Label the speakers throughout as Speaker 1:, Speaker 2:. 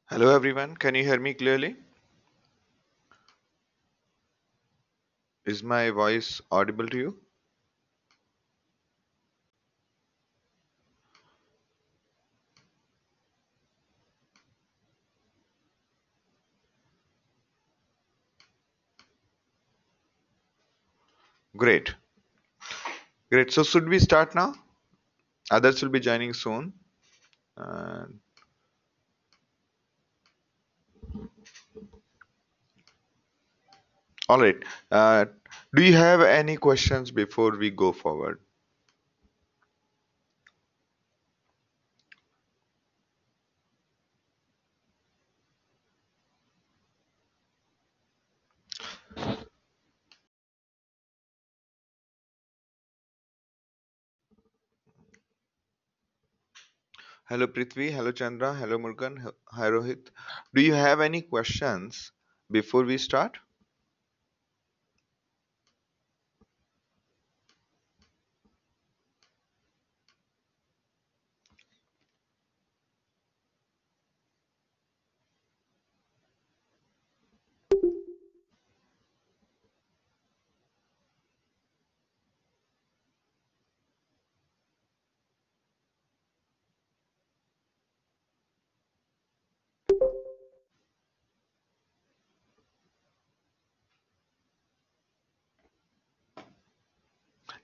Speaker 1: Hello everyone, can you hear me clearly? Is my voice audible to you? Great. Great. So should we start now? Others will be joining soon. Uh, all right. Uh, do you have any questions before we go forward? Hello Prithvi, hello Chandra, hello Murugan, hi Rohit. Do you have any questions before we start?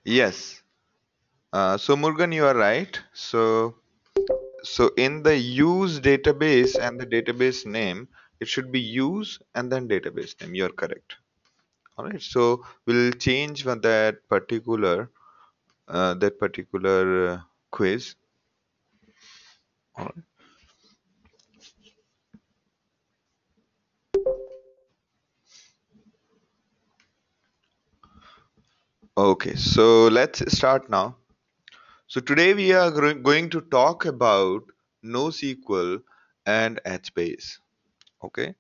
Speaker 1: Yes. So Murugan, you are right. So in the use database and the database name, it should be use and then database name. You're correct. All right. So we'll change that particular quiz. All right. Okay. So let's start now. So today we are going to talk about NoSQL and HBase. Okay.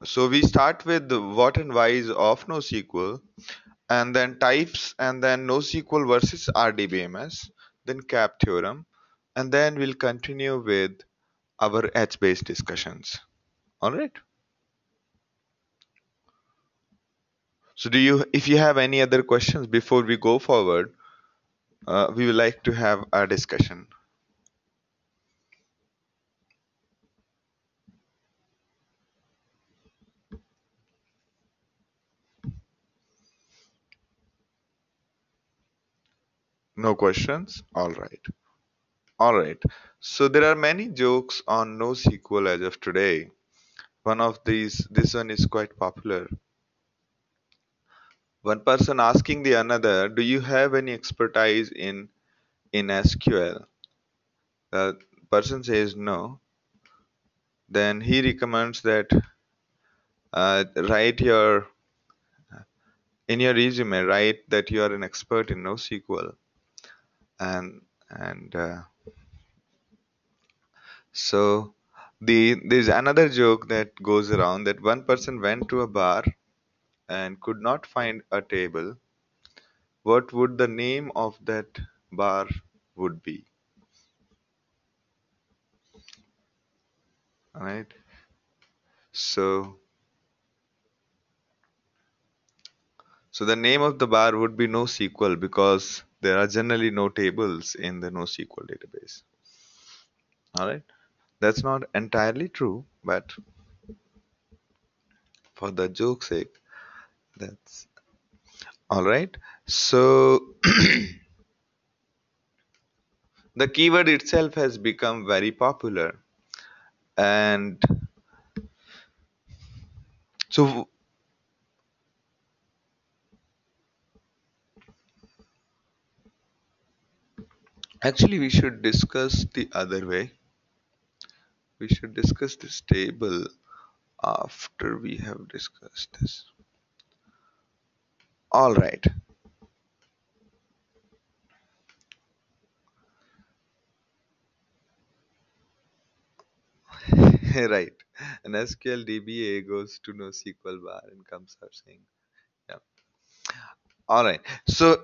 Speaker 1: So we start with the what and whys of NoSQL, and then types, and then NoSQL versus RDBMS, then CAP theorem, and then we'll continue with our H-based discussions. All right. So if you have any other questions before we go forward, we would like to have a discussion. No questions? All right. All right. So there are many jokes on NoSQL as of today. One of these, this one is quite popular. One person asking the another, "Do you have any expertise in SQL?" The person says no. Then he recommends that write your in your resume, write that you are an expert in NoSQL. And so there's another joke that goes around that one person went to a bar and could not find a table. What would the name of that bar would be? Right? So so the name of the bar would be NoSQL because there are generally no tables in the NoSQL database. All right. That's not entirely true, but for the joke's sake, that's all right. So the keyword itself has become very popular, and so actually we should discuss the other way. We should discuss this table after we have discussed this. All right. Right. An SQL DBA goes to NoSQL bar and comes out saying, yeah. All right. So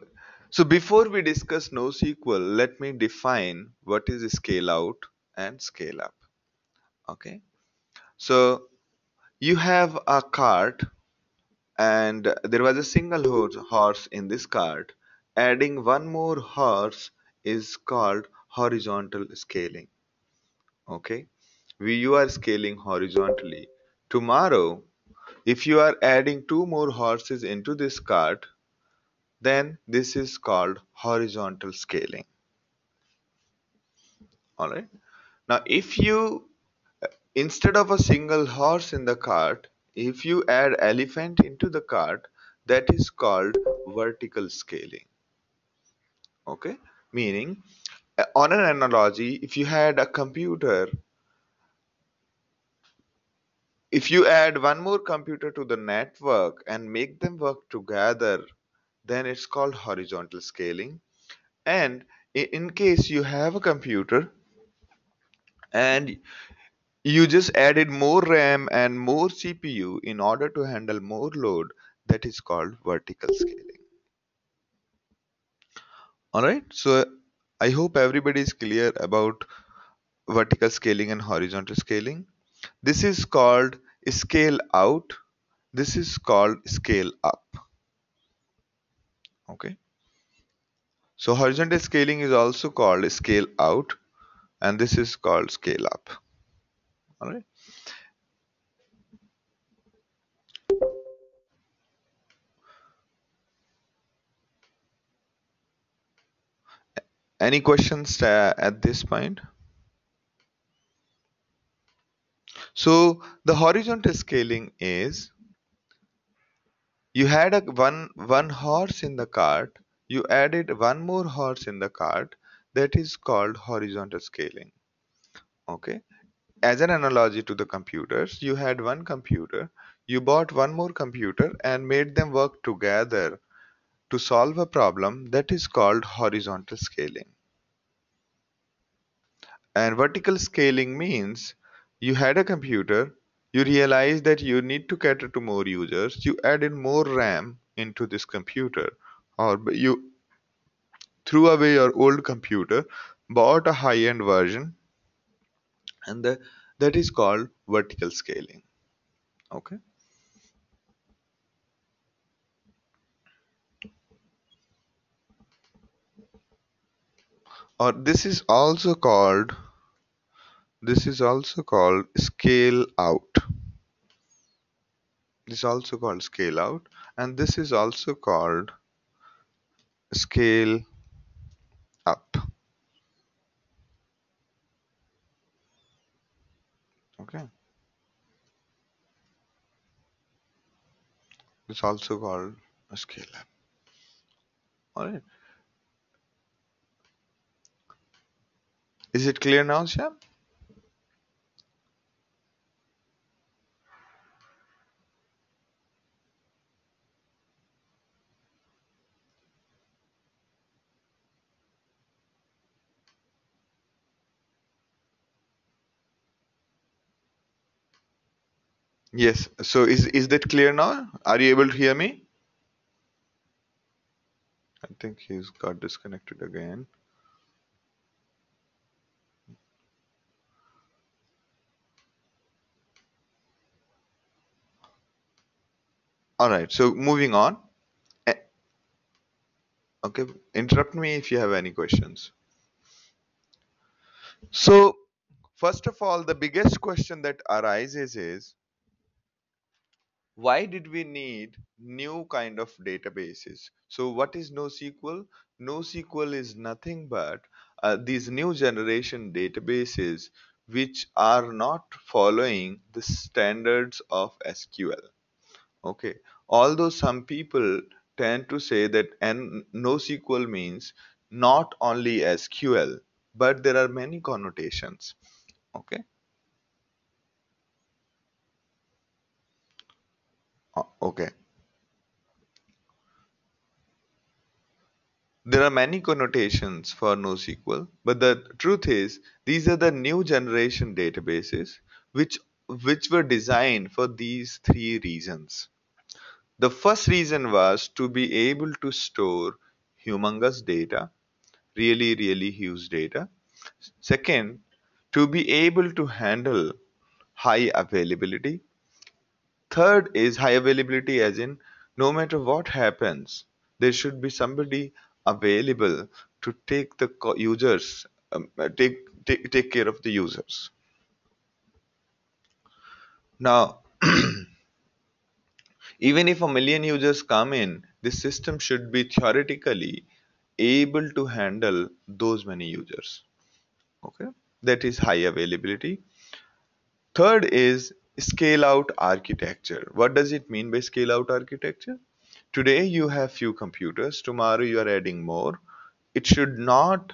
Speaker 1: So before we discuss NoSQL, let me define what is scale out and scale up. Okay. So you have a cart and there was a single horse in this cart. Adding one more horse is called horizontal scaling. Okay. You are scaling horizontally. Tomorrow, if you are adding two more horses into this cart, then this is called horizontal scaling. All right. Now, if you, instead of a single horse in the cart, if you add elephant into the cart, that is called vertical scaling. Okay. Meaning, on an analogy, if you had a computer, if you add one more computer to the network and make them work together, then it's called horizontal scaling. And in case you have a computer and you just added more RAM and more CPU in order to handle more load, that is called vertical scaling. Alright, so I hope everybody is clear about vertical scaling and horizontal scaling. This is called scale out. This is called scale up. Okay. So horizontal scaling is also called scale out, and this is called scale up. All right. Any questions at this point? So the horizontal scaling is you had a one horse in the cart, you added one more horse in the cart, that is called horizontal scaling. Okay. As an analogy to the computers, you had one computer, you bought one more computer and made them work together to solve a problem, that is called horizontal scaling. And vertical scaling means you had a computer, you realized that you need to cater to more users, you added more RAM into this computer, or you threw away your old computer, bought a high-end version, and that is called vertical scaling. Okay. Or this is also called scale out. This is also called scale out, and this is also called scale up. Okay. It's also called a scale up. All right. Is it clear now, Shyam? Yes. So is that clear now? Are you able to hear me? I think he's got disconnected again. All right. So moving on. Eh, Okay. Interrupt me if you have any questions. So first of all, the biggest question that arises is why did we need new kind of databases? So what is NoSQL? NoSQL is nothing but these new generation databases which are not following the standards of SQL. Okay, although some people tend to say that NoSQL means not only SQL, but there are many connotations. Okay, okay. There are many connotations for NoSQL, but the truth is these are the new generation databases which which were designed for these three reasons. The first reason was to be able to store humongous data, really, really huge data. Second, to be able to handle high availability. Third is high availability, as in no matter what happens, there should be somebody available to take the users, take care of the users. Now, even if a million users come in, this system should be theoretically able to handle those many users. Okay, that is high availability. Third is scale out architecture. What does it mean by scale out architecture? Today you have few computers, tomorrow you are adding more. It should not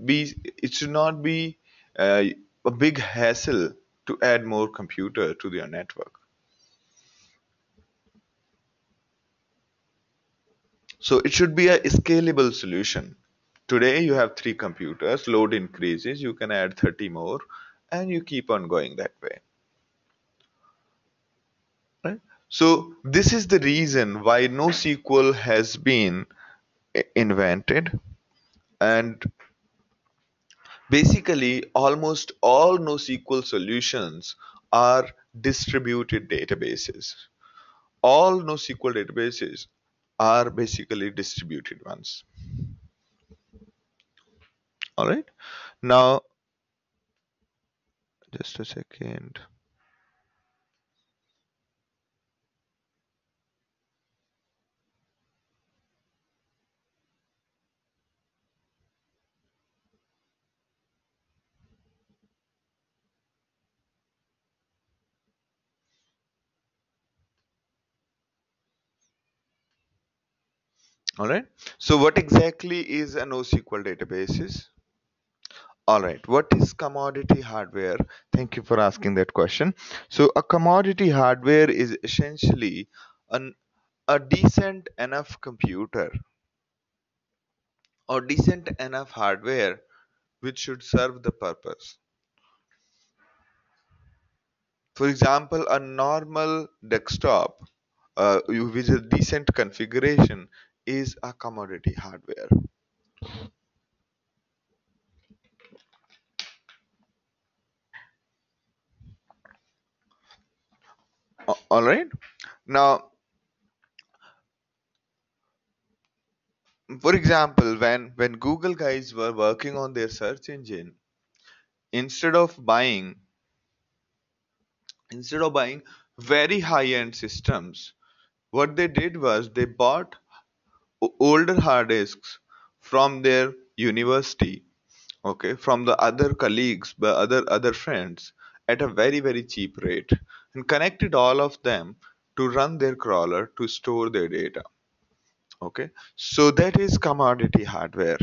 Speaker 1: be uh, a big hassle to add more computer to your network. So it should be a scalable solution. Today you have three computers, load increases, you can add 30 more, and you keep on going that way. Right? So this is the reason why NoSQL has been invented, and basically almost all NoSQL solutions are distributed databases. All NoSQL databases are basically distributed ones. All right. Now, just a second. All right. So what exactly is a NoSQL database? All right. What is commodity hardware? Thank you for asking that question. So a commodity hardware is essentially an, a decent enough computer or decent enough hardware which should serve the purpose. For example, a normal desktop with a decent configuration is a commodity hardware. All right. Now, for example, when Google guys were working on their search engine, instead of buying very high end systems, what they did was they bought older hard disks from their university, okay, from the other colleagues, the other friends, at a very cheap rate, and connected all of them to run their crawler to store their data. Okay, so that is commodity hardware.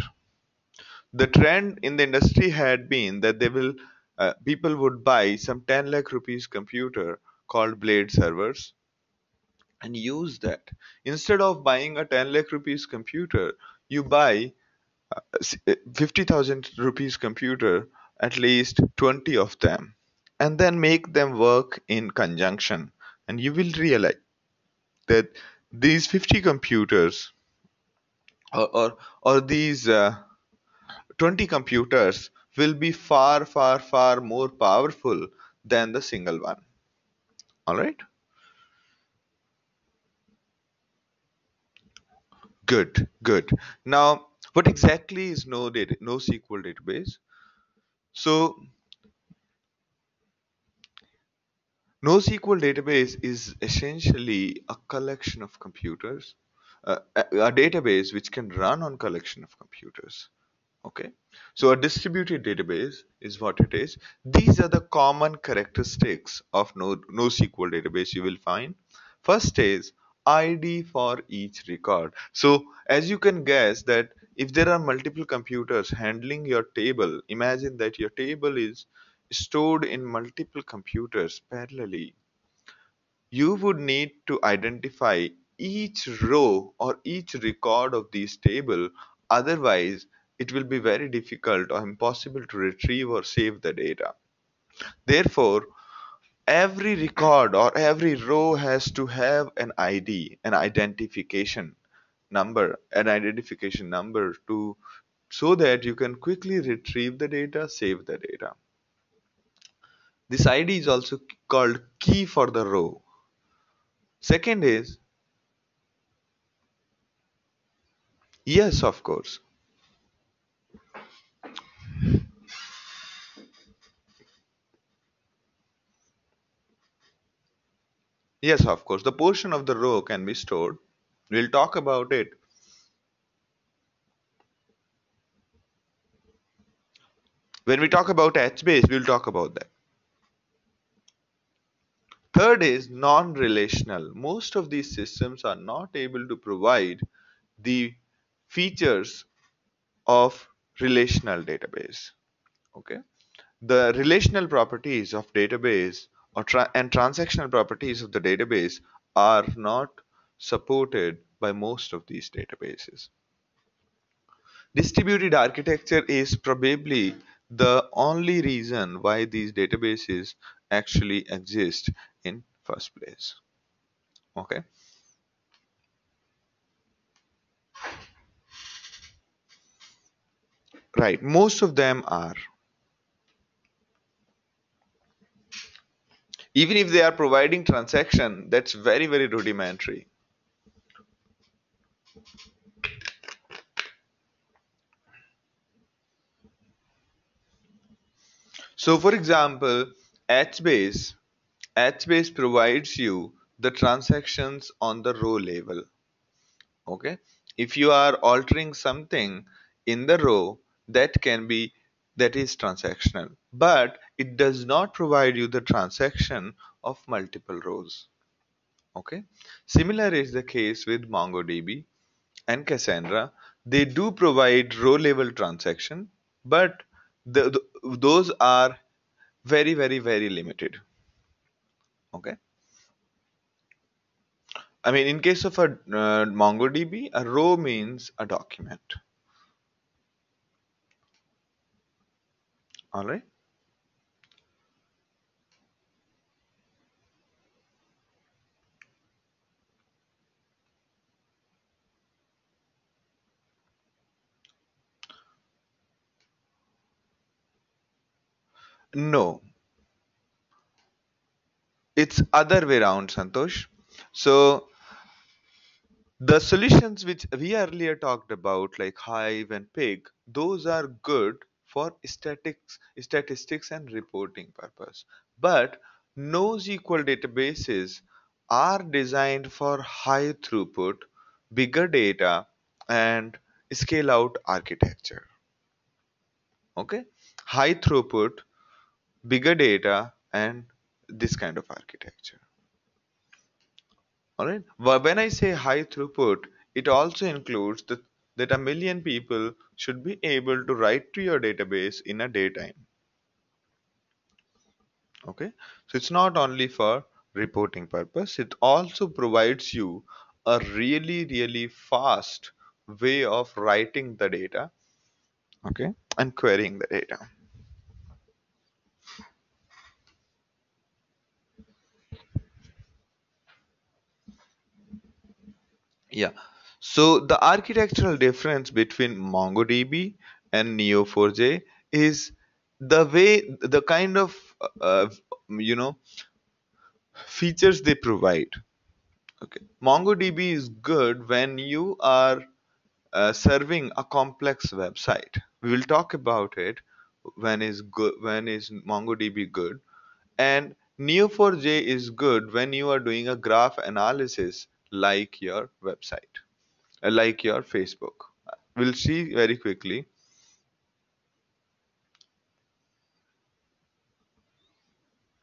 Speaker 1: The trend in the industry had been that they will people would buy some 10 lakh rupees computer called blade servers and use that. Instead of buying a 10 lakh rupees computer, you buy 50,000 rupees computer, at least 20 of them, and then make them work in conjunction, and you will realize that these 50 computers or these 20 computers will be far more powerful than the single one. All right, good. Now, what exactly is NoSQL database? So NoSQL database is essentially a collection of computers, a database which can run on collection of computers. Okay, so a distributed database is what it is. These are the common characteristics of NoSQL database you will find. First is ID for each record. So as you can guess that if there are multiple computers handling your table, imagine that your table is stored in multiple computers parallelly. You would need to identify each row or each record of this table, otherwise it will be very difficult or impossible to retrieve or save the data. Therefore, every record or every row has to have an ID, an identification. number, an identification number, to so that you can quickly retrieve the data, save the data. This ID is also called key for the row. Second is, yes, of course. Yes, of course. The portion of the row can be stored. We'll talk about it. When we talk about HBase, we'll talk about that. Third is non-relational. Most of these systems are not able to provide the features of relational database. Okay. The relational properties of database and transactional properties of the database are not supported by most of these databases. Distributed architecture is probably the only reason why these databases actually exist in first place. Okay. Right, most of them are. Even if they are providing transaction, that's very, very rudimentary. So for example, HBase, HBase provides you the transactions on the row level. Okay. If you are altering something in the row, that is transactional, but it does not provide you the transaction of multiple rows. Okay. Similar is the case with MongoDB and Cassandra. They do provide row level transaction, but those are very, very, very limited. Okay. I mean, in case of a MongoDB, a row means a document. All right. No, it's other way around, Santosh. So the solutions which we earlier talked about, like Hive and Pig, those are good for statistics and reporting purpose. But NoSQL databases are designed for high throughput, bigger data, and scale out architecture. Okay, high throughput, bigger data, and this kind of architecture. All right. When I say high throughput, it also includes that a million people should be able to write to your database in a daytime. Okay. So it's not only for reporting purpose, it also provides you a really, really fast way of writing the data. Okay. And querying the data. Yeah. So the architectural difference between MongoDB and Neo4j is the kind of uh, you know features they provide. Okay. MongoDB is good when you are serving a complex website. We will talk about it when is MongoDB good, and Neo4j is good when you are doing a graph analysis like your website. Like your Facebook. We'll see very quickly.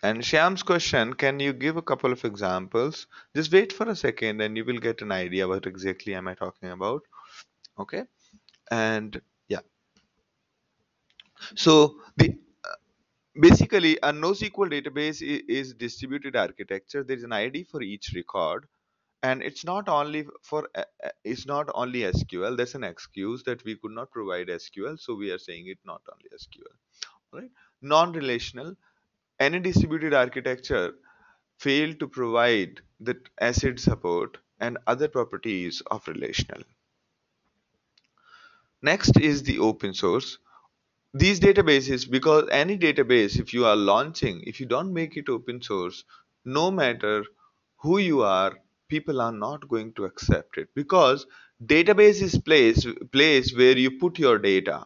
Speaker 1: And Shyam's question, can you give a couple of examples? Just wait for a second and you will get an idea what exactly am I talking about. Okay. And yeah. So the basically a NoSQL database is distributed architecture. There is an ID for each record, and it's not only SQL. There's an excuse that we could not provide SQL, so we are saying it not only SQL. Right? Non-relational. Any distributed architecture fail to provide the ACID support and other properties of relational. Next is the open source. These databases, because any database, if you are launching, if you don't make it open source, no matter who you are, people are not going to accept it, because database is place where you put your data.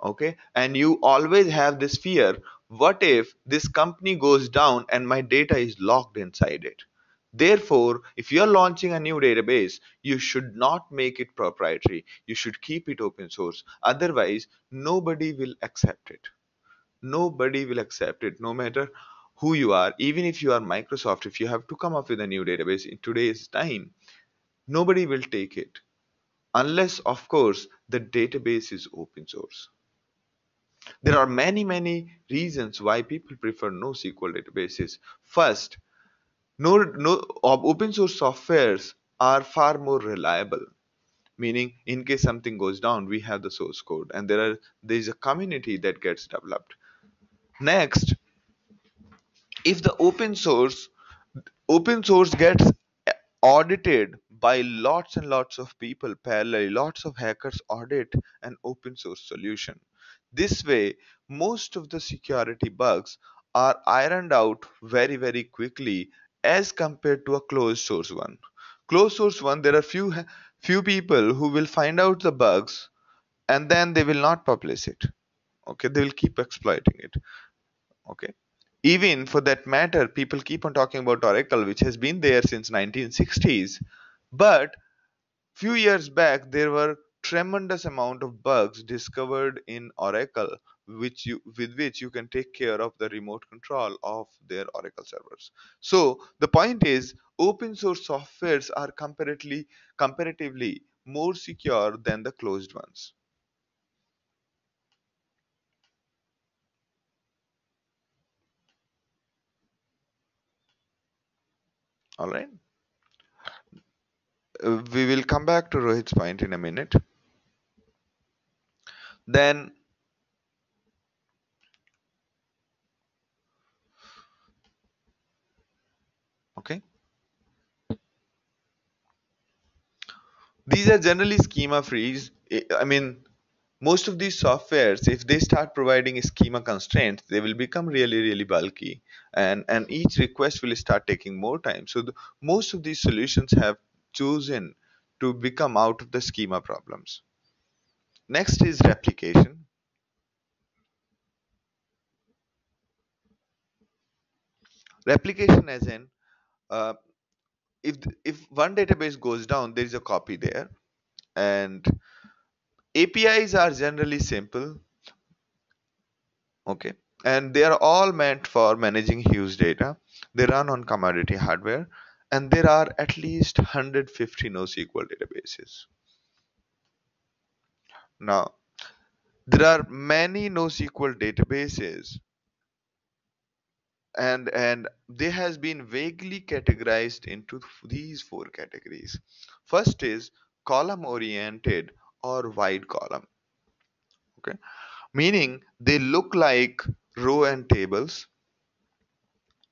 Speaker 1: Okay, and you always have this fear, what if this company goes down and my data is locked inside it? Therefore, if you're launching a new database, you should not make it proprietary, you should keep it open source. Otherwise, nobody will accept it. Nobody will accept it, no matter who you are. Even if you are Microsoft, if you have to come up with a new database in today's time, nobody will take it, unless of course the database is open source. There are many reasons why people prefer NoSQL databases. First, open source softwares are far more reliable. Meaning, in case something goes down, we have the source code, and there is a community that gets developed. Next, if the open source gets audited by lots and lots of people parallelly, lots of hackers audit an open source solution. This way, most of the security bugs are ironed out very quickly as compared to a closed source one. Closed source one, there are few people who will find out the bugs, and then they will not publish it. Okay, they will keep exploiting it. Okay, even for that matter, people keep on talking about Oracle, which has been there since 1960s. But few years back, there were tremendous amount of bugs discovered in Oracle, with which you can take care of the remote control of their Oracle servers. So the point is, open source softwares are comparatively more secure than the closed ones. All right. We will come back to Rohit's point in a minute. Then, okay, these are generally schema free. I mean, most of these softwares, if they start providing schema constraints, they will become really bulky, and each request will start taking more time. So most of these solutions have chosen to become out of the schema problems. Next is replication. Replication as in, uh, if one database goes down, there is a copy there, and APIs are generally simple. Okay, and they are all meant for managing huge data. They run on commodity hardware, and there are at least 150 NoSQL databases. Now, there are many NoSQL databases, and they has been vaguely categorized into these four categories. First is column oriented or wide column. Okay, meaning they look like row and tables.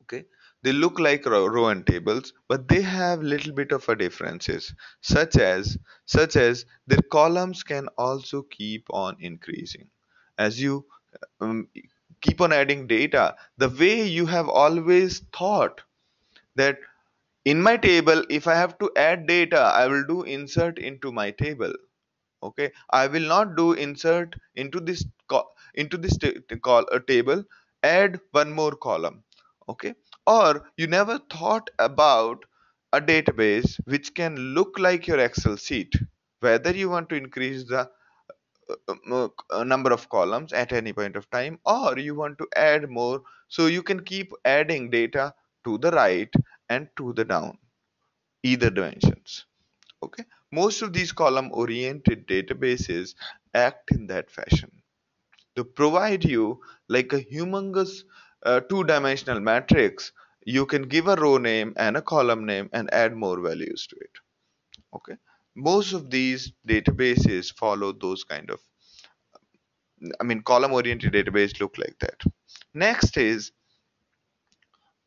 Speaker 1: Okay, they look like row and tables, but they have little bit of a differences, such as their columns can also keep on increasing as you um, keep on adding data. The way you have always thought that in my table, if I have to add data, I will do insert into my table. Okay, I will not do insert into this table, add one more column. Okay, or you never thought about a database which can look like your Excel sheet, whether you want to increase the number of columns at any point of time, or you want to add more, so you can keep adding data to the right and to the down, either dimensions. Okay, most of these column oriented databases act in that fashion to provide you like a humongous two-dimensional matrix. You can give a row name and a column name and add more values to it. Okay, most of these databases follow those kind of, I mean, column oriented database look like that. Next is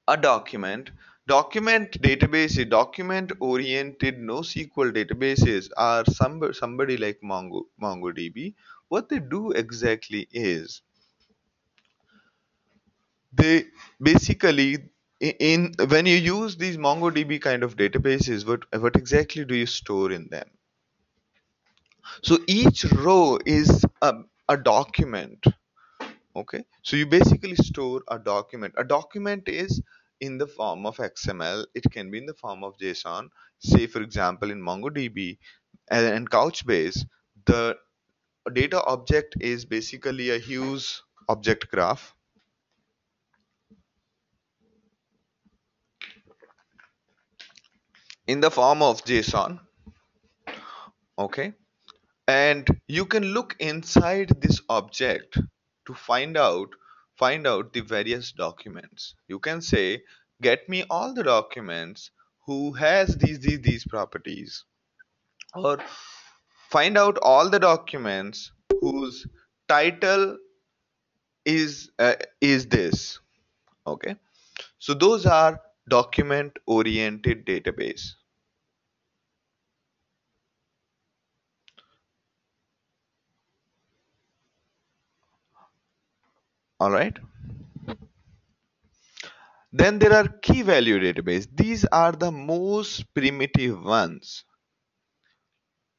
Speaker 1: a document. Document databases, document oriented NoSQL databases are somebody like MongoDB. What they do exactly is they basically in when you use these MongoDB kind of databases, what exactly do you store in them? So each row is a document. Okay, so you basically store a document. A document is in the form of XML, it can be in the form of JSON. Say for example in MongoDB and Couchbase, the data object is basically a huge object graph in the form of JSON. Okay, and you can look inside this object to find out the various documents. You can say get me all the documents who has these properties, or find out all the documents whose title is this. Okay, so those are document oriented database. All right, then there are key value database. These are the most primitive ones.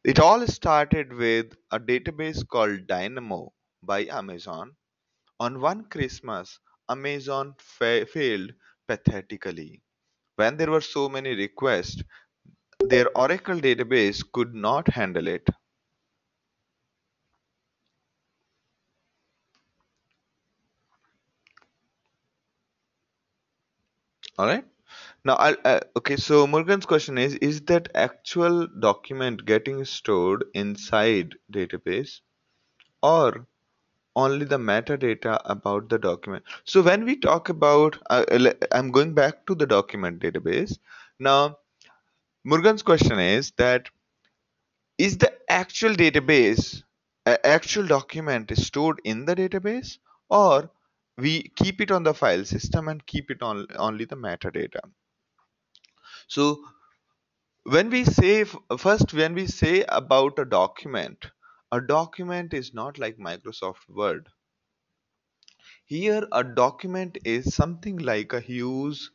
Speaker 1: It all started with a database called Dynamo by Amazon. On one Christmas, Amazon failed pathetically. When there were so many requests, their Oracle database could not handle it. All right. Now, okay. So Morgan's question is that actual document getting stored inside database, or only the metadata about the document? So when we talk about, I'm going back to the document database. Now, Murugan's question is that is the actual database, actual document is stored in the database, or we keep it on the file system and keep it on only the metadata? So when we say about a document is not like Microsoft Word. Here, a document is something like a huge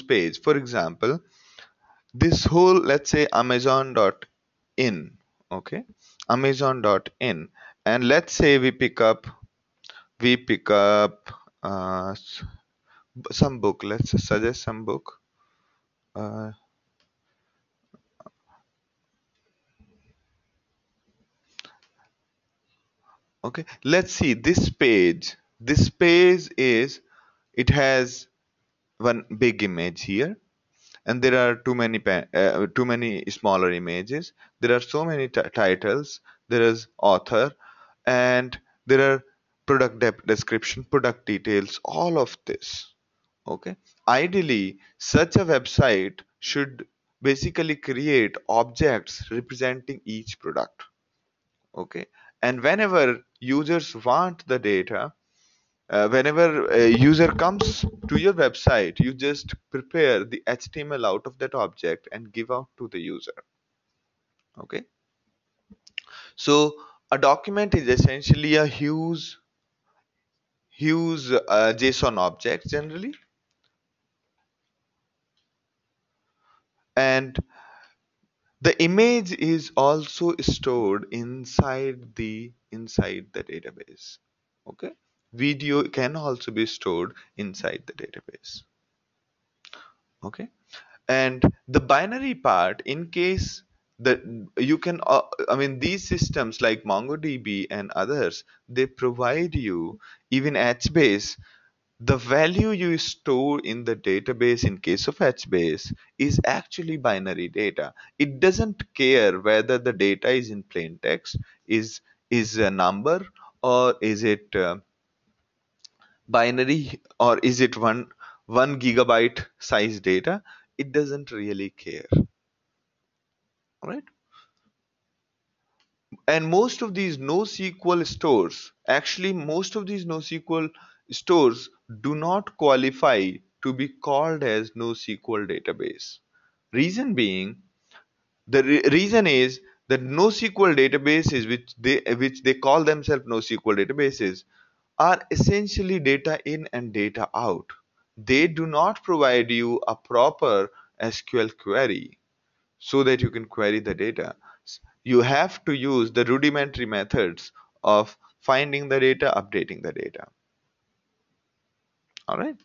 Speaker 1: page. For example, this whole, let's say Amazon.in, okay, Amazon.in, and let's say we pick up some book. Let's suggest some book. Uh, okay, let's see this page. This page is it has one big image here, and there are too many smaller images. There are so many titles. There is author, and there are product description, product details, all of this. Okay, ideally such a website should basically create objects representing each product. Okay, and whenever users want the data, whenever a user comes to your website, you just prepare the HTML out of that object and give out to the user. Okay, so a document is essentially a huge JSON object generally, and the image is also stored inside the database. Okay, video can also be stored inside the database. Okay, and the binary part, in case that you can I mean these systems like MongoDB and others, they provide you even HBase. The value you store in the database in case of HBase is actually binary data. It doesn't care whether the data is in plain text, is a number, or is it binary, or is it one gigabyte size data. It doesn't really care. All right. And most of these NoSQL stores, actually most of these NoSQL stores do not qualify to be called as NoSQL database. Reason being, reason is that NoSQL databases, which they call themselves NoSQL databases, are essentially data in and data out. They do not provide you a proper SQL query so that you can query the data. You have to use the rudimentary methods of finding the data, updating the data. All right.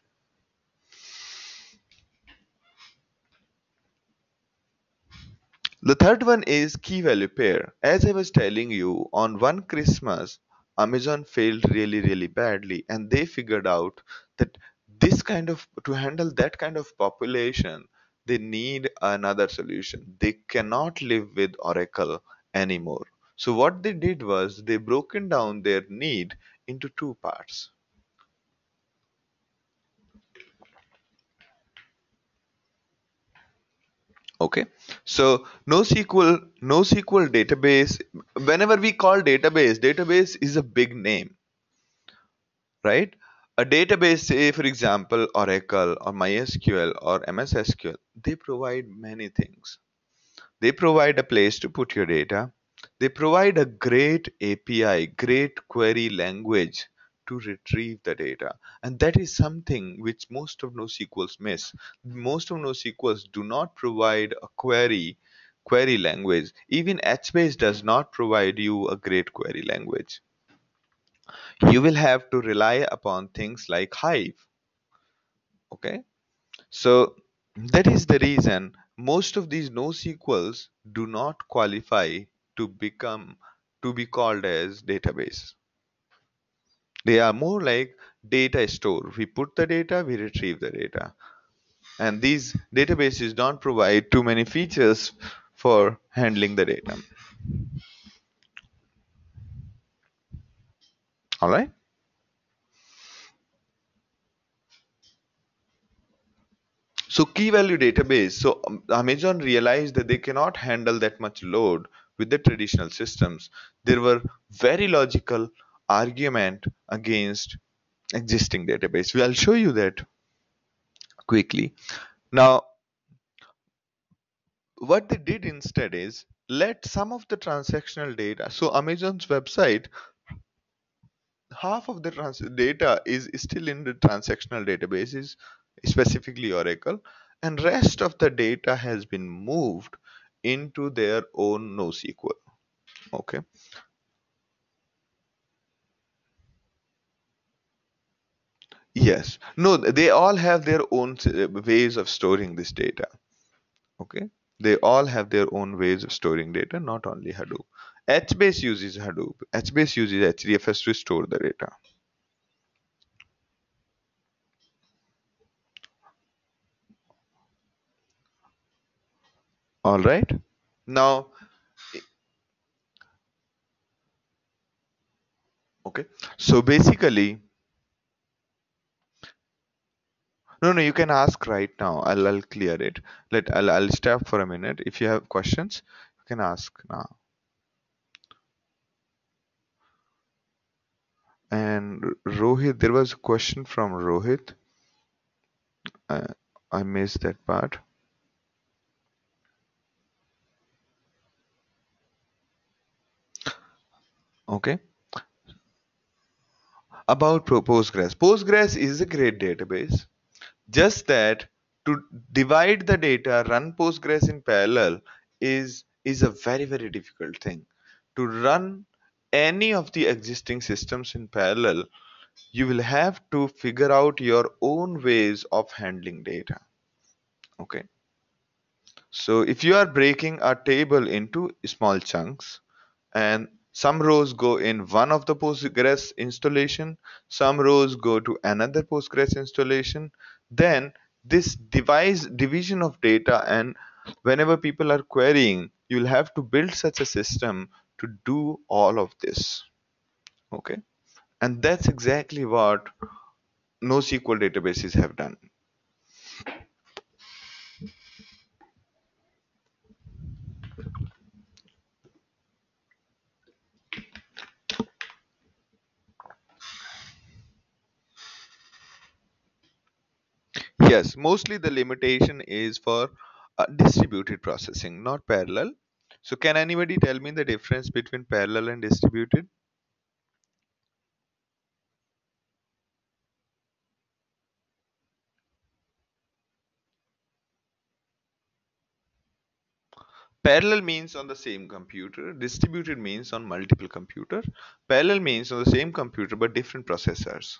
Speaker 1: The third one is key value pair. As I was telling you, on one Christmas, Amazon failed really, really badly, and they figured out that to handle that kind of population, they need another solution. They cannot live with Oracle anymore. So what they did was they broken down their need into two parts. Okay, so NoSQL database. Whenever we call database is a big name, right? A database, say for example, Oracle or MySQL or MS SQL, they provide many things. They provide a place to put your data. They provide a great API, great query language to retrieve the data. And that is something which most of NoSQLs miss. Most of NoSQLs do not provide a query language. Even HBase does not provide you a great query language. You will have to rely upon things like Hive. Okay, so that is the reason most of these NoSQLs do not qualify to become to be called as database. They are more like data store. We put the data, we retrieve the data. And these databases don't provide too many features for handling the data. All right. So key value database. So Amazon realized that they cannot handle that much load with the traditional systems. There were very logical argument against existing database. I'll show you that quickly. Now, what they did instead is let some of the transactional data. So Amazon's website, half of the data is still in the transactional databases, specifically Oracle, and rest of the data has been moved into their own NoSQL. Okay. Yes. No, they all have their own ways of storing this data. Okay. They all have their own ways of storing data, not only Hadoop. HBase uses Hadoop. HBase uses HDFS to store the data. All right. Now, okay. So basically, no, you can ask right now. I'll clear it. I'll stop for a minute. If you have questions, you can ask now. And Rohit, there was a question from Rohit. Uh, I missed that part. Okay. About Postgres. Postgres is a great database. Just that to divide the data, run Postgres in parallel is a very difficult thing. To run any of the existing systems in parallel, you will have to figure out your own ways of handling data. Okay. So if you are breaking a table into small chunks and some rows go in one of the Postgres installation, some rows go to another Postgres installation, then this division of data, and whenever people are querying, you'll have to build such a system to do all of this. Okay. And that's exactly what NoSQL databases have done. Yes, mostly the limitation is for distributed processing, not parallel. So can anybody tell me the difference between parallel and distributed? Parallel means on the same computer, distributed means on multiple computer. Parallel means on the same computer but different processors.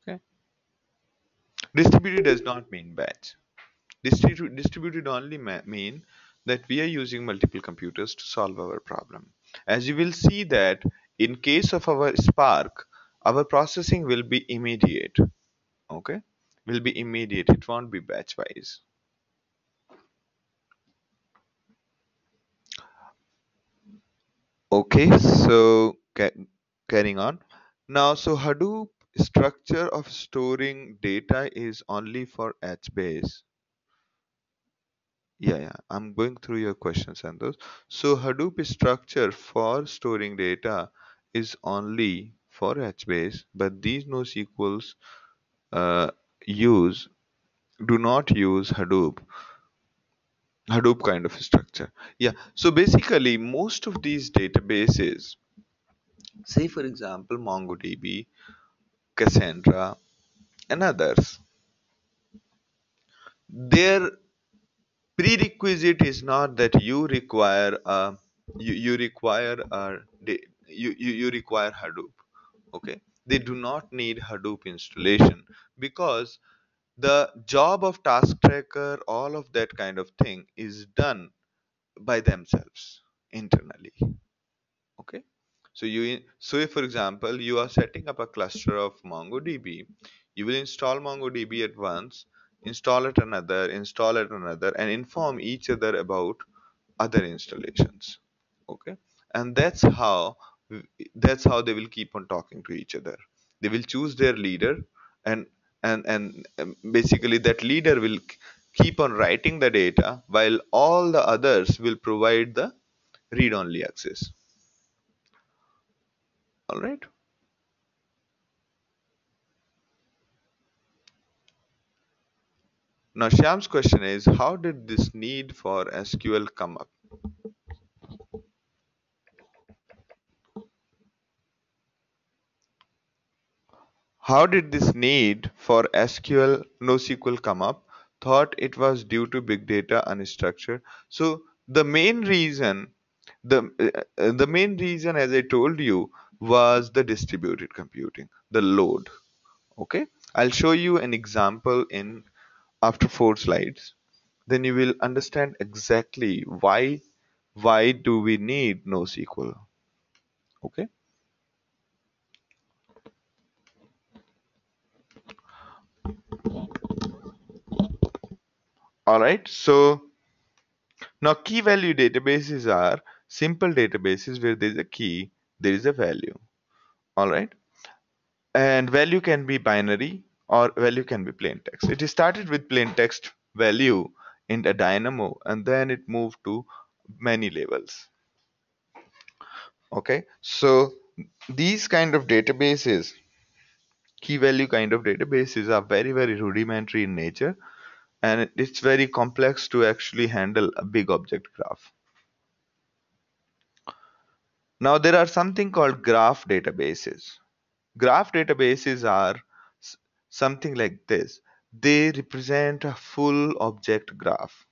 Speaker 1: Okay. Distributed does not mean batch. Distributed only mean that we are using multiple computers to solve our problem. As you will see that in case of our Spark, our processing will be immediate. Okay, will be immediate. It won't be batch wise. Okay, so carrying on. Now, so Hadoop structure of storing data is only for HBase. Yeah, I'm going through your questions and those. So Hadoop structure for storing data is only for HBase, but these NoSQLs uh, use do not use Hadoop kind of structure. Yeah. So basically, most of these databases, say for example, MongoDB, Cassandra, and others, their prerequisite is not that you require you require Hadoop. Okay, they do not need Hadoop installation because the job of task tracker, all of that kind of thing is done by themselves internally. Okay, so if for example you are setting up a cluster of MongoDB, you will install MongoDB at once, install at another, and inform each other about other installations. Okay, and that's how they will keep on talking to each other. They will choose their leader, and basically that leader will keep on writing the data while all the others will provide the read only access. All right. Now, Shyam's question is, how did this need for SQL come up? How did this need for SQL NoSQL come up? Thought it was due to big data unstructured. So the main reason, as I told you, was the distributed computing, the load. Okay, I'll show you an example in after 4 slides. Then you will understand exactly why do we need NoSQL. Okay. All right. So now key value databases are simple databases where there is a key, there is a value. All right. And value can be binary or value can be plain text. It started with plain text value in a dynamo and then it moved to many levels. Okay. So these kind of databases, key value kind of databases, are very rudimentary in nature, and it's very complex to actually handle a big object graph. Now there are something called graph databases. Graph databases are s- something like this. They represent a full object graph.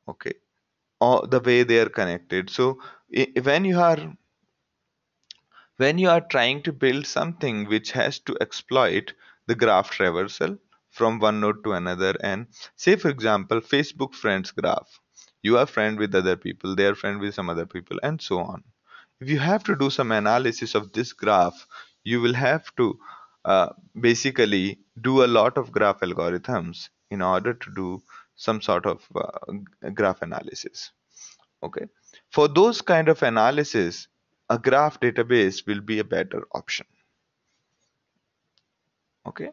Speaker 1: Okay, or the way they are connected. So when you are trying to build something which has to exploit the graph traversal from one node to another, and say for example Facebook friends graph, you are friend with other people, they are friend with some other people, and so on. If you have to do some analysis of this graph, you will have to basically do a lot of graph algorithms in order to do some sort of graph analysis. Okay, for those kind of analysis, a graph database will be a better option. Okay,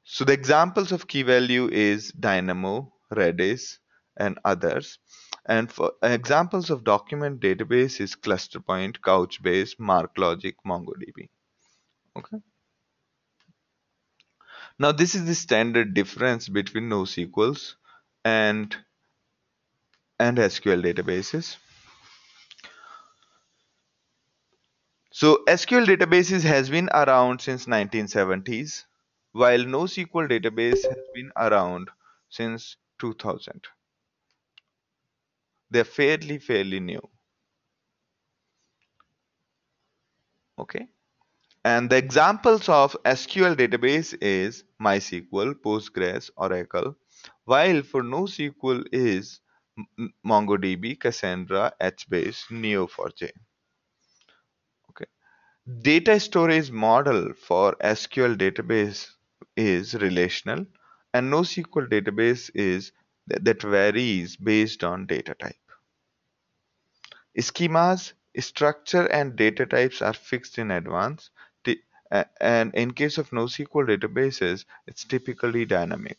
Speaker 1: so the examples of key value is Dynamo, Redis, and others. And for examples of document database is ClusterPoint, Couchbase, MarkLogic, MongoDB. Okay. Now this is the standard difference between NoSQLs and SQL databases. So SQL databases has been around since 1970s, while NoSQL database has been around since 2000. They're fairly new. Okay. And the examples of SQL database is MySQL, Postgres, Oracle, while for NoSQL is MongoDB, Cassandra, HBase, Neo4j. Okay. Data storage model for SQL database is relational, and NoSQL database is that varies based on data type. Schemas, structure, and data types are fixed in advance, and in case of NoSQL databases, it's typically dynamic.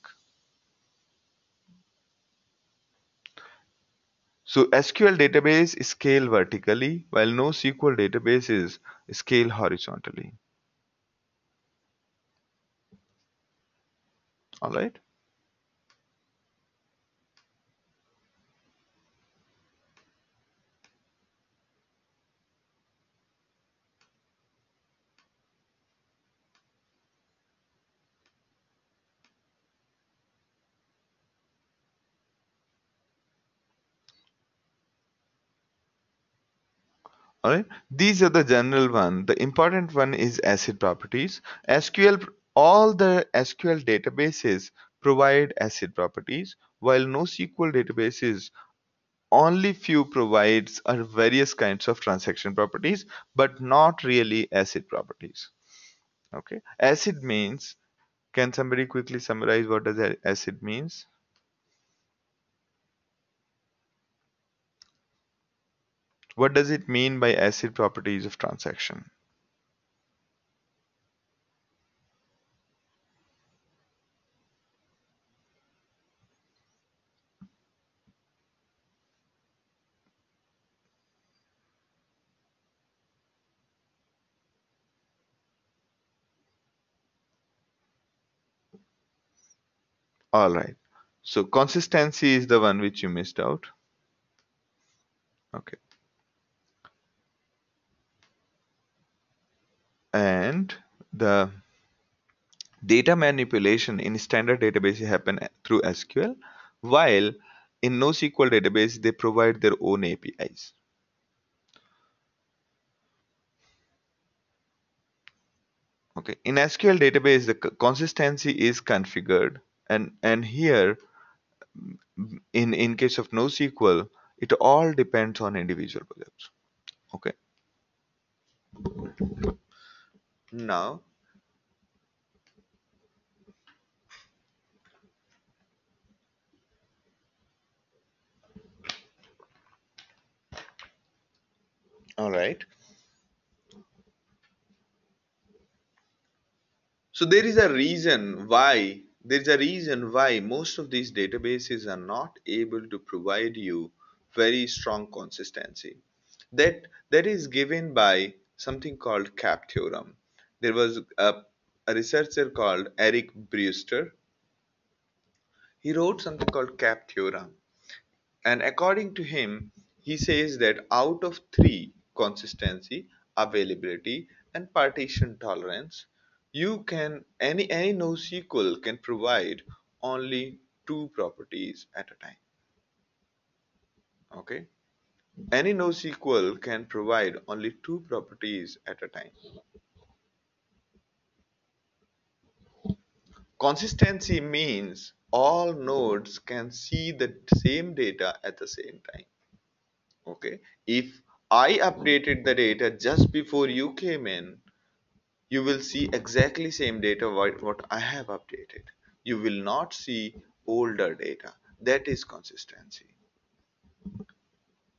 Speaker 1: So SQL database scale vertically, while NoSQL databases scale horizontally. All right. All right. These are the general one. The important one is ACID properties. SQL, all the SQL databases provide ACID properties, while NoSQL databases only few provides are various kinds of transaction properties, but not really ACID properties. Okay. ACID means, can somebody quickly summarize what does ACID means? What does it mean by ACID properties of transaction? All right. So consistency is the one which you missed out. Okay. And the data manipulation in standard database happen through SQL, while in NoSQL database they provide their own APIs. Okay, in SQL database the consistency is configured, and here in case of NoSQL it all depends on individual projects. Okay, now all right. So there is a reason why most of these databases are not able to provide you very strong consistency. That is given by something called cap theorem. There was a researcher called Eric Brewster. He wrote something called cap theorem, and according to him, he says that out of three, consistency, availability, and partition tolerance, you can any NoSQL can provide only two properties at a time. Okay, any NoSQL can provide only two properties at a time. Consistency means all nodes can see the same data at the same time. Okay, if I updated the data just before you came in, you will see exactly same data what I have updated. You will not see older data. That is consistency.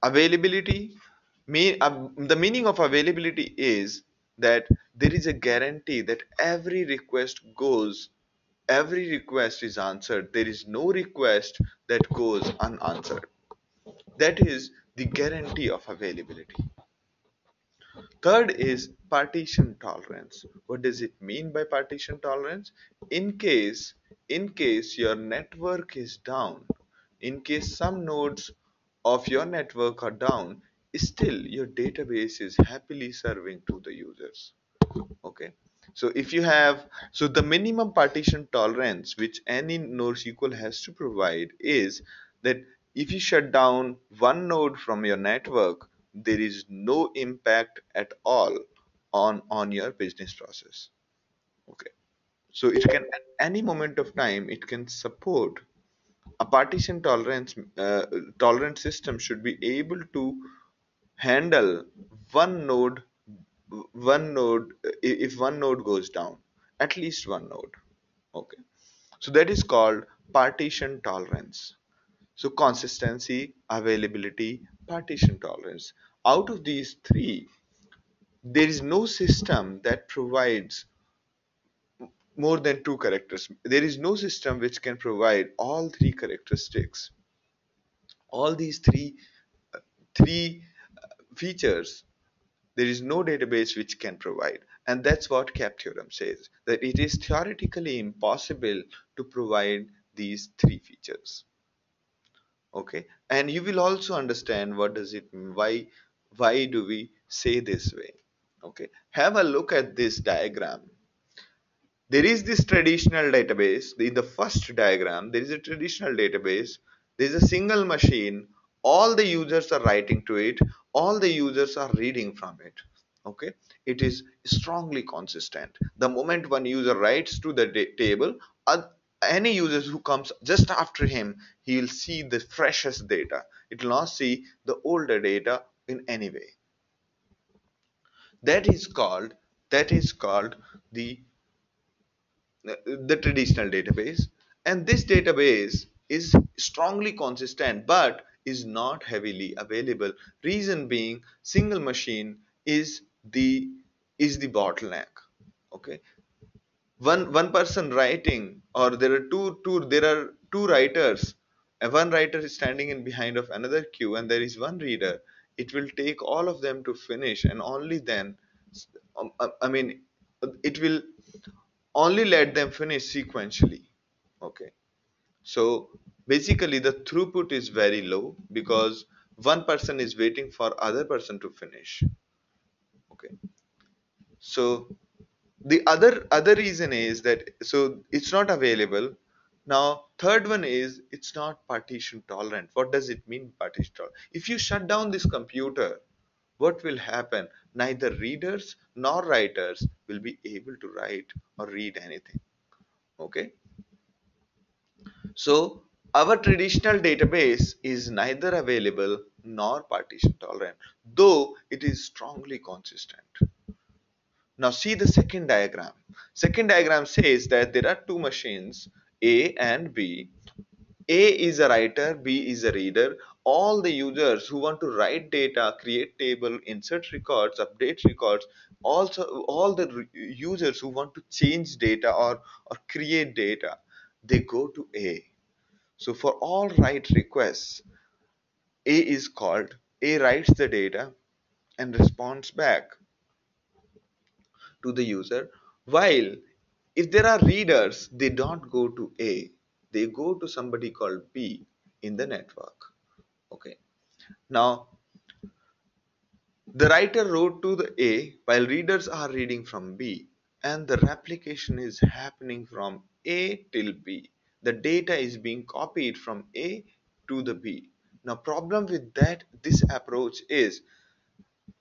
Speaker 1: Availability, the meaning of availability is that there is a guarantee that every request is answered. There is no request that goes unanswered. That is the guarantee of availability. Third is partition tolerance. What does it mean by partition tolerance? In case, in case your network is down, in case some nodes of your network are down, still your database is happily serving to the users. Okay. So if you have, so the minimum partition tolerance which any NoSQL has to provide is that if you shut down one node from your network, there is no impact at all on your business process. Okay. So it can at any moment of time it can support a partition tolerant system should be able to handle one node if one node goes down, at least one node. Okay, so that is called partition tolerance. So consistency, availability, partition tolerance. Out of these three, there is no system that provides more than two characters. There is no system which can provide all three characteristics, all these three features. There is no database which can provide. And that's what CAP theorem says, that it is theoretically impossible to provide these three features. Okay, and you will also understand what does it mean, why do we say this way. Okay, have a look at this diagram. There is this traditional database. In the first diagram there is a traditional database. There is a single machine. All the users are writing to it, all the users are reading from it. Okay, it is strongly consistent. The moment one user writes to the table, any user who comes just after him, he will see the freshest data. It will not see the older data in any way. That is called the the traditional database. And this database is strongly consistent but is not heavily available. Reason being, single machine is the bottleneck. Okay, one person writing, or there are two writers, and one writer is standing in behind of another queue, and there is one reader. It will take all of them to finish, and only then, I mean, it will only let them finish sequentially. Okay, so basically the throughput is very low because one person is waiting for other person to finish. Okay, so the other reason is that, so it's not available. Now third one is it's not partition tolerant. What does it mean, partition tolerant? If you shut down this computer, what will happen? Neither readers nor writers will be able to write or read anything. Okay, so our traditional database is neither available nor partition tolerant, though it is strongly consistent. Now see the second diagram. Second diagram says that there are two machines, A and B. A is a writer, B is a reader. All the users who want to write data, create table, insert records, update records, also all the users who want to change data or create data, they go to A. So for all write requests, A is called. A writes the data and responds back to the user. While if there are readers, they don't go to A, they go to somebody called B in the network. Okay. Now the writer wrote to the A while readers are reading from B, and the replication is happening from A till B. The data is being copied from A to the B. Now problem with this approach is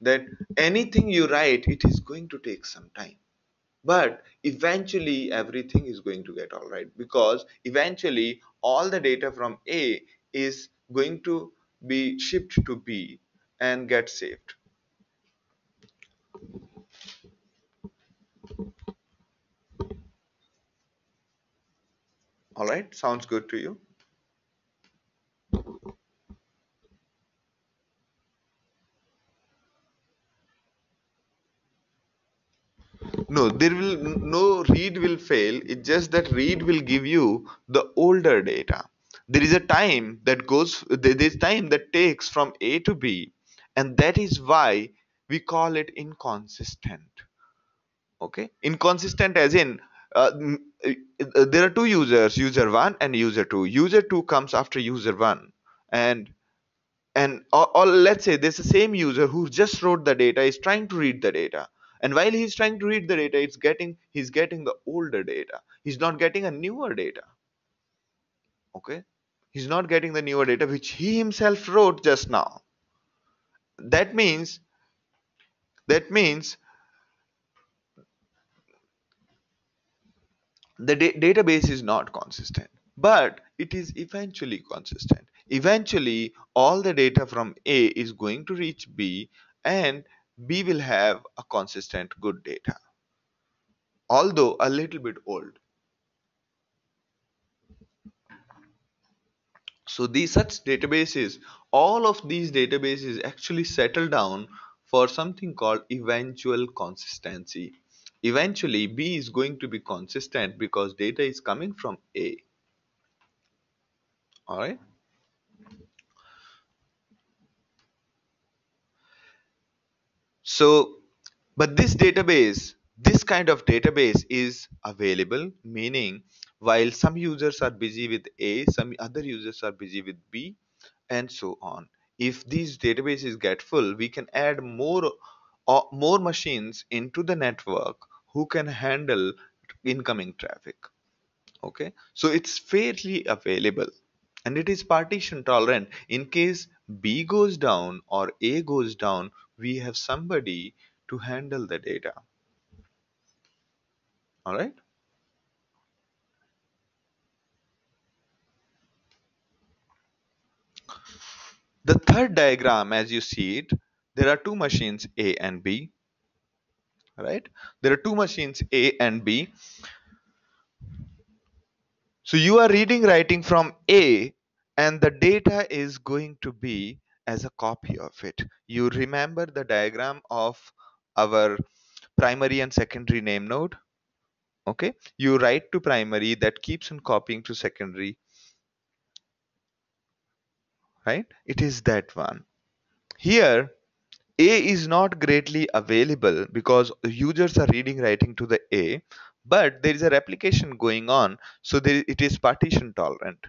Speaker 1: that anything you write, it is going to take some time, but eventually everything is going to get all right, because eventually all the data from A is going to be shipped to B and get saved. All right, sounds good to you? No, there will no read will fail. It's just that read will give you the older data. There is a time that goes, there is time that takes from A to B, and that is why we call it inconsistent. Okay, inconsistent as in uh, mm, there are two users, user 1 and user 2. User 2 comes after user 1, and or let's say there's the same user who just wrote the data is trying to read the data, and while he's trying to read the data, he's getting the older data, he's not getting a newer data. Okay, he's not getting the newer data which he himself wrote just now. That means that means the database is not consistent, but it is eventually consistent. Eventually all the data from A is going to reach B, and B will have a consistent good data, although a little bit old. So these such databases, all of these databases actually settle down for something called eventual consistency. Eventually B is going to be consistent because data is coming from A. All right. So, but this kind of database is available, meaning while some users are busy with A, some other users are busy with B, and so on. If these databases get full, we can add more machines into the network who can handle incoming traffic. Okay, so it's fairly available, and it is partition tolerant. In case B goes down or A goes down, we have somebody to handle the data. All right. The third diagram, as you see it, there are two machines A and B. Right, there are two machines A and B. So you are reading writing from A, and the data is going to be as a copy of it. You remember the diagram of our primary and secondary name node? Okay, you write to primary, that keeps on copying to secondary, right? It is that one. Here, A is not greatly available because users are reading writing to the A, but there is a replication going on, so it is partition tolerant,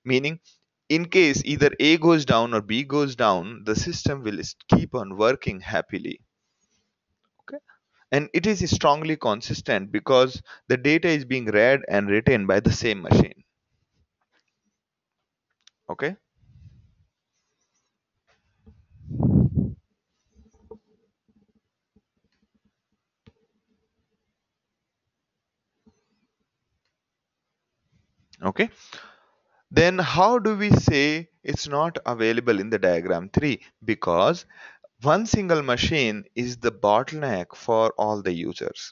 Speaker 1: meaning in case either A goes down or B goes down, the system will keep on working happily. Okay, and it is strongly consistent because the data is being read and written by the same machine. Okay. Okay, then how do we say it's not available in the diagram 3? Because one single machine is the bottleneck for all the users.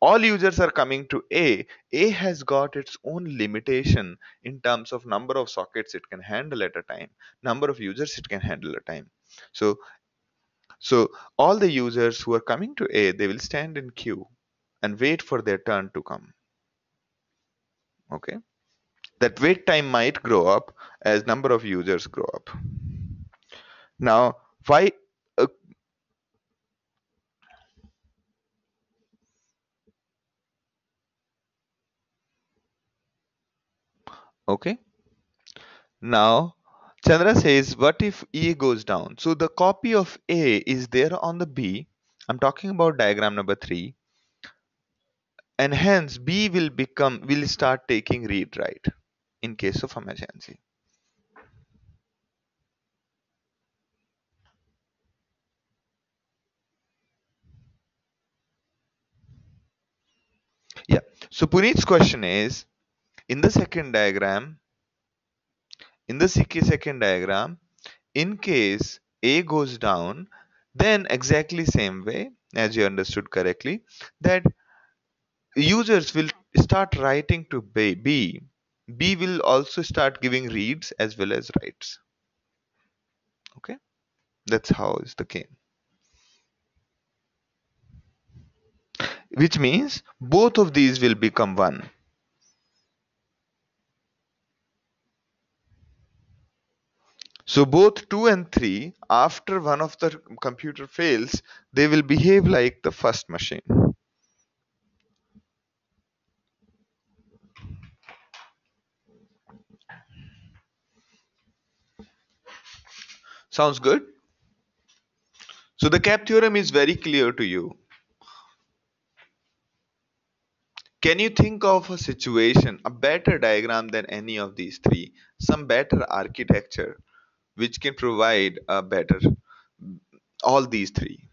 Speaker 1: All users are coming to A. A has got its own limitation in terms of number of sockets it can handle at a time, number of users it can handle at a time. So, so all the users who are coming to A, they will stand in queue and wait for their turn to come. Okay, that wait time might grow up as number of users grow up. Now, why? Uh, okay, now Chandra says, what if A goes down? So the copy of A is there on the B. I'm talking about diagram number 3, and hence B will start taking read write in case of emergency. Yeah. So Puneet's question is, in the second diagram, in the second diagram, in case A goes down, then exactly same way as you understood correctly, that users will start writing to B. B will also start giving reads as well as writes. Okay, that's how is the game. Which means both of these will become one. So both 2 and 3, after one of the computer fails, they will behave like the first machine. Sounds good? So the cap theorem is very clear to you. Can you think of a situation, a better diagram than any of these three, some better architecture which can provide a better all these three?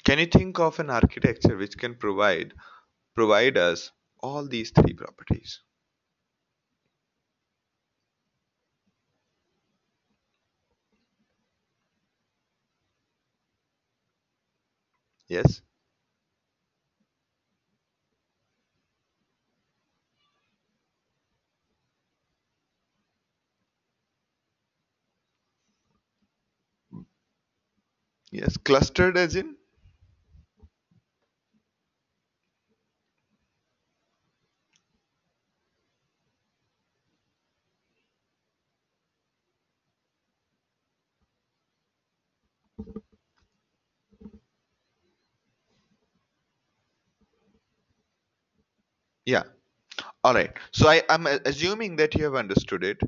Speaker 1: Can you think of an architecture which can provide us all these three properties? Yes? Yes. Clustered as in? Yeah. All right. So I'm assuming that you have understood it.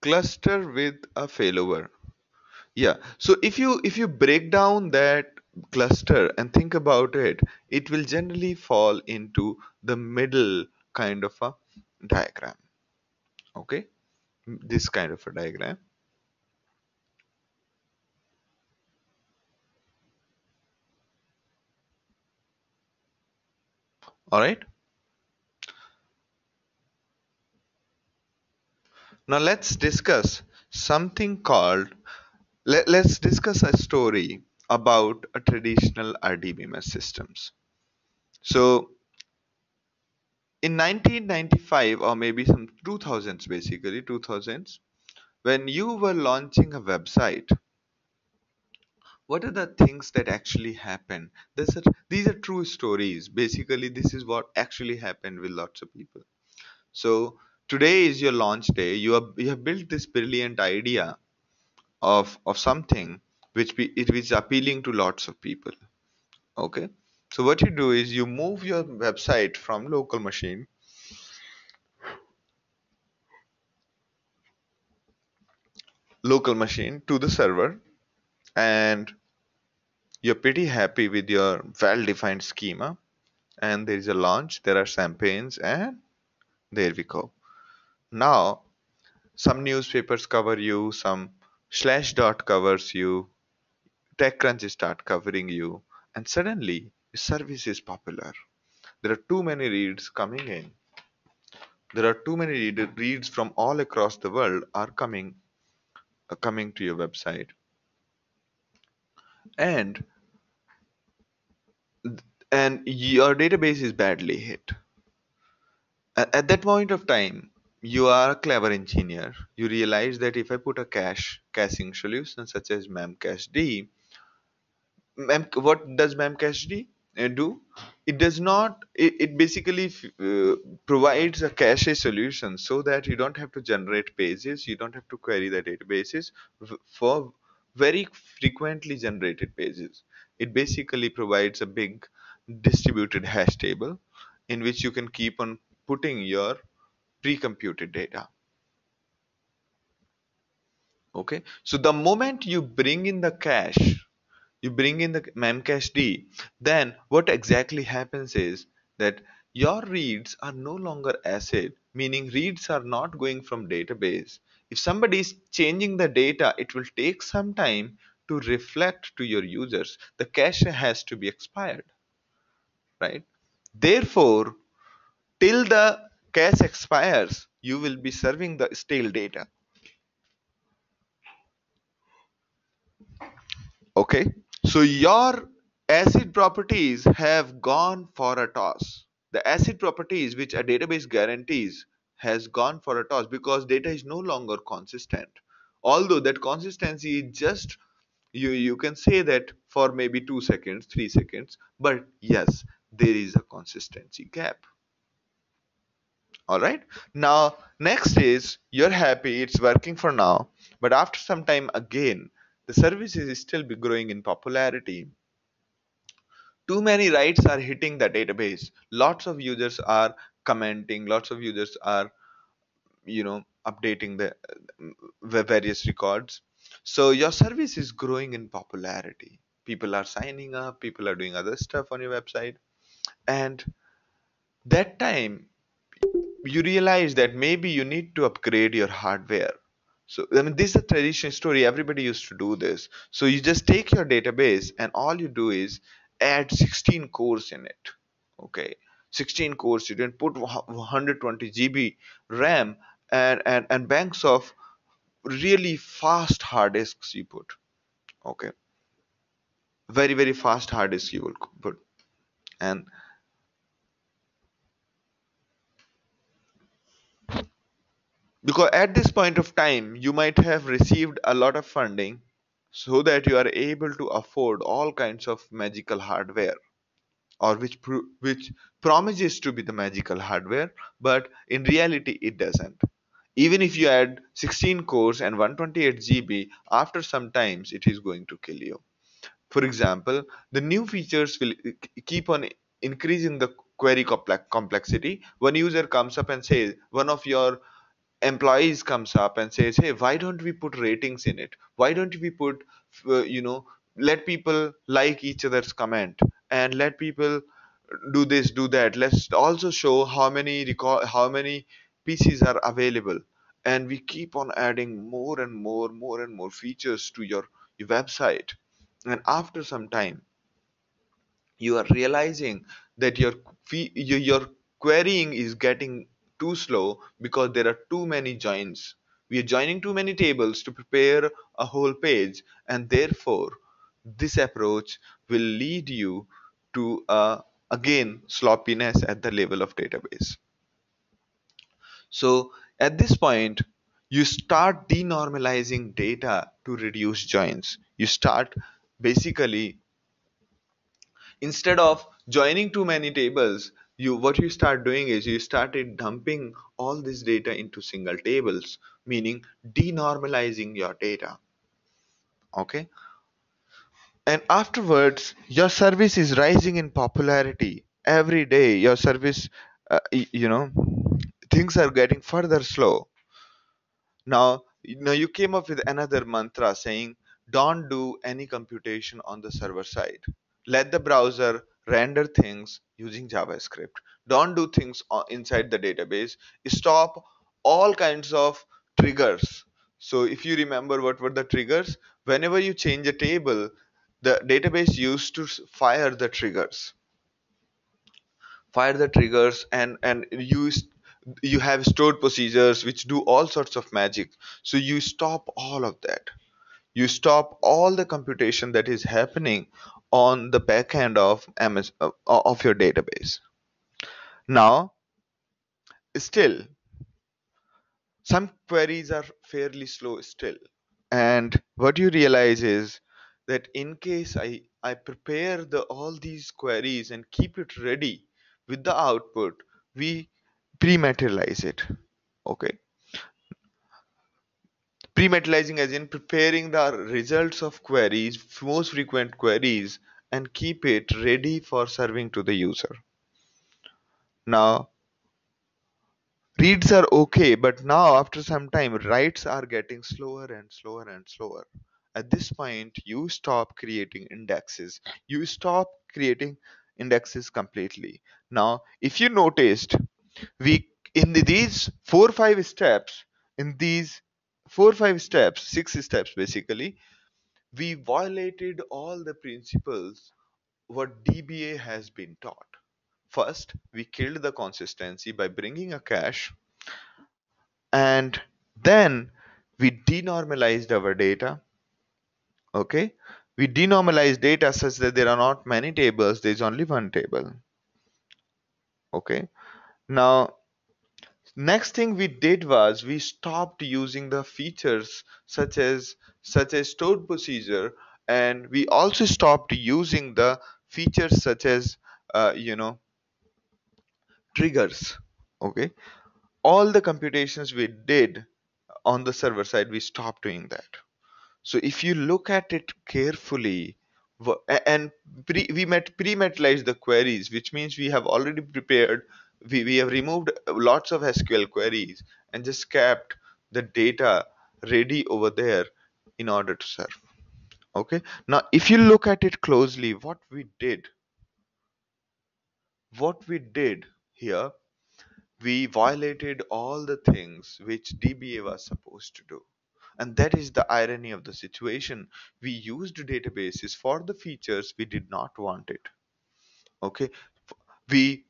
Speaker 1: Cluster with a failover. Yeah. So if you break down that cluster and think about it, it will generally fall into the middle kind of a diagram. Okay? This kind of a diagram. All right? Now let's discuss something called let's discuss a story about a traditional RDBMS systems. So in 1995 or maybe some 2000s, basically 2000s, when you were launching a website, what are the things that actually happen? These are true stories. Basically, this is what actually happened with lots of people. So today is your launch day. You have built this brilliant idea of something which is appealing to lots of people. Okay. So what you do is you move your website from local machine to the server, and you're pretty happy with your well-defined schema, and there is a launch, there are campaigns, and there we go. Now some newspapers cover you, some Slashdot covers you, TechCrunch start covering you, and suddenly your service is popular. There are too many reads coming in. There are too many reads from all across the world are coming to your website, and and your database is badly hit. At that point of time, you are a clever engineer. You realize that if I put a caching solution such as memcached, what does memcached do? It does not. It basically provides a cache solution so that you don't have to generate pages. You don't have to query the databases for very frequently generated pages. It basically provides a big distributed hash table in which you can keep on putting your pre-computed data. Okay, so the moment you bring in the cache, you bring in the memcached, then what exactly happens is that your reads are no longer ACID, meaning reads are not going from database. If somebody is changing the data, it will take some time to reflect to your users. The cache has to be expired, right? Therefore, till the cache expires, you will be serving the stale data. Okay, so your acid properties have gone for a toss. The acid properties which a database guarantees has gone for a toss because data is no longer consistent. Although that consistency is just, you can say that for maybe 2 seconds, 3 seconds, but yes, there is a consistency gap. All right. Now, next is you're happy, it's working for now, but after some time again, the service is still be growing in popularity. Too many writes are hitting the database. Lots of users are commenting, lots of users are, updating the various records. So your service is growing in popularity. People are signing up, people are doing other stuff on your website, and that time you realize that maybe you need to upgrade your hardware. So, I mean, this is a traditional story. Everybody used to do this. So, you just take your database and all you do is add 16 cores in it. Okay. 16 cores. You didn't put 120 GB RAM and banks of really fast hard disks you put. Okay. Very, very fast hard disk you will put. And because at this point of time you might have received a lot of funding so that you are able to afford all kinds of magical hardware, or which promises to be the magical hardware, but in reality it doesn't. Even if you add 16 cores and 128 GB, after some times it is going to kill you. For example, the new features will keep on increasing the query complexity. One user comes up and says, one of your employees comes up and says, hey, why don't we put ratings in it? Why don't we put, let people like each other's comment, and let people do this, do that. Let's also show how many pieces are available. And we keep on adding more and more features to your website. And after some time you are realizing that your querying is getting too slow because there are too many joins. We are joining too many tables to prepare a whole page, and therefore this approach will lead you to again sloppiness at the level of database. So at this point you start denormalizing data to reduce joins. You start basically, instead of joining too many tables, what you start doing is you started dumping all this data into single tables, meaning denormalizing your data. Okay. And afterwards your service is rising in popularity every day. Your service, things are getting further slow. Now you came up with another mantra saying, don't do any computation on the server side. Let the browser render things using JavaScript. Don't do things inside the database. Stop all kinds of triggers. So if you remember what were the triggers, whenever you change a table, the database used to fire the triggers, and you have stored procedures which do all sorts of magic. So you stop all of that. You stop all the computation that is happening on the back end of of your database. Now still some queries are fairly slow still, and what you realize is that in case I prepare all these queries and keep it ready with the output, we pre-materialize it. Okay. Pre-materializing as in preparing the results of queries, most frequent queries, and keep it ready for serving to the user. Now, reads are okay, but now after some time, writes are getting slower and slower and slower. At this point, you stop creating indexes. You stop creating indexes completely. Now, if you noticed, we these 4 5 steps, in these 4 5 steps, 6 steps basically, we violated all the principles what DBA has been taught. First, we killed the consistency by bringing a cache, and then we denormalized our data. Okay, we denormalized data such that there are not many tables, there is only one table. Okay, now next thing we did was we stopped using the features such as stored procedure, and we also stopped using the features such as you know, triggers. Okay, all the computations we did on the server side, we stopped doing that. So if you look at it carefully, and we pre-metalized the queries, which means we have already prepared, we have removed lots of SQL queries and just kept the data ready over there in order to serve. Okay. Now, if you look at it closely, what we did here, we violated all the things which DBA was supposed to do. And that is the irony of the situation. We used databases for the features we did not want it. Okay. We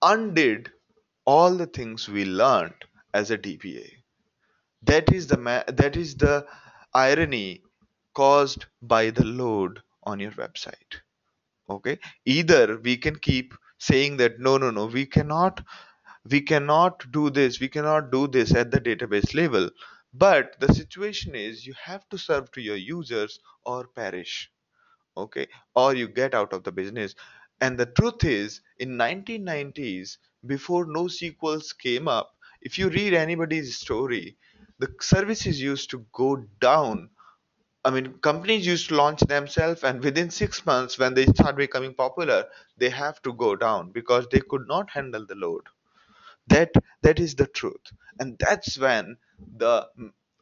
Speaker 1: undid all the things we learned as a DBA. That is the irony caused by the load on your website. Okay. Either we can keep saying that no, no, no, we cannot do this, we cannot do this at the database level, but the situation is you have to serve to your users or perish. Okay, or you get out of the business. And the truth is, in 1990s, before NoSQLs came up, if you read anybody's story, the services used to go down. I mean, companies used to launch themselves, and within 6 months, when they start becoming popular, they have to go down because they could not handle the load. That is the truth. And the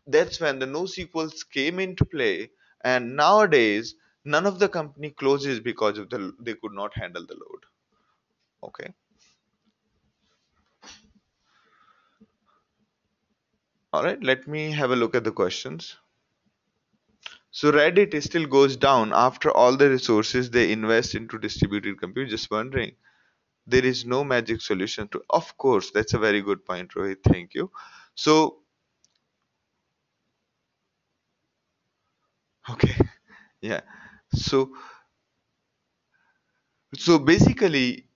Speaker 1: that's when the NoSQLs came into play. And nowadays, none of the company closes because of they could not handle the load. Okay. All right, let me have a look at the questions. So Reddit still goes down after all the resources they invest into distributed compute. Just wondering, there is no magic solution to. Of course, that's a very good point, Rohit. Thank you. So, okay, yeah. So, so basically,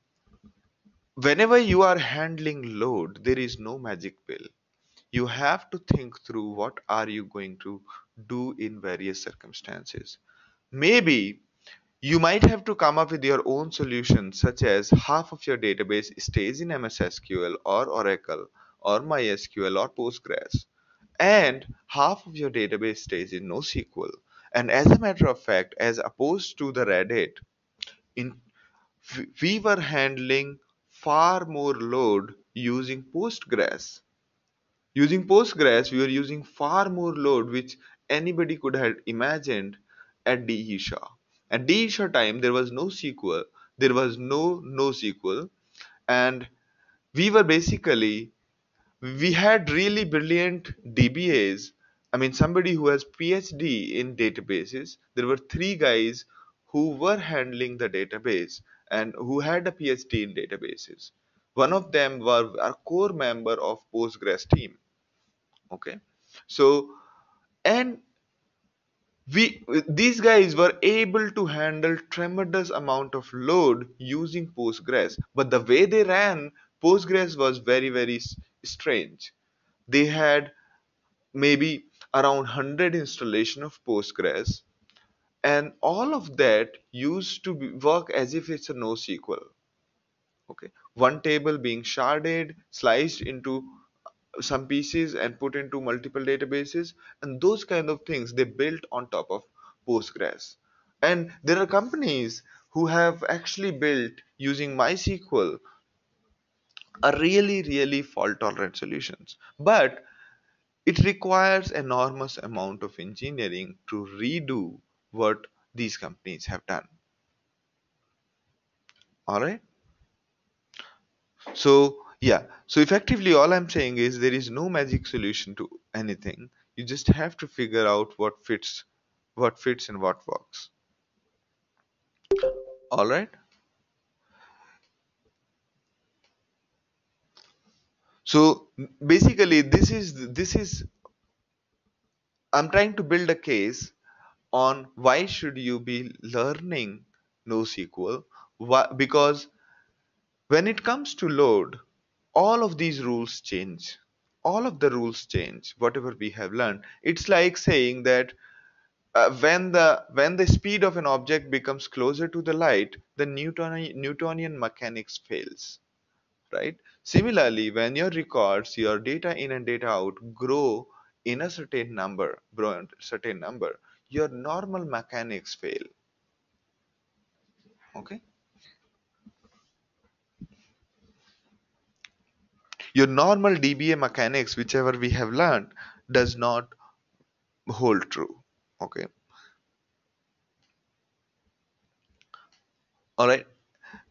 Speaker 1: whenever you are handling load, there is no magic pill. You have to think through what are you going to do in various circumstances. Maybe you might have to come up with your own solution, such as half of your database stays in MS SQL or Oracle or MySQL or Postgres, and half of your database stays in NoSQL. And as a matter of fact, as opposed to the Reddit, in we were handling far more load using Postgres. Using Postgres, we were using far more load which anybody could have imagined at DESHA. At DESHA time, there was no SQL, there was no NoSQL, and we were basically we had really brilliant DBAs. I mean, somebody who has PhD in databases. There were three guys who were handling the database and who had a PhD in databases. One of them was a core member of Postgres team. Okay, so and we these guys were able to handle tremendous amount of load using Postgres, but the way they ran Postgres was very strange. They had maybe around 100 installation of Postgres, and all of that used to work as if it's a NoSQL. Okay, one table being sharded, sliced into some pieces and put into multiple databases, and those kind of things they built on top of Postgres. And there are companies who have actually built using MySQL a really fault tolerant solutions, but it requires enormous amount of engineering to redo what these companies have done. All right. So yeah, so effectively all I'm saying is there is no magic solution to anything. You just have to figure out what fits and what works. All right. So basically this is I'm trying to build a case on why should you be learning NoSQL. Because when it comes to load, all of these rules change. All of the rules change, whatever we have learned. It's like saying that when the speed of an object becomes closer to the light, the Newtonian mechanics fails, right? Similarly, when your records, your data in and data out grow in a certain number, your normal mechanics fail. Okay, your normal DBA mechanics, whichever we have learned, does not hold true. Okay, all right.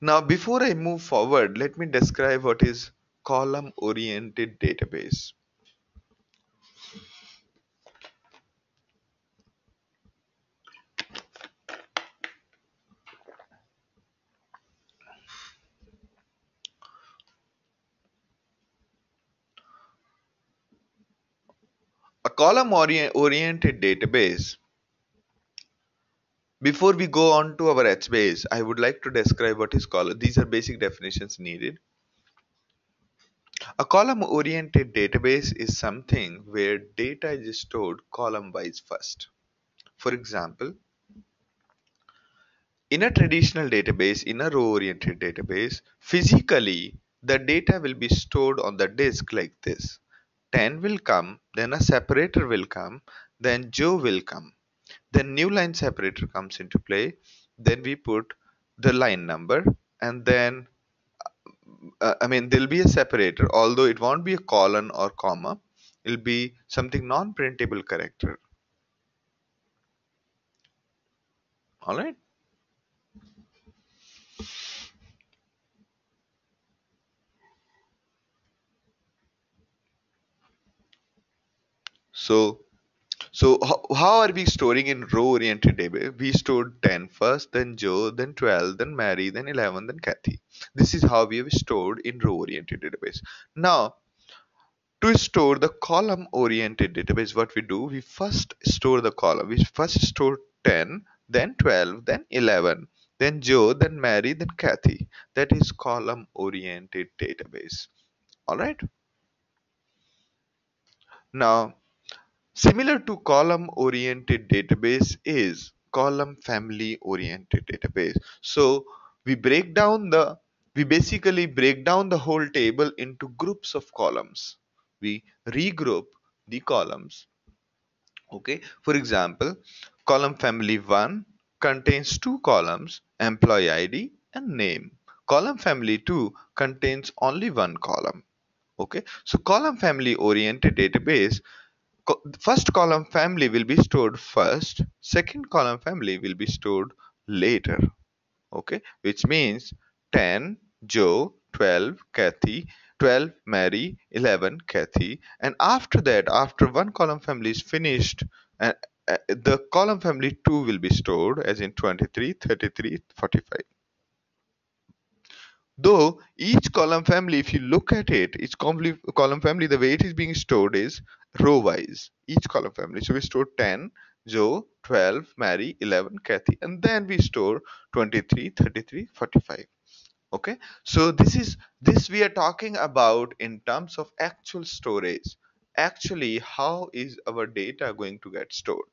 Speaker 1: Now, before I move forward, let me describe what is column-oriented database. A column-oriented database. Before we go on to our HBase, I would like to describe what is column. These are basic definitions needed. A column-oriented database is something where data is stored column-wise first. For example, in a traditional database, in a row-oriented database, physically the data will be stored on the disk like this. 10 will come, then a separator will come, then Joe will come. Then new line separator comes into play. Then we put the line number, and then I mean there'll be a separator, although it won't be a colon or comma. It'll be something non-printable character. All right. So how are we storing in row-oriented database? We stored 10 first, then Joe, then 12, then Mary, then 11, then Kathy. This is how we have stored in row-oriented database. Now, to store the column oriented database, what we do, we first store the column. We first store 10, then 12, then 11, then Joe, then Mary, then Kathy. That is column oriented database. All right. Now, similar to column oriented database is column family oriented database. So we basically break down the whole table into groups of columns. We regroup the columns. Okay, for example, column family 1 contains two columns, employee ID and name. Column family 2 contains only one column. Okay, so column family oriented database, first column family will be stored first, second column family will be stored later. Okay, which means 10 Joe, 12 Kathy, 12 Mary, 11 Kathy, and after that, after one column family is finished, uh, the column family 2 will be stored as in 23, 33, 45. Though each column family, if you look at it, each column family, the way it is being stored is row wise, each column family. So we store 10 Joe, 12 Mary, 11 Kathy, and then we store 23, 33, 45. Okay, so this we are talking about in terms of actual storage. Actually, how is our data going to get stored?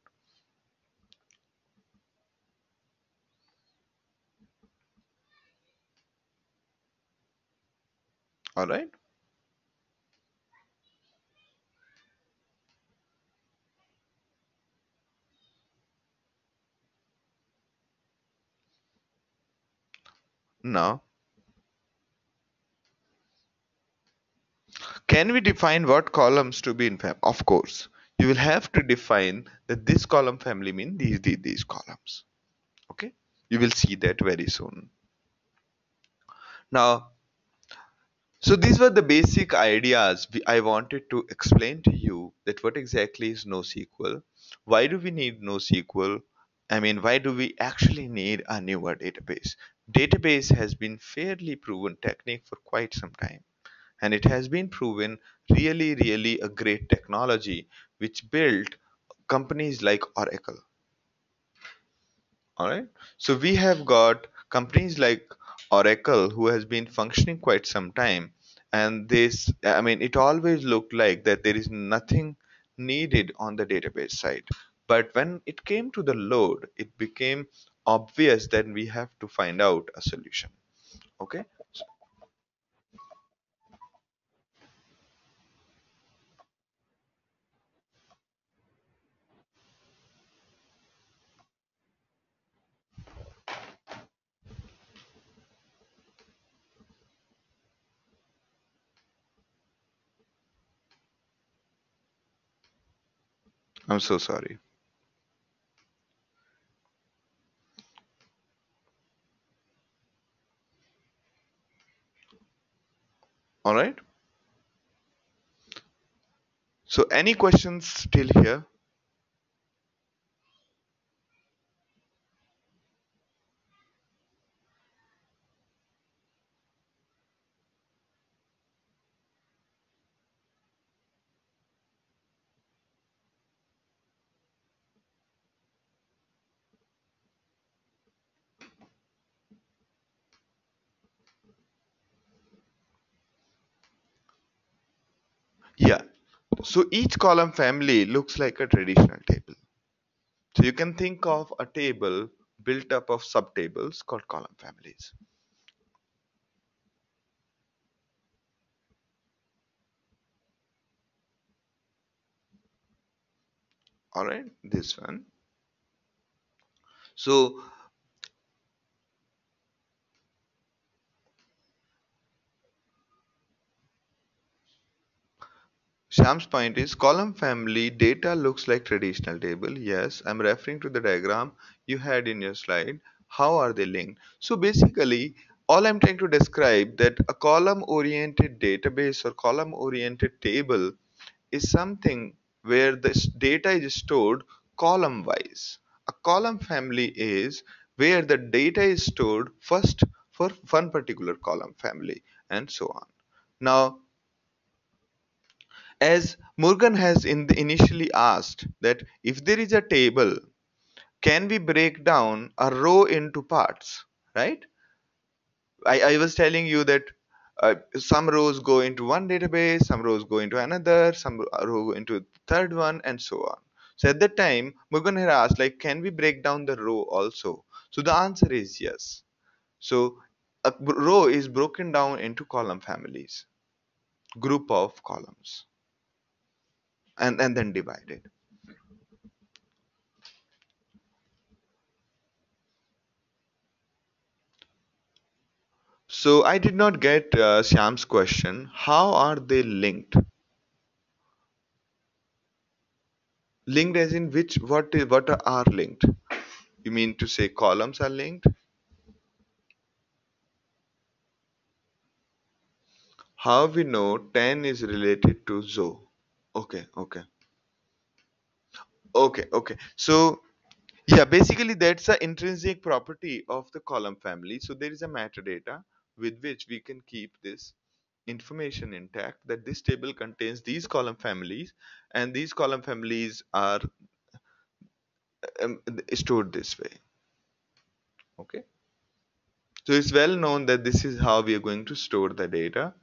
Speaker 1: All right. Now, can we define what columns to be in fam? Of course, you will have to define that this column family mean these columns. Okay, you will see that very soon. Now, so these were the basic ideas I wanted to explain to you, that what exactly is NoSQL, why do we need NoSQL, I mean why do we actually need a newer database. Database has been fairly proven technique for quite some time, and it has been proven really a great technology which built companies like Oracle. All right. So we have got companies like Oracle who has been functioning quite some time, and this, I mean, it always looked like that there is nothing needed on the database side. But when it came to the load, it became obvious that we have to find out a solution. Okay. I'm so sorry. All right. So any questions still here? Yeah. So each column family looks like a traditional table. So you can think of a table built up of subtables called column families. All right, this one. So Sham's point is column family data looks like traditional table. Yes, I'm referring to the diagram you had in your slide. How are they linked? So basically, all I'm trying to describe that a column oriented database or column oriented table is something where this data is stored column wise. A column family is where the data is stored first for one particular column family and so on. Now, as Morgan has initially asked that if there is a table, can we break down a row into parts, right? I was telling you that some rows go into one database, some rows go into another, some row go into third one, and so on. So at that time, Morgan had asked, like, can we break down the row also? So the answer is yes. So a row is broken down into column families, group of columns, and then divided. So I did not get Shyam's question. How are they linked? Linked as in which? What are linked? You mean to say columns are linked? How we know 10 is related to Zo? Okay, okay, okay. So yeah, basically that's the intrinsic property of the column family. So there is a metadata with which we can keep this information intact that this table contains these column families and these column families are stored this way. Okay. So it's well known that this is how we are going to store the data.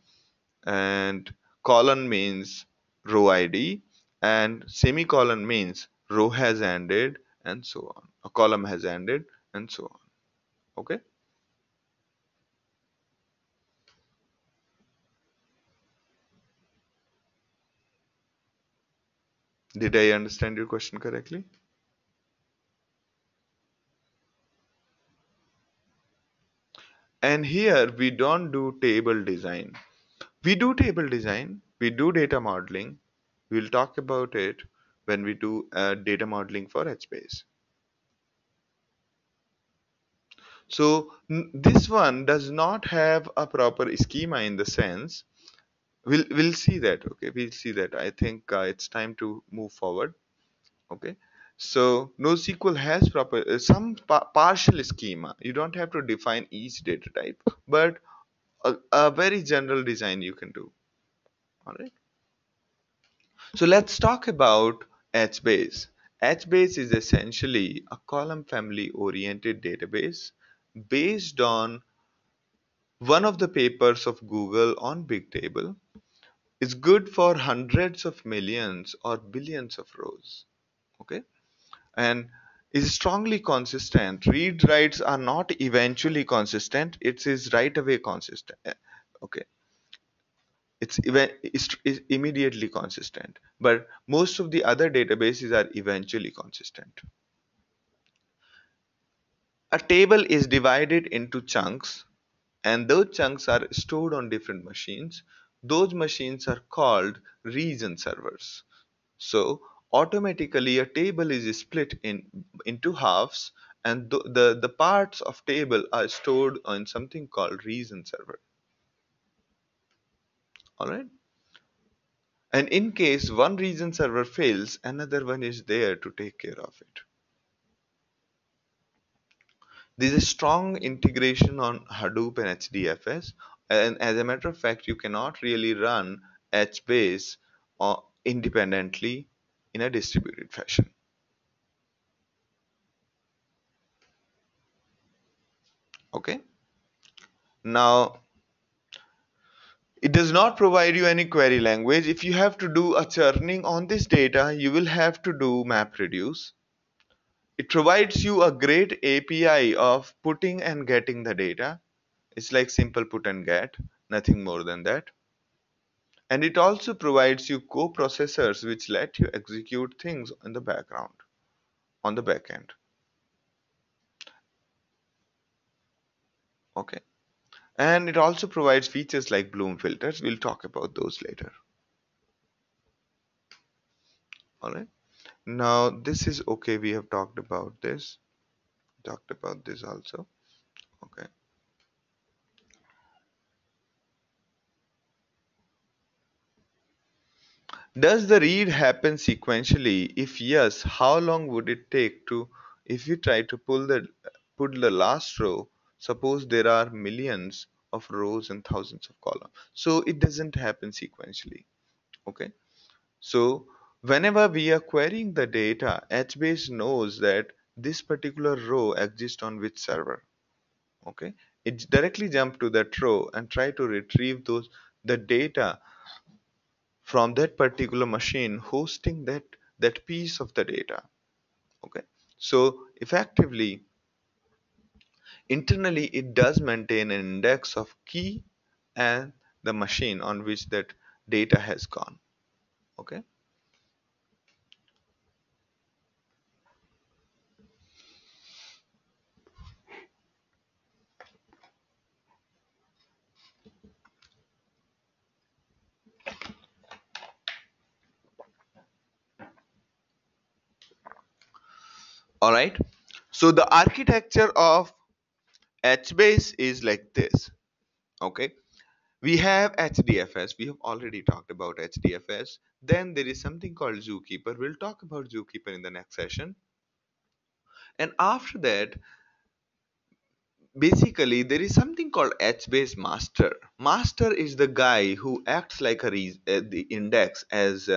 Speaker 1: And colon means row ID, and semicolon means row has ended, and so on. A column has ended, and so on. Okay. Did I understand your question correctly? And here we don't do table design. We do table design, we do data modeling. We'll talk about it when we do data modeling for HBase. So this one does not have a proper schema in the sense we'll see that. Okay, we'll see that. I think it's time to move forward. Okay, so NoSQL has proper some partial schema. You don't have to define each data type, but a very general design you can do. All right. So let's talk about HBase. HBase is essentially a column family oriented database based on one of the papers of Google on Bigtable. Is good for hundreds of millions or billions of rows. Okay. and is strongly consistent. Read writes are not eventually consistent, it is right away consistent. Okay, it's immediately consistent, but most of the other databases are eventually consistent. A table is divided into chunks, and those chunks are stored on different machines. Those machines are called region servers. So automatically a table is split into halves, and the parts of table are stored on something called region server. All right. And in case one region server fails, another one is there to take care of it. There's a strong integration on Hadoop and HDFS, and as a matter of fact, you cannot really run HBase independently in a distributed fashion. Okay. Now, it does not provide you any query language. If you have to do a churning on this data, you will have to do MapReduce. It provides you a great API of putting and getting the data. It's like simple put and get, nothing more than that. And it also provides you coprocessors which let you execute things in the background, on the back end. Okay. And it also provides features like Bloom filters. We'll talk about those later. All right. Now, this is okay. We have talked about this. Talked about this also. Okay. Does the read happen sequentially? If yes, how long would it take to, if we try to put the last row, suppose there are millions of rows and thousands of columns. So it doesn't happen sequentially. Okay. So whenever we are querying the data, HBase knows that this particular row exists on which server. Okay. It directly jump to that row and try to retrieve the data from that particular machine hosting that piece of the data. Okay, so effectively internally it does maintain an index of key and the machine on which that data has gone. Okay. All right, so the architecture of HBase is like this. Okay, we have HDFS. We have already talked about HDFS. Then there is something called Zookeeper. We'll talk about Zookeeper in the next session. And after that, basically there is something called HBase master. Master is the guy who acts like the index, as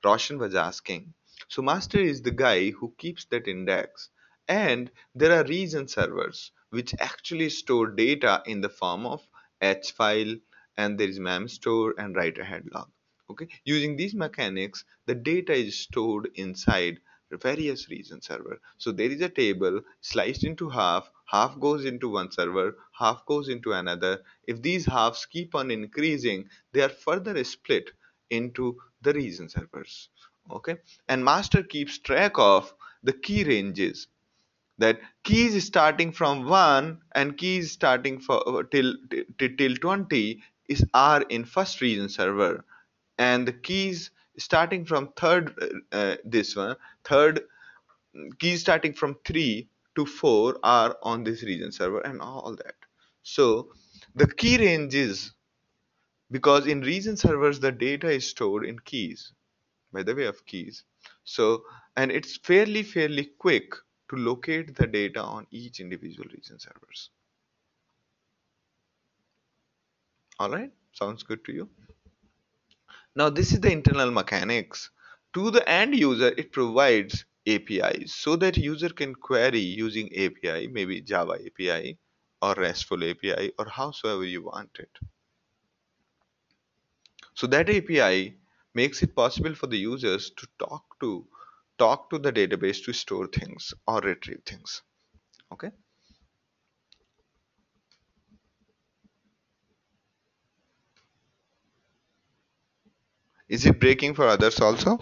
Speaker 1: Roshan was asking. So master is the guy who keeps that index, and there are region servers which actually store data in the form of H file, and there is mem store and write ahead log. Okay, using these mechanics the data is stored inside various region server. So there is a table sliced into half, half goes into one server, half goes into another. If these halves keep on increasing, they are further split into the region servers. Okay, and master keeps track of the key ranges, that keys starting from 1 and keys starting for till 20 is are in first region server, and the keys starting from this one third keys starting from 3 to 4 are on this region server, and all that. So the key ranges, because in region servers the data is stored in keys, by the way of keys. So, and it's fairly quick to locate the data on each individual region servers. All right, sounds good to you? Now this is the internal mechanics. To the end user, it provides APIs so that user can query using API, maybe Java API or RESTful API or howsoever you want it. So that API makes it possible for the users to talk to talk to the database to store things or retrieve things. Okay. Is it breaking for others also?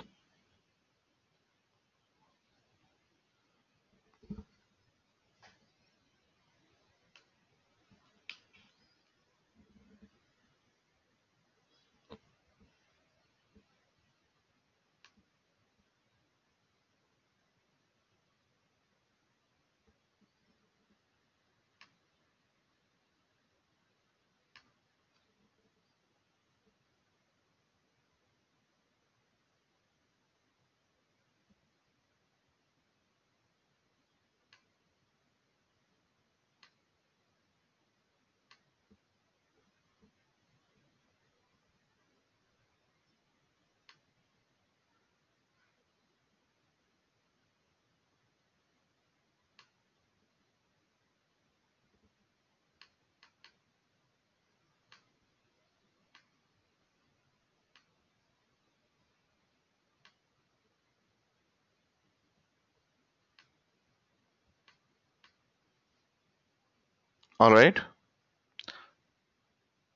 Speaker 1: All right.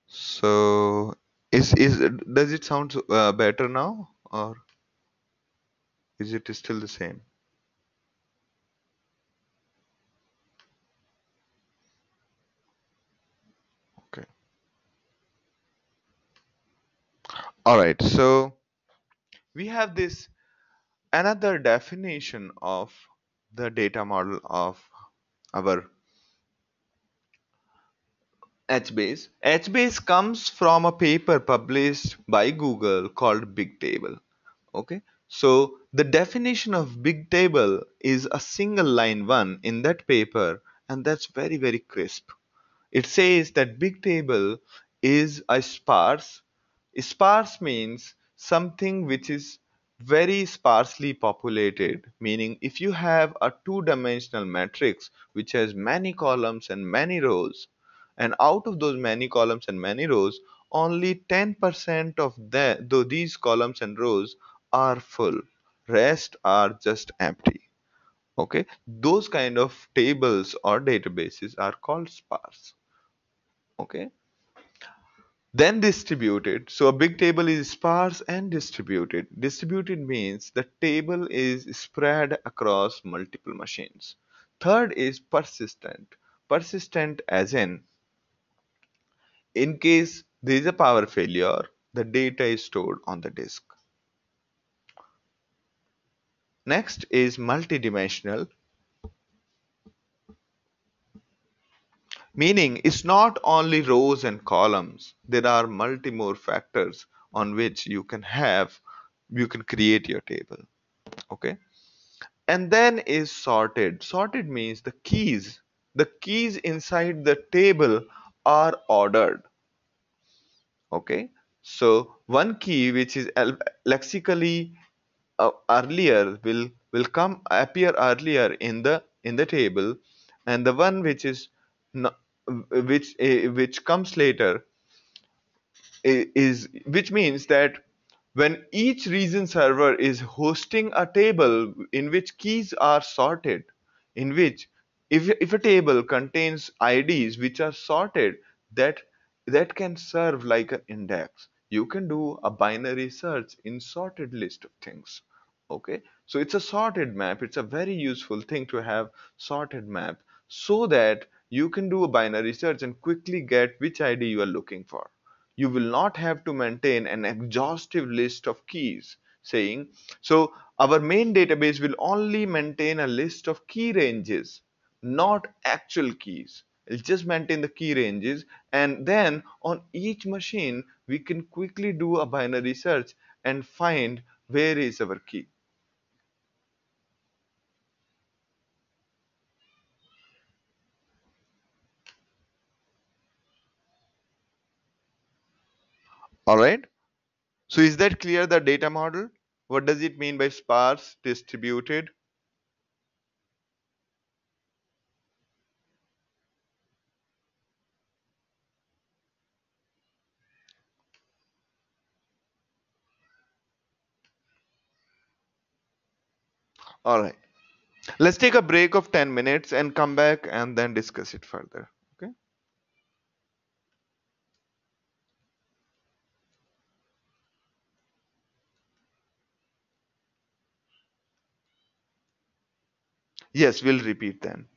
Speaker 1: So is does it sound better now, or is it still the same? Okay. All right. So we have this another definition of the data model of our HBase. HBase comes from a paper published by Google called Big Table. Okay. So the definition of big table is a single line one in that paper, and that's very, very crisp. It says that big table is a sparse. Sparse means something which is very sparsely populated, meaning if you have a two-dimensional matrix which has many columns and many rows, and out of those many columns and many rows, only 10% of though these columns and rows are full. Rest are just empty. Okay, those kind of tables or databases are called sparse. Okay, then distributed. So a big table is sparse and distributed. Distributed means the table is spread across multiple machines. Third is persistent. Persistent as in case there is a power failure, the data is stored on the disk. Next is multidimensional, meaning it's not only rows and columns. There are multi more factors on which you can create your table. Okay. And then is sorted. Sorted means the keys inside the table are ordered. Okay. So one key which is lexically earlier will come appear earlier in the table, and the one which is no, which comes later is, which means that when each region server is hosting a table in which keys are sorted, in which if a table contains IDs which are sorted, that that can serve like an index. You can do a binary search in sorted list of things. Okay, so it's a sorted map. It's a very useful thing to have sorted map so that you can do a binary search and quickly get which ID you are looking for. You will not have to maintain an exhaustive list of keys saying, so our main database will only maintain a list of key ranges, not actual keys. It'll just maintain the key ranges, and then on each machine we can quickly do a binary search and find where is our key. All right, so is that clear, the data model? What does it mean by sparse, distributed? All right. Let's take a break of 10 minutes and come back and then discuss it further. Okay. Yes, we'll repeat then.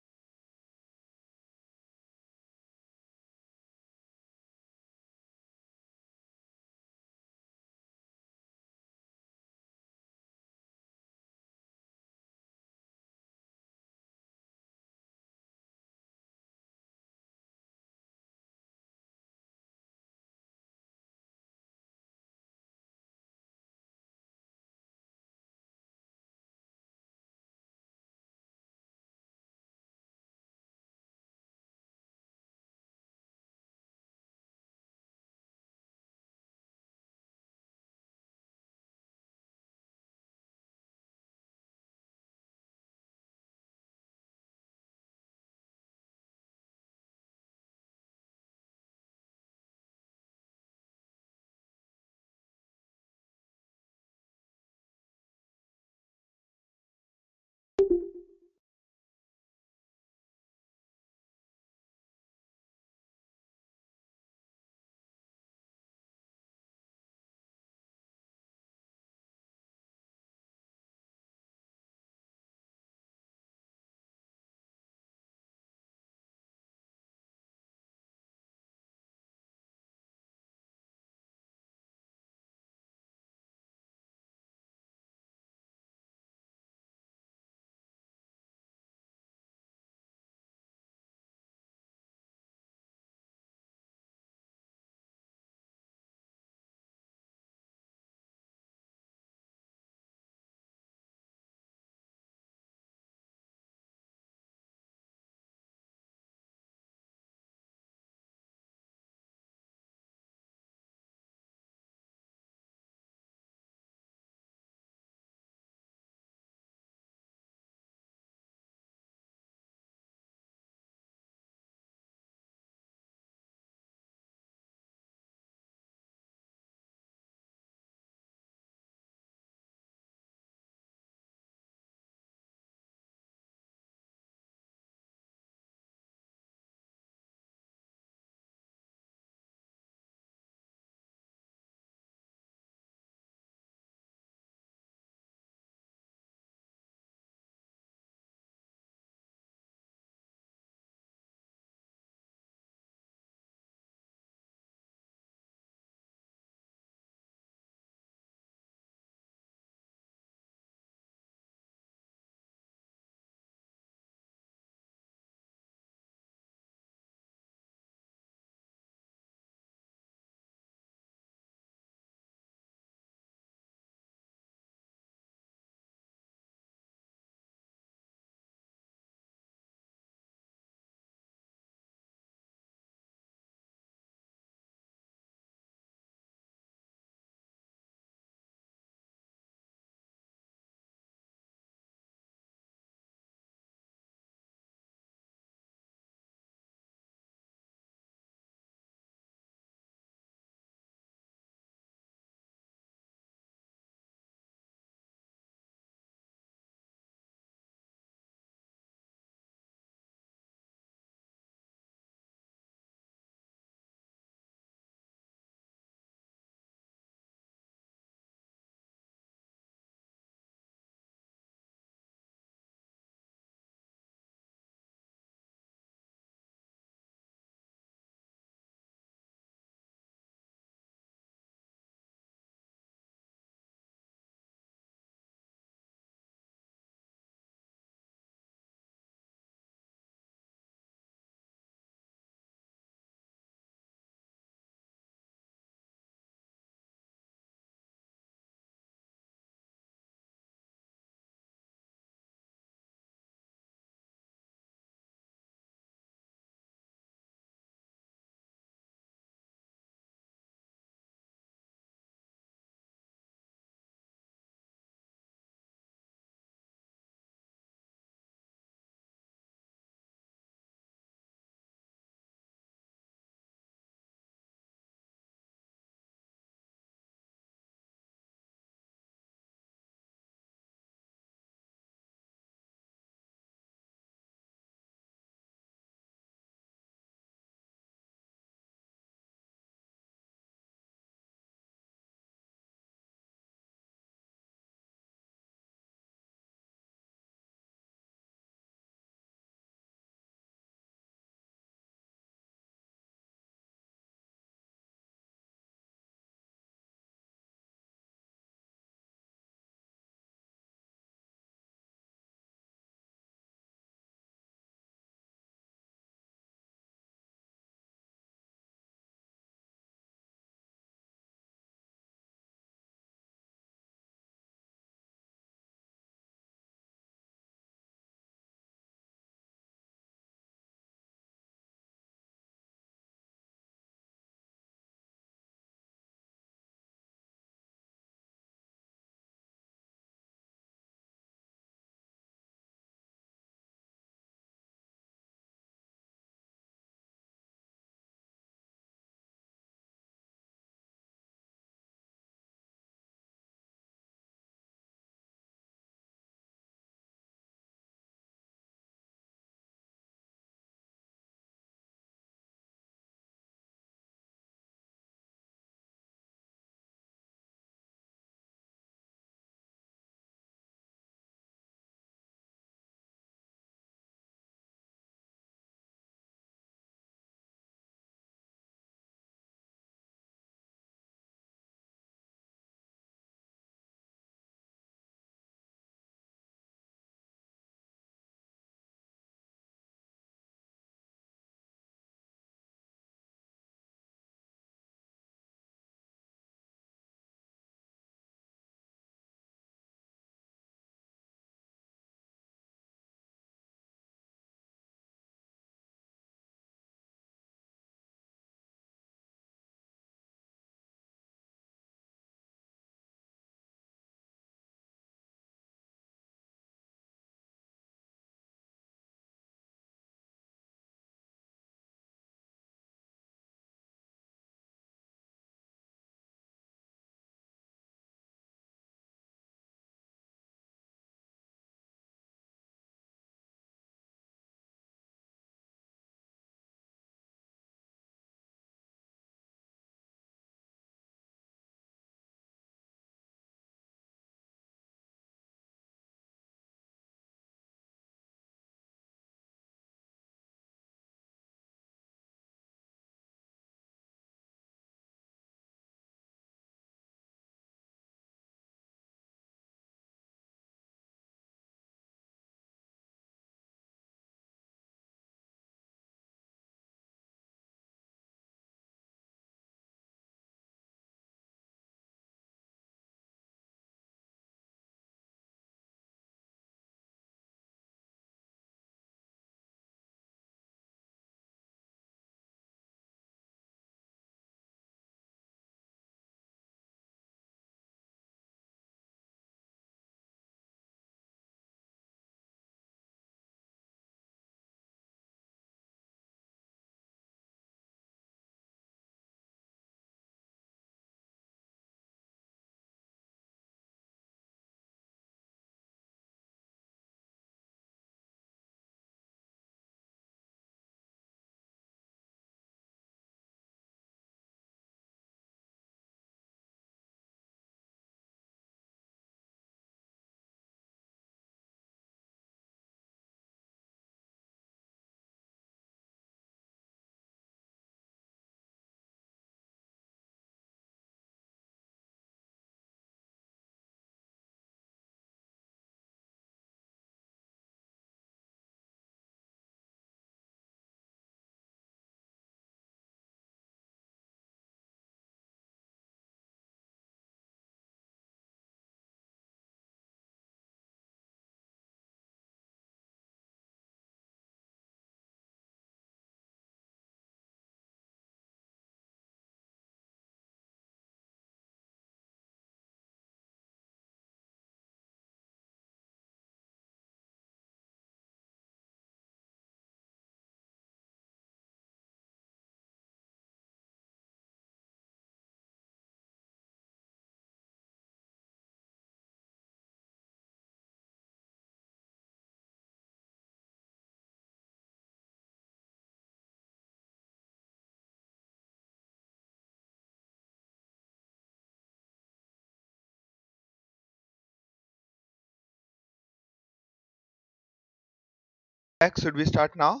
Speaker 1: Should we start now?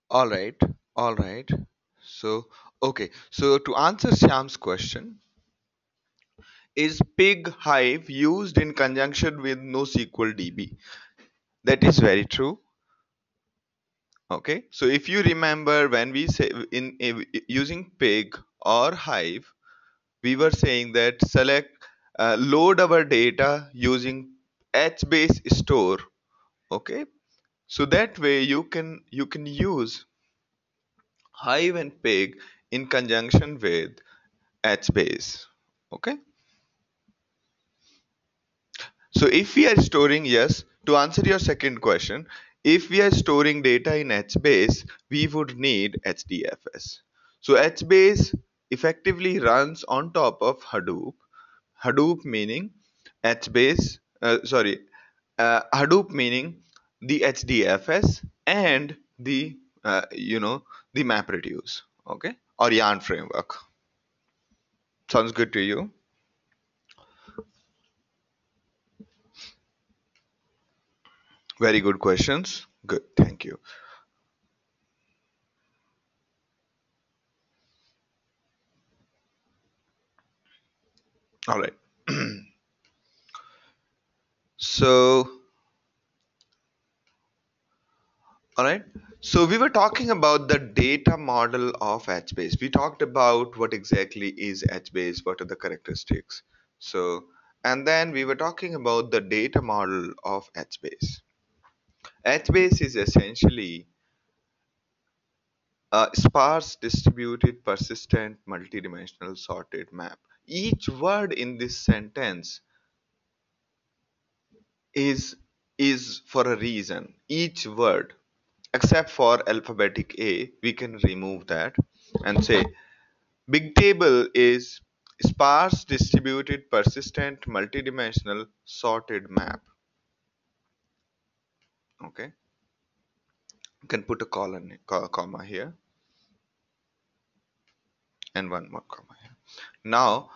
Speaker 1: All right, all right. So, okay. So to answer Shyam's question, is pig hive used in conjunction with NoSQL DB? That is very true. Okay. So if you remember when we say using pig or hive, we were saying that select load our data using H-base store. Okay. So that way you can use hive and pig in conjunction with H-base. Okay. So if we are storing, yes, to answer your second question, if we are storing data in HBase, we would need HDFS. So HBase effectively runs on top of Hadoop. Hadoop meaning HBase, Hadoop meaning the HDFS and the MapReduce, okay, or Yarn framework. Sounds good to you? Very good questions. Good, thank you. All right. So, all right. So we were talking about the data model of HBase. We talked about what exactly is HBase, what are the characteristics. So, and then we were talking about the data model of HBase. HBase is essentially a sparse, distributed, persistent, multidimensional sorted map. Each word in this sentence is is for a reason. Each word, except for alphabetic A, we can remove that and say big table is sparse, distributed, persistent, multidimensional, sorted map. Okay, you can put a comma here and one more comma here. Now,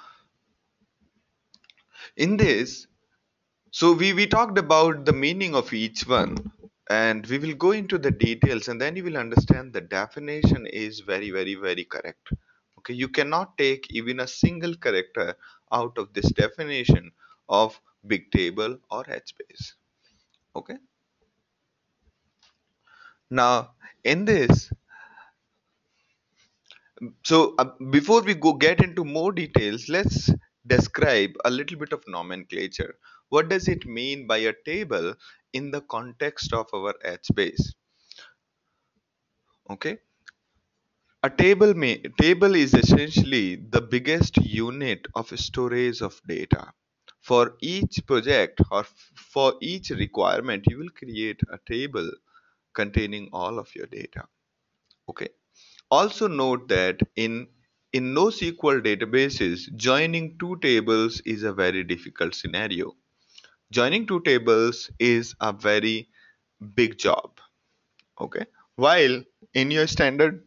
Speaker 1: in this, so we talked about the meaning of each one, and we will go into the details, and then you will understand the definition is very, very, very correct. Okay, you cannot take even a single character out of this definition of big table or HBase. Okay, now in this, so before we go get into more details, let's describe a little bit of nomenclature. What does it mean by a table in the context of our HBase? Okay, table is essentially the biggest unit of storage of data. For each project or for each requirement, you will create a table containing all of your data. Okay. Also note that in NoSQL databases, joining two tables is a very difficult scenario. Joining two tables is a very big job. Okay. While in your standard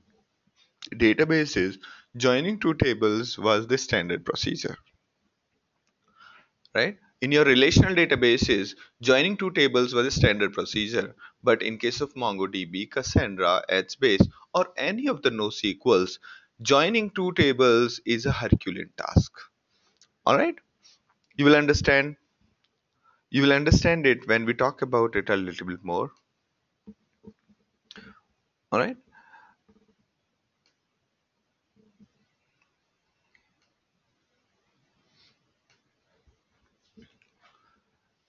Speaker 1: databases, joining two tables was the standard procedure, right? In your relational databases, joining two tables was a standard procedure, but in case of MongoDB, Cassandra, HBase, or any of the NoSQLs, joining two tables is a Herculean task. All right, you will understand. You will understand it when we talk about it a little bit more. All right.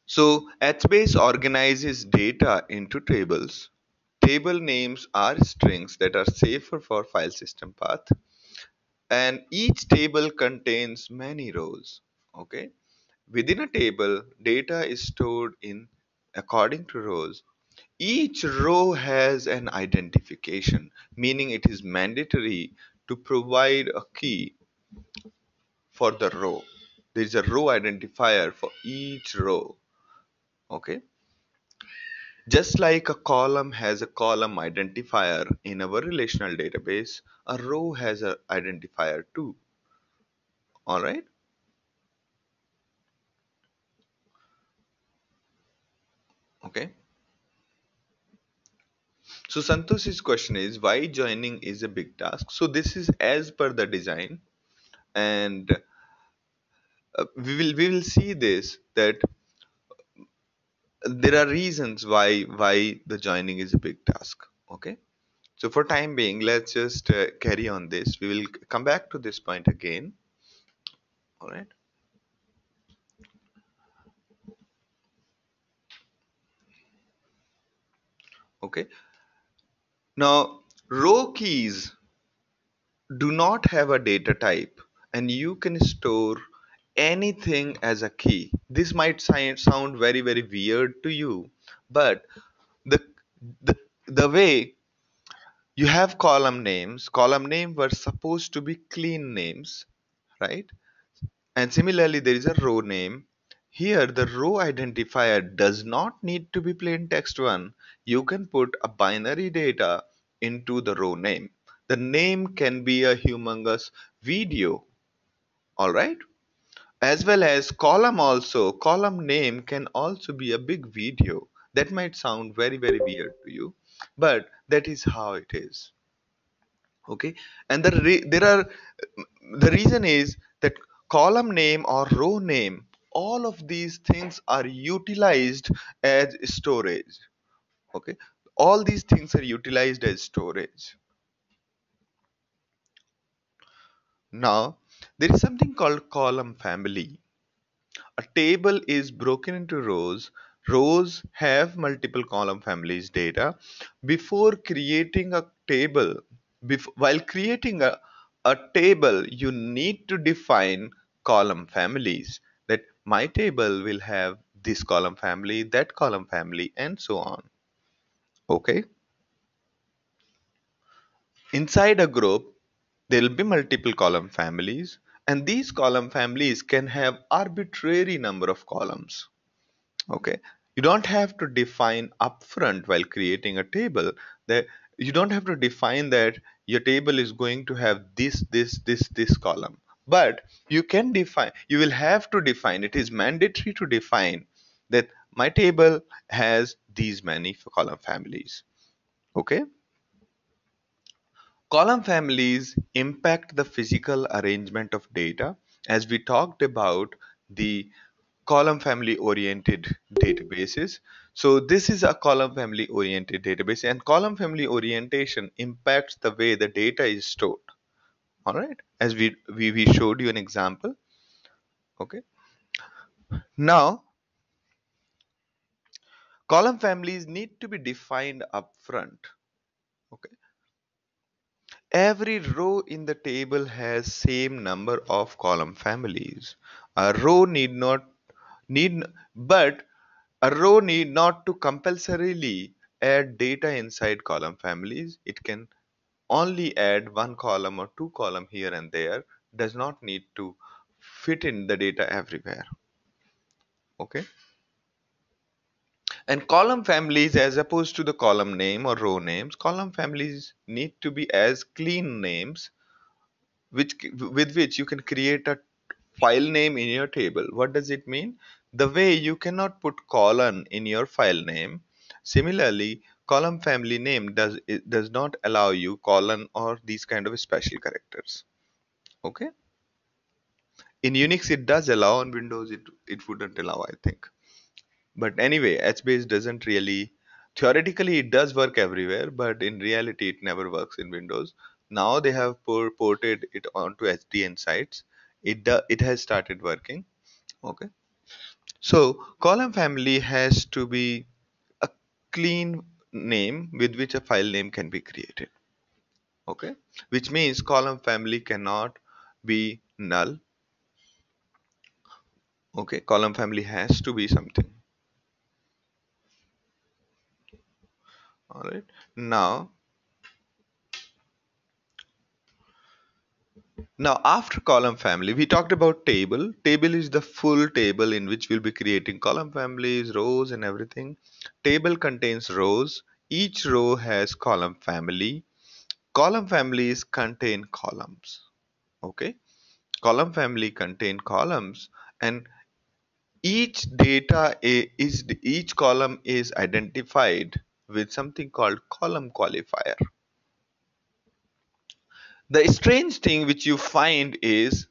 Speaker 1: So HBase organizes data into tables. Table names are strings that are safer for file system path, and each table contains many rows. Okay, within a table, data is stored in according to rows. Each row has an identification, meaning it is mandatory to provide a key for the row. There is a row identifier for each row. Okay, Just like a column has a column identifier in our relational database, a row has an identifier too. All right. Okay. So Santosh's question is why joining is a big task. So this is as per the design, and we will see this that there are reasons why the joining is a big task. Okay. So for time being, let's just carry on this. We will come back to this point again. All right. Okay. Now, row keys do not have a data type, and you can store anything as a key. This might sound very, very weird to you, but the, the, the way you have column name were supposed to be clean names, right? And similarly, there is a row name. Here, the row identifier does not need to be plain text one. You can put a binary data into the row name. The name can be a humongous video, all right? As well as column also. Column name can also be a big video. That might sound very, very weird to you, but that is how it is. Okay, and there are the reason is that column name or row name, all of these things are utilized as storage. Okay, all these things are utilized as storage. Now there is something called column family. A table is broken into rows. Rows have multiple column families data. Before creating a table, while creating a table, you need to define column families. That my table will have this column family, that column family, and so on. Okay. Inside a group, there will be multiple column families, and these column families can have arbitrary number of columns. Okay, you don't have to define upfront while creating a table that you don't have to define that your table is going to have this column, but you will have to define, it is mandatory to define that my table has these many column families. Okay, column families impact the physical arrangement of data. As we talked about the column family oriented databases. So this is a column family oriented database, and column family orientation impacts the way the data is stored. All right, as we showed you an example. Okay, now column families need to be defined upfront. Okay, every row in the table has same number of column families. A row need but a row need not to compulsorily add data inside column families. It can only add one column or two column here and there, does not need to fit in the data everywhere. Okay. And column families, as opposed to the column name or row names, column families need to be as clean names which with which you can create a file name in your table. What does it mean? The way you cannot put colon in your file name. Similarly, column family name does not allow you colon or these kind of special characters. Okay. In Unix it does allow, on Windows it wouldn't allow, I think. But anyway, HBase doesn't really, theoretically it does work everywhere, but in reality it never works in Windows. Now they have ported it onto HDN sites. It has started working. Okay. So column family has to be a clean name with which a file name can be created. Okay. Which means column family cannot be null. Okay. Column family has to be something. All right. Now Now, after column family, we talked about table. Table is the full table in which we'll be creating column families, rows, and everything. Table contains rows. Each row has column family. Column families contain columns. Okay. Column family contain columns, and each column is identified with something called column qualifier. The strange thing which you find is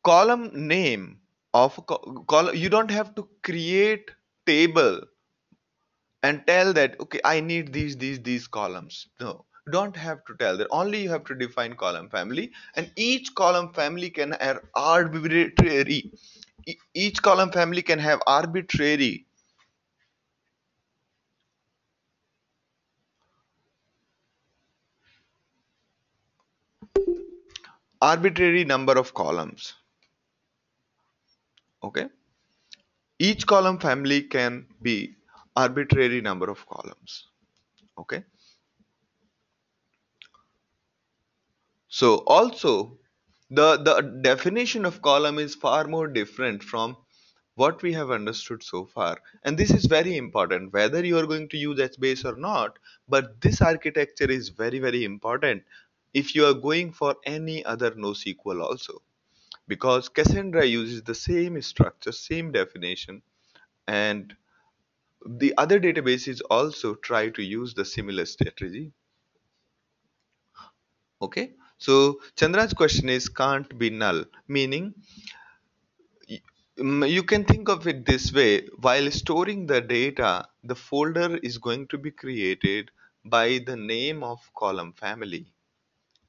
Speaker 1: column name of a column. You don't have to create table and tell that okay, I need these columns. No, you don't have to tell that. Only you have to define column family, and each column family can have arbitrary. Each column family can have arbitrary number of columns. Okay, each column family can be arbitrary number of columns. Okay, so also the definition of column is far more different from what we have understood so far, and this is very important whether you are going to use HBase or not. But this architecture is very important if you are going for any other NoSQL also, because Cassandra uses the same structure, same definition, and the other databases also try to use the similar strategy. Okay, so Chandra's question is can't be null, meaning you can think of it this way: while storing the data, the folder is going to be created by the name of column family.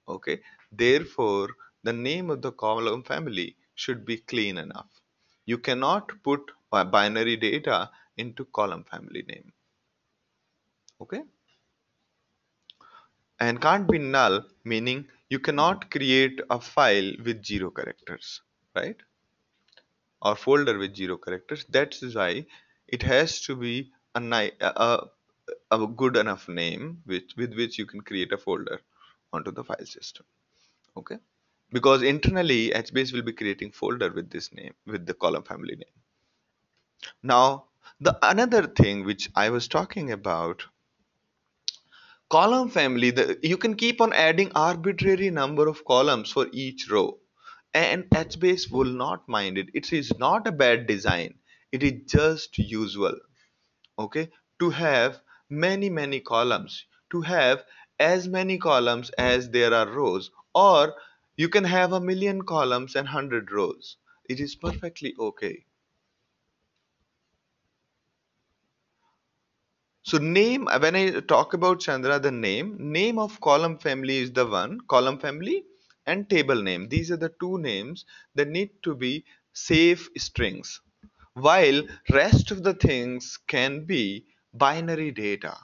Speaker 1: Okay, therefore, the name of the column family should be clean enough. You cannot put binary data into column family name. Okay, and can't be null, meaning you cannot create a file with zero characters, right? Or folder with zero characters. That's why it has to be a good enough name with which you can create a folder onto the file system. Okay, because internally HBase will be creating folder with this name, with the column family name. Now, the another thing which I was talking about, column family, you can keep on adding arbitrary number of columns for each row, and HBase will not mind it. It is not a bad design. It is just usual. Okay, to have many columns, to have as many columns as there are rows, or you can have a million columns and 100 rows. It is perfectly okay. So name, when I talk about Chandra, the name of column family is the one, column family and table name. These are the two names that need to be safe strings, while rest of the things can be binary data.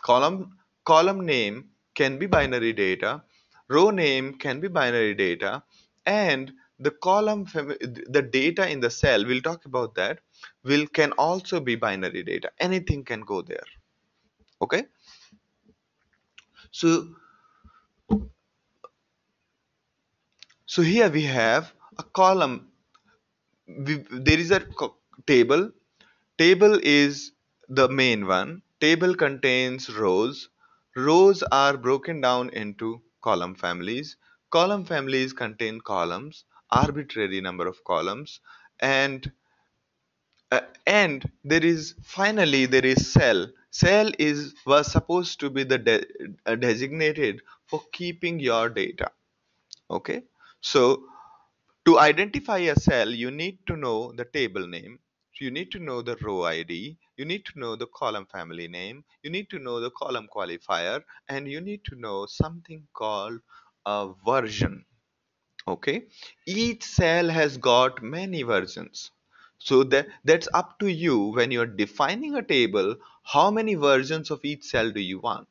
Speaker 1: Column name can be binary data, row name can be binary data, and the data in the cell, we'll talk about that, will can also be binary data. Anything can go there. Okay, so here we have a column. There is a table. Table is the main one. Table contains rows. Rows are broken down into column families. Column families contain columns, arbitrary number of columns, and there is finally there is cell. Cell is was supposed to be the designated for keeping your data. Okay, so to identify a cell, you need to know the table name, you need to know the row ID, you need to know the column family name, you need to know the column qualifier, and you need to know something called a version. Okay, each cell has got many versions. So that's up to you when you're defining a table, how many versions of each cell do you want?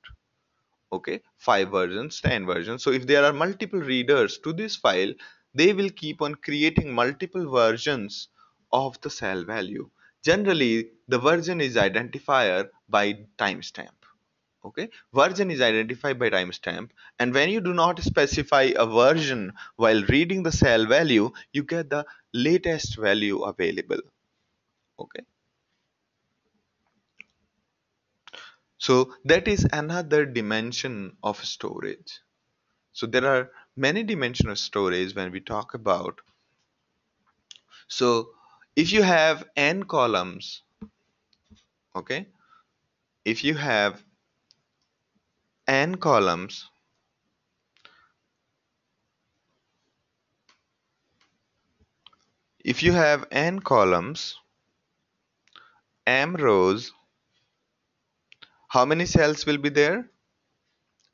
Speaker 1: Okay, 5 versions, 10 versions. So if there are multiple readers to this file, they will keep on creating multiple versions of the cell value. Generally the version is identifier by timestamp. Okay, version is identified by timestamp, and when you do not specify a version while reading the cell value, you get the latest value available. Okay, so that is another dimension of storage. So there are many dimensions of storage when we talk about. So if you have n columns, okay, if you have n columns, if you have n columns, m rows, how many cells will be there?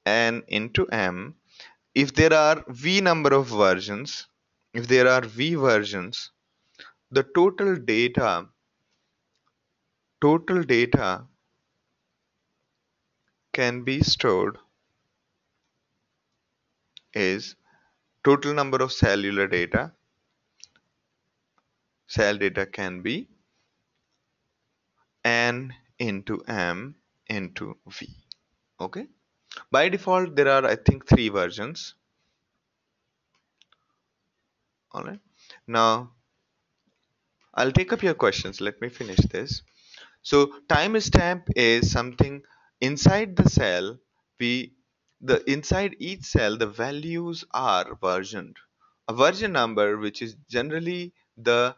Speaker 1: N into m. If there are v number of versions, if there are v versions, the total data can be stored is total number of cell data can be n into m into v. Okay, by default there are, I think, three versions. All right, now I'll take up your questions. Let me finish this. So timestamp is something inside the cell. We the inside each cell the values are versioned. A version number, which is generally the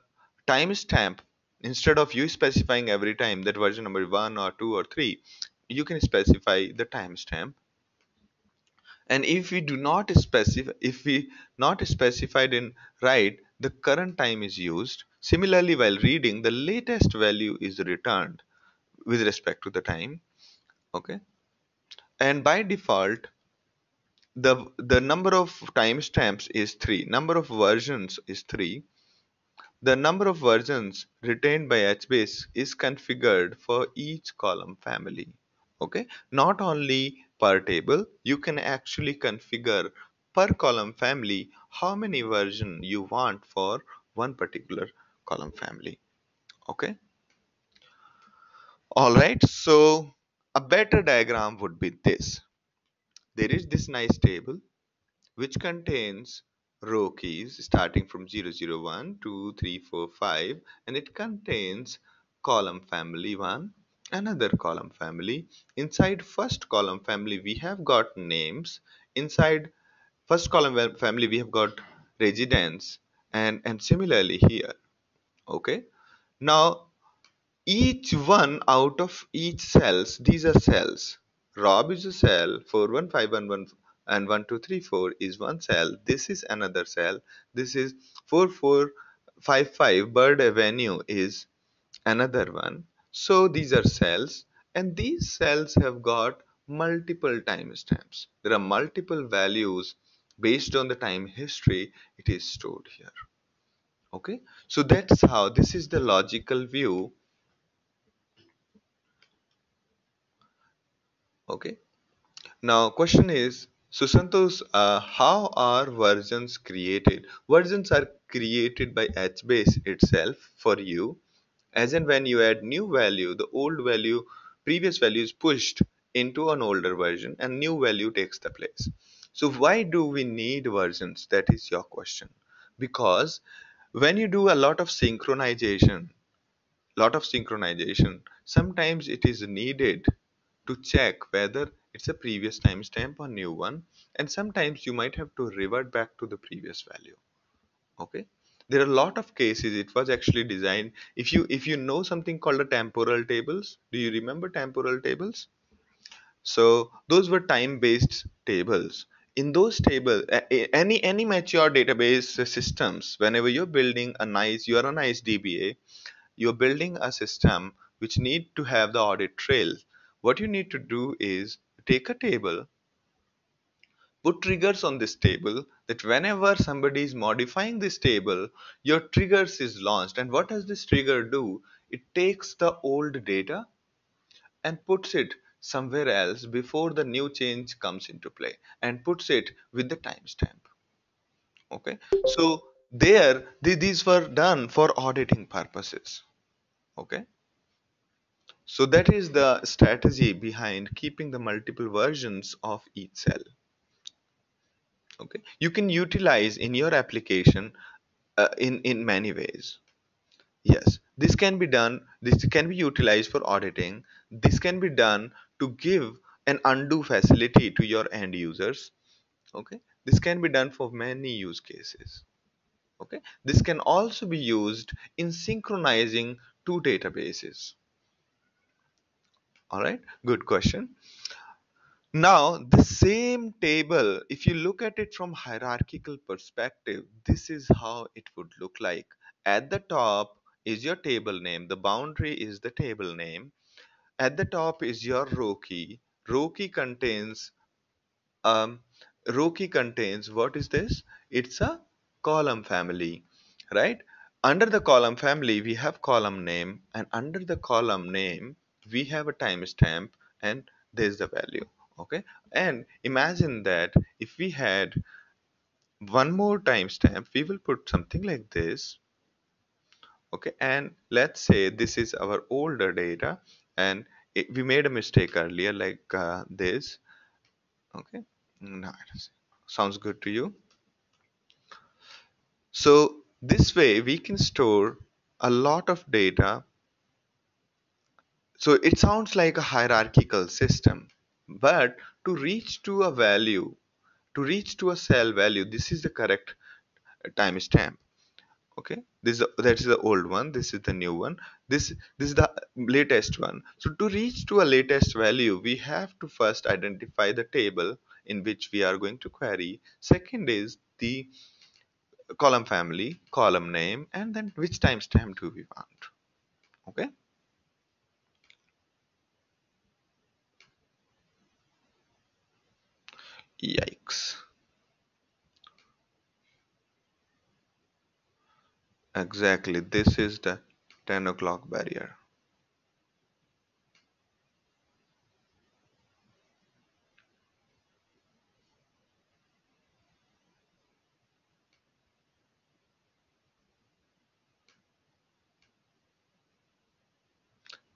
Speaker 1: timestamp. Instead of you specifying every time that version number is 1 or 2 or 3, you can specify the timestamp. And if we do not specify, if we not specified in right, the current time is used. Similarly, while reading, the latest value is returned with respect to the time. Okay, and by default the number of timestamps is 3, number of versions is 3. The number of versions retained by HBase is configured for each column family. Okay, not only per table, you can actually configure per column family how many version you want for one particular column family. Okay, all right, so a better diagram would be this. There is this nice table which contains row keys starting from 001, 2, 3, 4, 5, and it contains column family 1, another column family. Inside first column family we have got names. Inside first column family we have got residence, and similarly here. Okay, now each one out of each cells, these are cells. Rob is a cell, 41511 and 1234 is one cell. This is another cell. This is 4455 Bird Avenue is another one. So these are cells, and these cells have got multiple timestamps. There are multiple values based on the time history it is stored here. Okay, so that's how this is the logical view. Okay, now question is, Susantos, how are versions created? Versions are created by HBase itself for you. As in when you add new value, the old value, previous value is pushed into an older version and new value takes the place. So why do we need versions? That is your question. Because when you do a lot of synchronization, sometimes it is needed to check whether it's a previous timestamp or new one, and sometimes you might have to revert back to the previous value. Okay, there are a lot of cases it was actually designed. If you know something called a temporal tables, do you remember temporal tables? So those were time based tables. In those tables, any mature database systems, whenever you're a nice DBA, you're building a system which need to have the audit trail. What you need to do is take a table, put triggers on this table, that whenever somebody is modifying this table, your triggers is launched. And what does this trigger do? It takes the old data and puts it somewhere else before the new change comes into play, and puts it with the timestamp. Okay, so these were done for auditing purposes. Okay, So that is the strategy behind keeping the multiple versions of each cell. Okay, you can utilize in your application in many ways. Yes, this can be done. This can be utilized for auditing. This can be done to give an undo facility to your end users. Okay, this can be done for many use cases. Okay, this can also be used in synchronizing two databases. All right, good question. Now, the same table, if you look at it from hierarchical perspective, this is how it would look like. At the top is your table name. The boundary is the table name. At the top is your row key. Row key contains um, row key contains what is this? It's a column family, right? Under the column family, we have column name, and under the column name, we have a timestamp, and there's the value. Okay, and imagine that if we had one more timestamp, we will put something like this. Okay, and let's say this is our older data, and we made a mistake earlier, like this. Okay, no, sounds good to you? So this way we can store a lot of data. So it sounds like a hierarchical system, but to reach to a value, to reach to a cell value, this is the correct timestamp. Okay, that is the old one. This is the new one. This is the latest one. So to reach to a latest value, we have to first identify the table in which we are going to query. Second is the column family, column name, and then which timestamp do we want. Okay. Yikes. Exactly. This is the 10 o'clock barrier.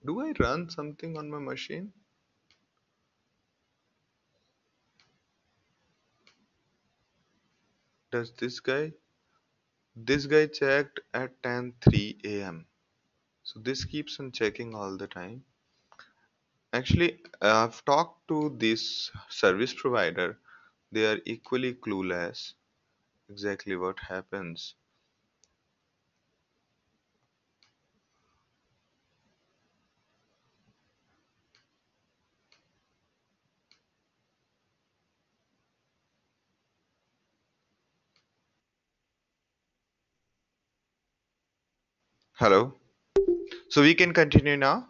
Speaker 1: Do I run something on my machine? Does this guy checked at 10:03 a.m. So this keeps on checking all the time. Actually, I've talked to this service provider. They are equally clueless exactly what happens. Hello. So we can continue now.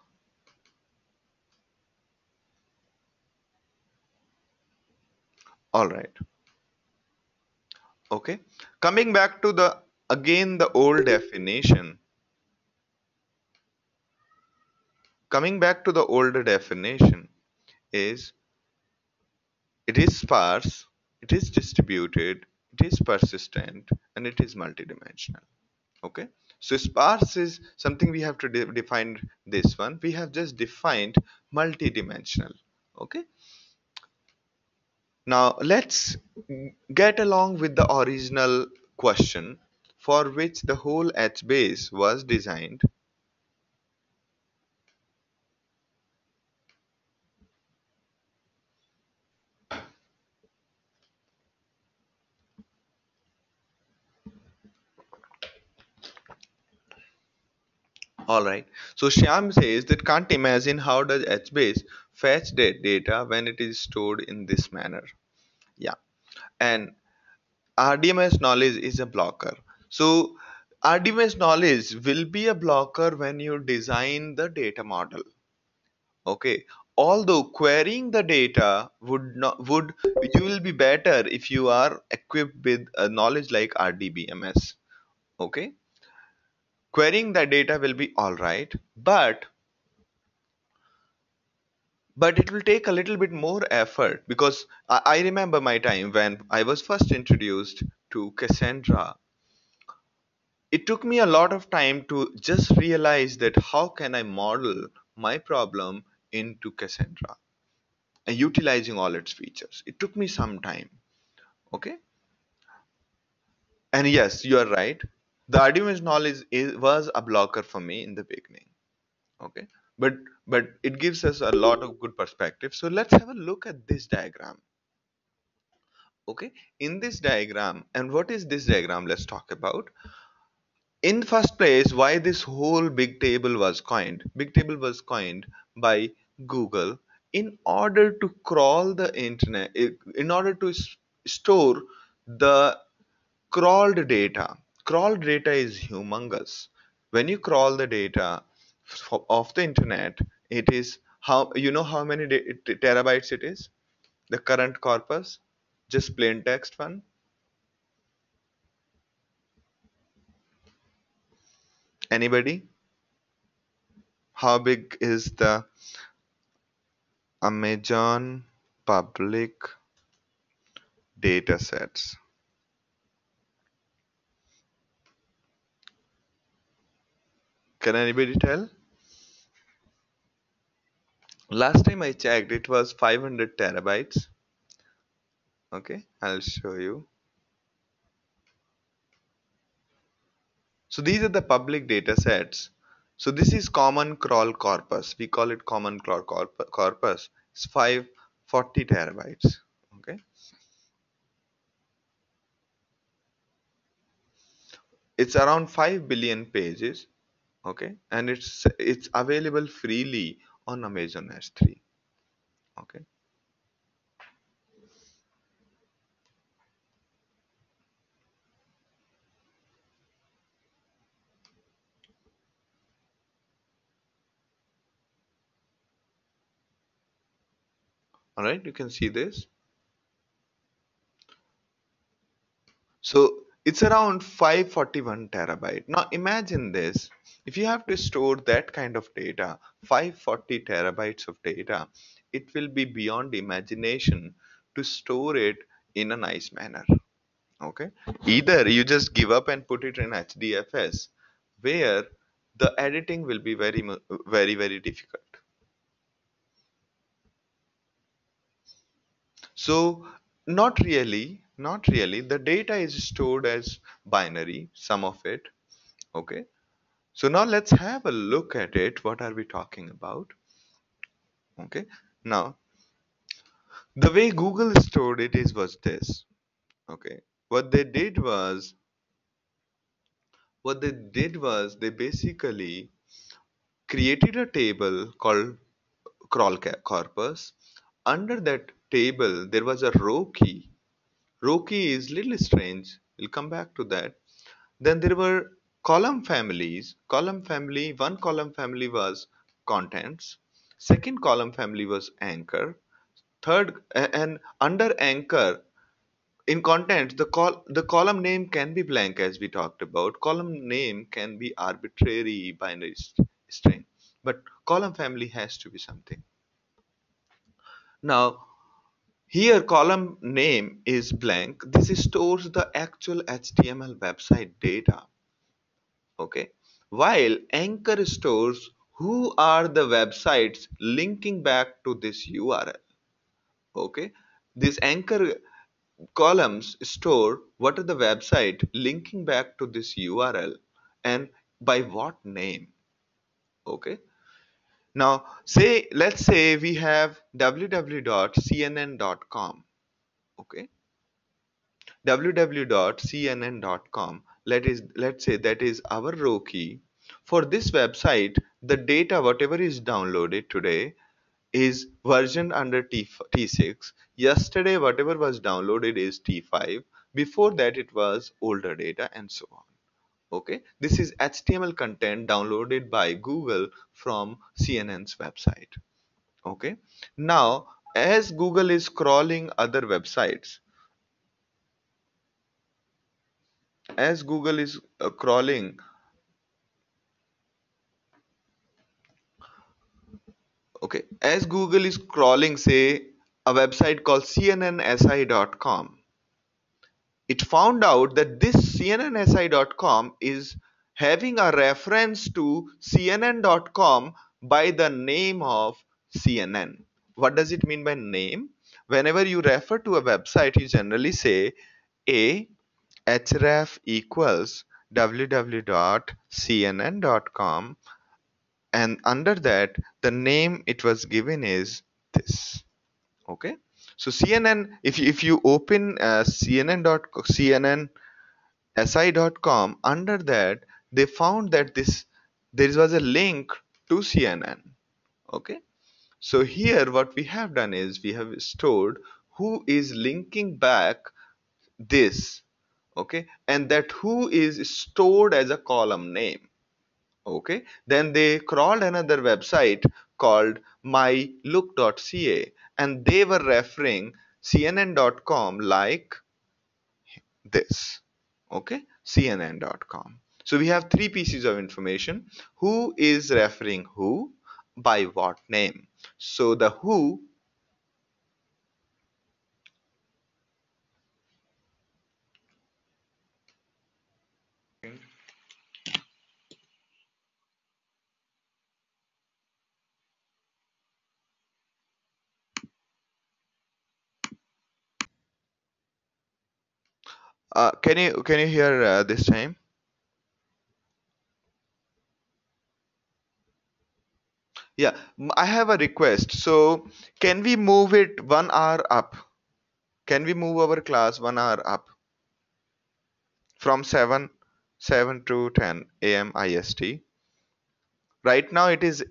Speaker 1: All right. Okay. Coming back to the again the old definition. Coming back to the older definition is it is sparse, it is distributed, it is persistent, and it is multidimensional. Okay. So sparse is something we have to define this one. We have just defined multidimensional. Okay. Now let's get along with the original question for which the whole H base was designed. All right. So Shyam says that can't imagine how does HBase fetch that data when it is stored in this manner. Yeah. And RDMS knowledge is a blocker. So RDMS knowledge will be a blocker when you design the data model. Okay. Although querying the data would not would you will be better if you are equipped with a knowledge like RDBMS. Okay. Querying the data will be all right, but it will take a little bit more effort because I remember my time when I was first introduced to Cassandra. It took me a lot of time to just realize that how can I model my problem into Cassandra and utilizing all its features. It took me some time. Okay. And yes, you are right. The RDMS was a blocker for me in the beginning. Okay. But it gives us a lot of good perspective. So let's have a look at this diagram. Okay. In this diagram, and what is this diagram? Let's talk about. In the first place, why this whole big table was coined. Big table was coined by Google in order to crawl the internet, in order to store the crawled data. Crawled data is humongous. When you crawl the data of the internet, it is how, you know how many terabytes it is? The current corpus, just plain text one. Anybody? How big is the Amazon public datasets? Can anybody tell? Last time I checked, it was 500 terabytes. Okay, I'll show you. So these are the public data sets. So this is common crawl corpus. We call it common crawl corpus. It's 540 terabytes. Okay. It's around 5 billion pages. Okay. And it's available freely on Amazon S3. Okay. All right. You can see this. So it's around 541 terabyte. Now imagine this. If you have to store that kind of data, 540 terabytes of data, it will be beyond imagination to store it in a nice manner. Okay. Either you just give up and put it in HDFS, where the editing will be very difficult. So not really. The data is stored as binary, some of it. Okay. So now let's have a look at it. What are we talking about? Okay. Now, the way Google stored it is was this. Okay. What they did was they basically created a table called corpus. Under that table, there was a row key. Row key is little strange. We'll come back to that. Then there were column families. One column family was contents. Second column family was anchor. Third, and under anchor, in content, the column name can be blank as we talked about. Column name can be arbitrary binary string, but column family has to be something. Now, here column name is blank. This stores the actual HTML website data. Okay. While anchor stores who are the websites linking back to this URL. Okay. This anchor columns store what are the website linking back to this URL and by what name. Okay. Now let's say we have www.cnn.com. Okay. www.cnn.com. Let's say that is our row key. For this website, the data whatever is downloaded today is version under T6. Yesterday, whatever was downloaded is T5. Before that, it was older data and so on. Okay, this is HTML content downloaded by Google from CNN's website. Okay, now as Google is crawling other websites, as Google is crawling, okay, as Google is crawling, say a website called cnnsi.com, it found out that this cnnsi.com is having a reference to cnn.com by the name of CNN. What does it mean by name? Whenever you refer to a website, you generally say a href equals www.cnn.com, and under that the name it was given is this. Okay, so CNN, if you open cnnsi.com, under that they found that this there was a link to CNN. Okay, so here what we have done is we have stored who is linking back this. Okay, and that who is stored as a column name. Okay, then they crawled another website called mylook.ca, and they were referring cnn.com like this. Okay, cnn.com. So we have three pieces of information: who is referring who, by what name. So the who, can you hear this time? Yeah, I have a request. So can we move it 1 hour up? Can we move our class 1 hour up from 7 to 10 a.m. IST? Right now it is.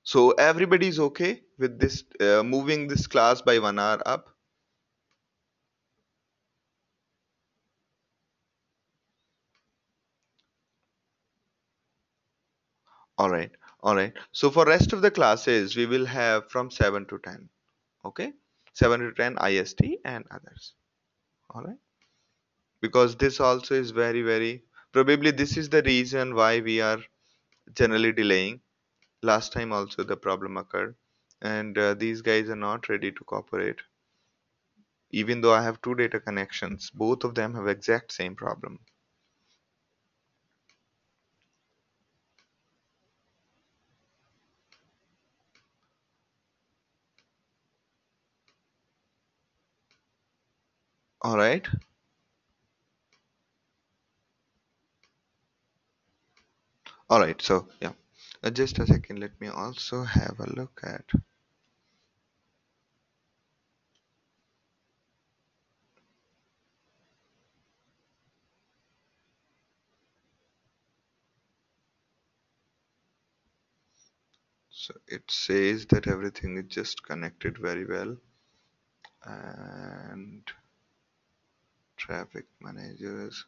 Speaker 1: So everybody is okay with this moving this class by 1 hour up? All right, all right. So for rest of the classes, we will have from 7 to 10. Okay, 7 to 10 IST and others. All right, because this also is very probably this is the reason why we are generally delaying. Last time also the problem occurred, and these guys are not ready to cooperate. Even though I have two data connections, both of them have exact same problem. All right, all right. So yeah, just a second. Let me also have a look at. So it says that everything is just connected very well, and traffic managers.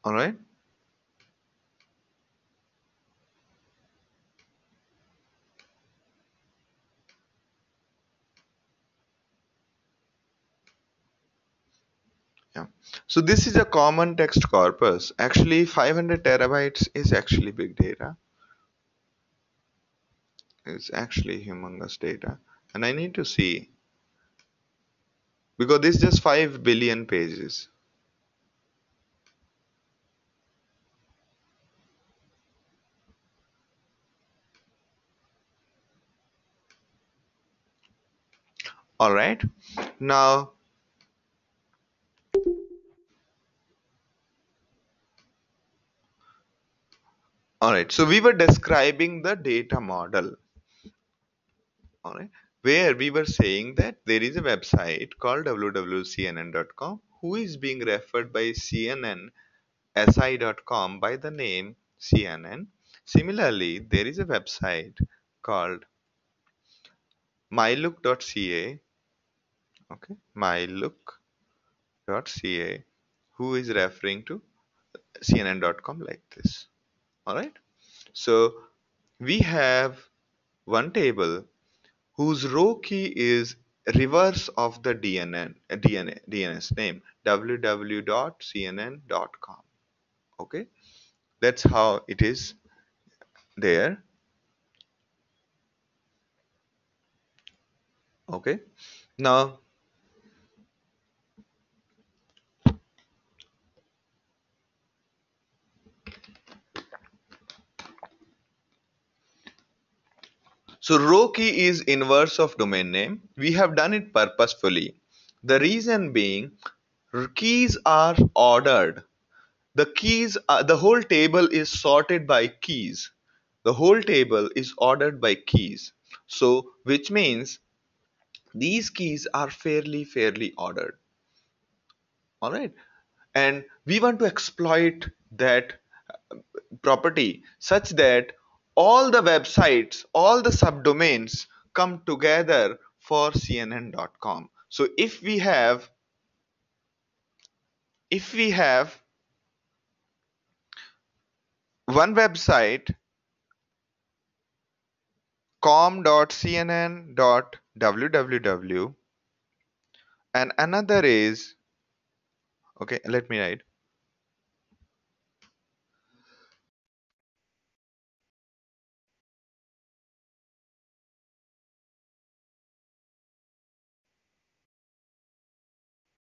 Speaker 1: All right. Yeah. So this is a common text corpus. Actually, 500 terabytes is actually big data. It's actually humongous data. And I need to see, because this is just 5 billion pages. All right. Now, all right. So we were describing the data model. All right. Where we were saying that there is a website called www.cnn.com who is being referred by cnnsi.com by the name CNN. Similarly, there is a website called mylook.ca. Okay, mylook. .ca, who is referring to CNN.com like this. All right. So we have one table whose row key is reverse of the DNS name www.cnn.com. Okay, that's how it is there. Okay, now so row key is inverse of domain name. We have done it purposefully. The reason being keys are ordered. The whole table is sorted by keys. The whole table is ordered by keys. So which means these keys are fairly ordered. All right. And we want to exploit that property such that all the websites, all the subdomains come together for cnn.com. So if we have one website com.cnn.www and another is, okay, let me write,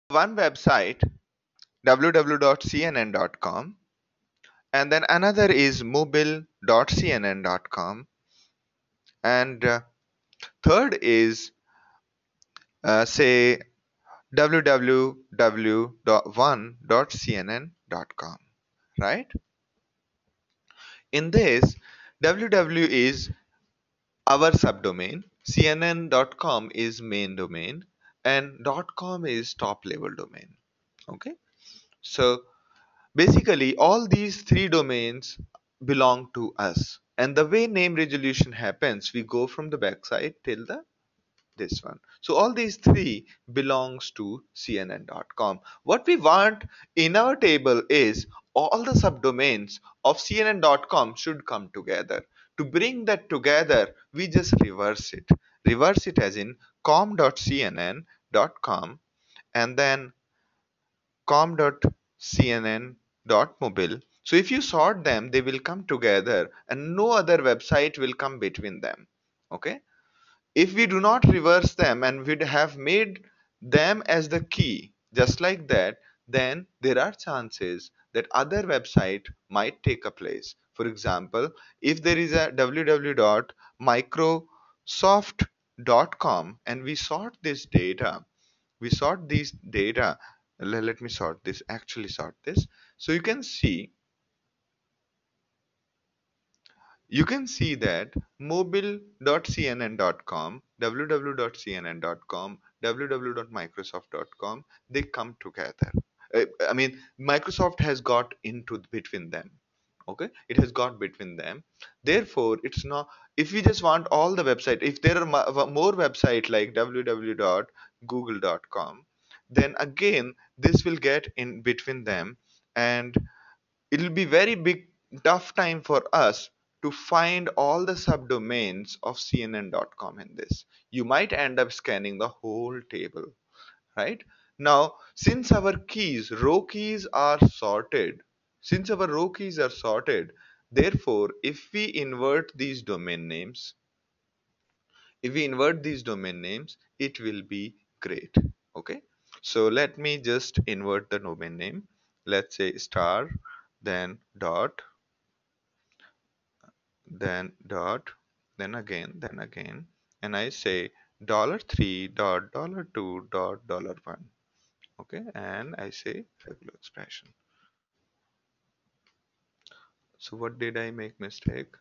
Speaker 1: one website www.cnn.com and then another is mobile.cnn.com and third is say www.one.cnn.com, right? In this, www is our subdomain, cnn.com is main domain, and .com is top level domain. Okay, so basically all these three domains belong to us, and the way name resolution happens, we go from the backside till the this one. So all these three belongs to cnn.com. What we want in our table is all the subdomains of cnn.com should come together. To bring that together, we just reverse it. Reverse it as in com.cnn.com and then com.cnn.mobile. So if you sort them, they will come together and no other website will come between them. Okay. If we do not reverse them and we'd have made them as the key just like that, then there are chances that other website might take a place. For example, if there is a www.microsoft.com and we sort these data, let me sort this, actually sort this. So you can see that mobile.cnn.com, www.cnn.com, www.microsoft.com, they come together. I mean, Microsoft has got into between them. Okay, it has got between them. Therefore, it's not. If we just want all the website, if there are more website like www.google.com, then again this will get in between them, and it'll be very big tough time for us to find all the subdomains of cnn.com in this. You might end up scanning the whole table, right? Now, since our row keys are sorted, therefore, if we invert these domain names, it will be great. Okay. So let me just invert the domain name. Let's say star, then dot, dot, then again, and I say $3 dot $2 dot $1. Okay, and I say regular expression. So what did I make mistake?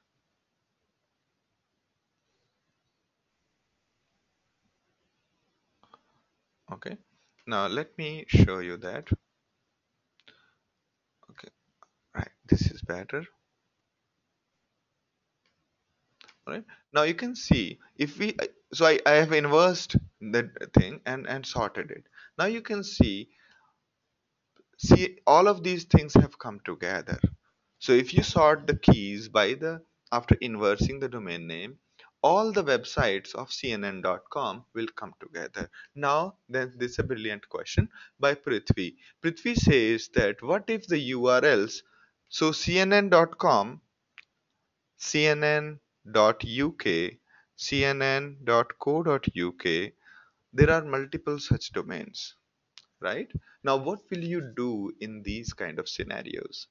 Speaker 1: Okay, now let me show you that. Okay, right, this is better. All right, now you can see if we I have inversed the thing and sorted it. Now you can see see, all of these things have come together. So if you sort the keys by the after inversing the domain name, all the websites of cnn.com will come together. Now, then this is a brilliant question by Prithvi. Prithvi says that what if the URLs, so cnn.com, cnn.uk, cnn.co.uk, there are multiple such domains, right? Now, what will you do in these kind of scenarios?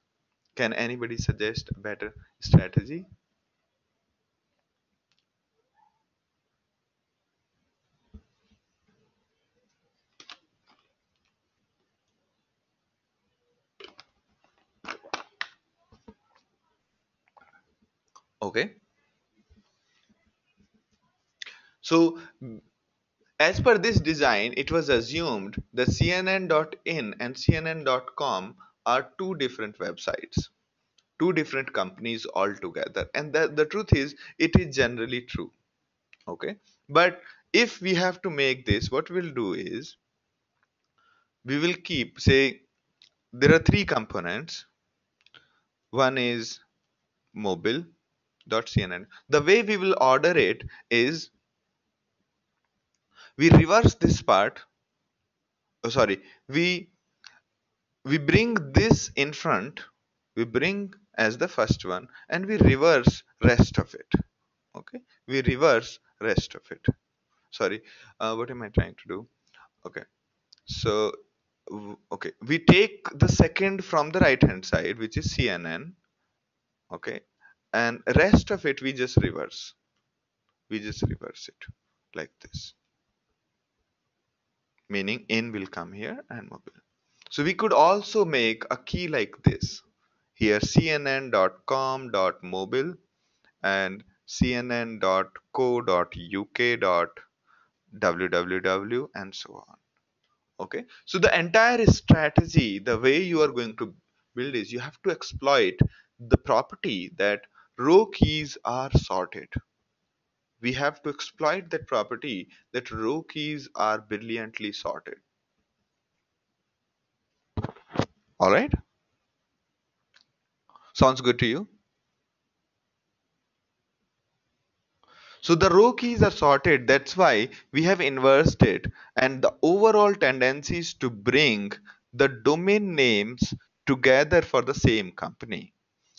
Speaker 1: Can anybody suggest a better strategy? Okay. So, as per this design, it was assumed that CNN.in and CNN.com are two different websites, two different companies altogether. And the truth is, it is generally true. Okay. But if we have to make this, what we'll do is we will keep, say, there are three components. One is mobile.cnn. The way we will order it is we reverse this part. Oh, sorry, we bring this in front, we bring as the first one, and we reverse rest of it. Okay, we reverse rest of it. Sorry, what am I trying to do? Okay, so okay, we take the second from the right hand side, which is cnn. Okay, and rest of it we just reverse it like this, meaning in will come here and mobile. So we could also make a key like this. Here cnn.com.mobile and cnn.co.uk.www and so on. Okay. So the entire strategy, the way you are going to build is you have to exploit the property that row keys are sorted. We have to exploit that property that row keys are brilliantly sorted. All right. Sounds good to you? So the row keys are sorted. That's why we have inversed it. And the overall tendency is to bring the domain names together for the same company.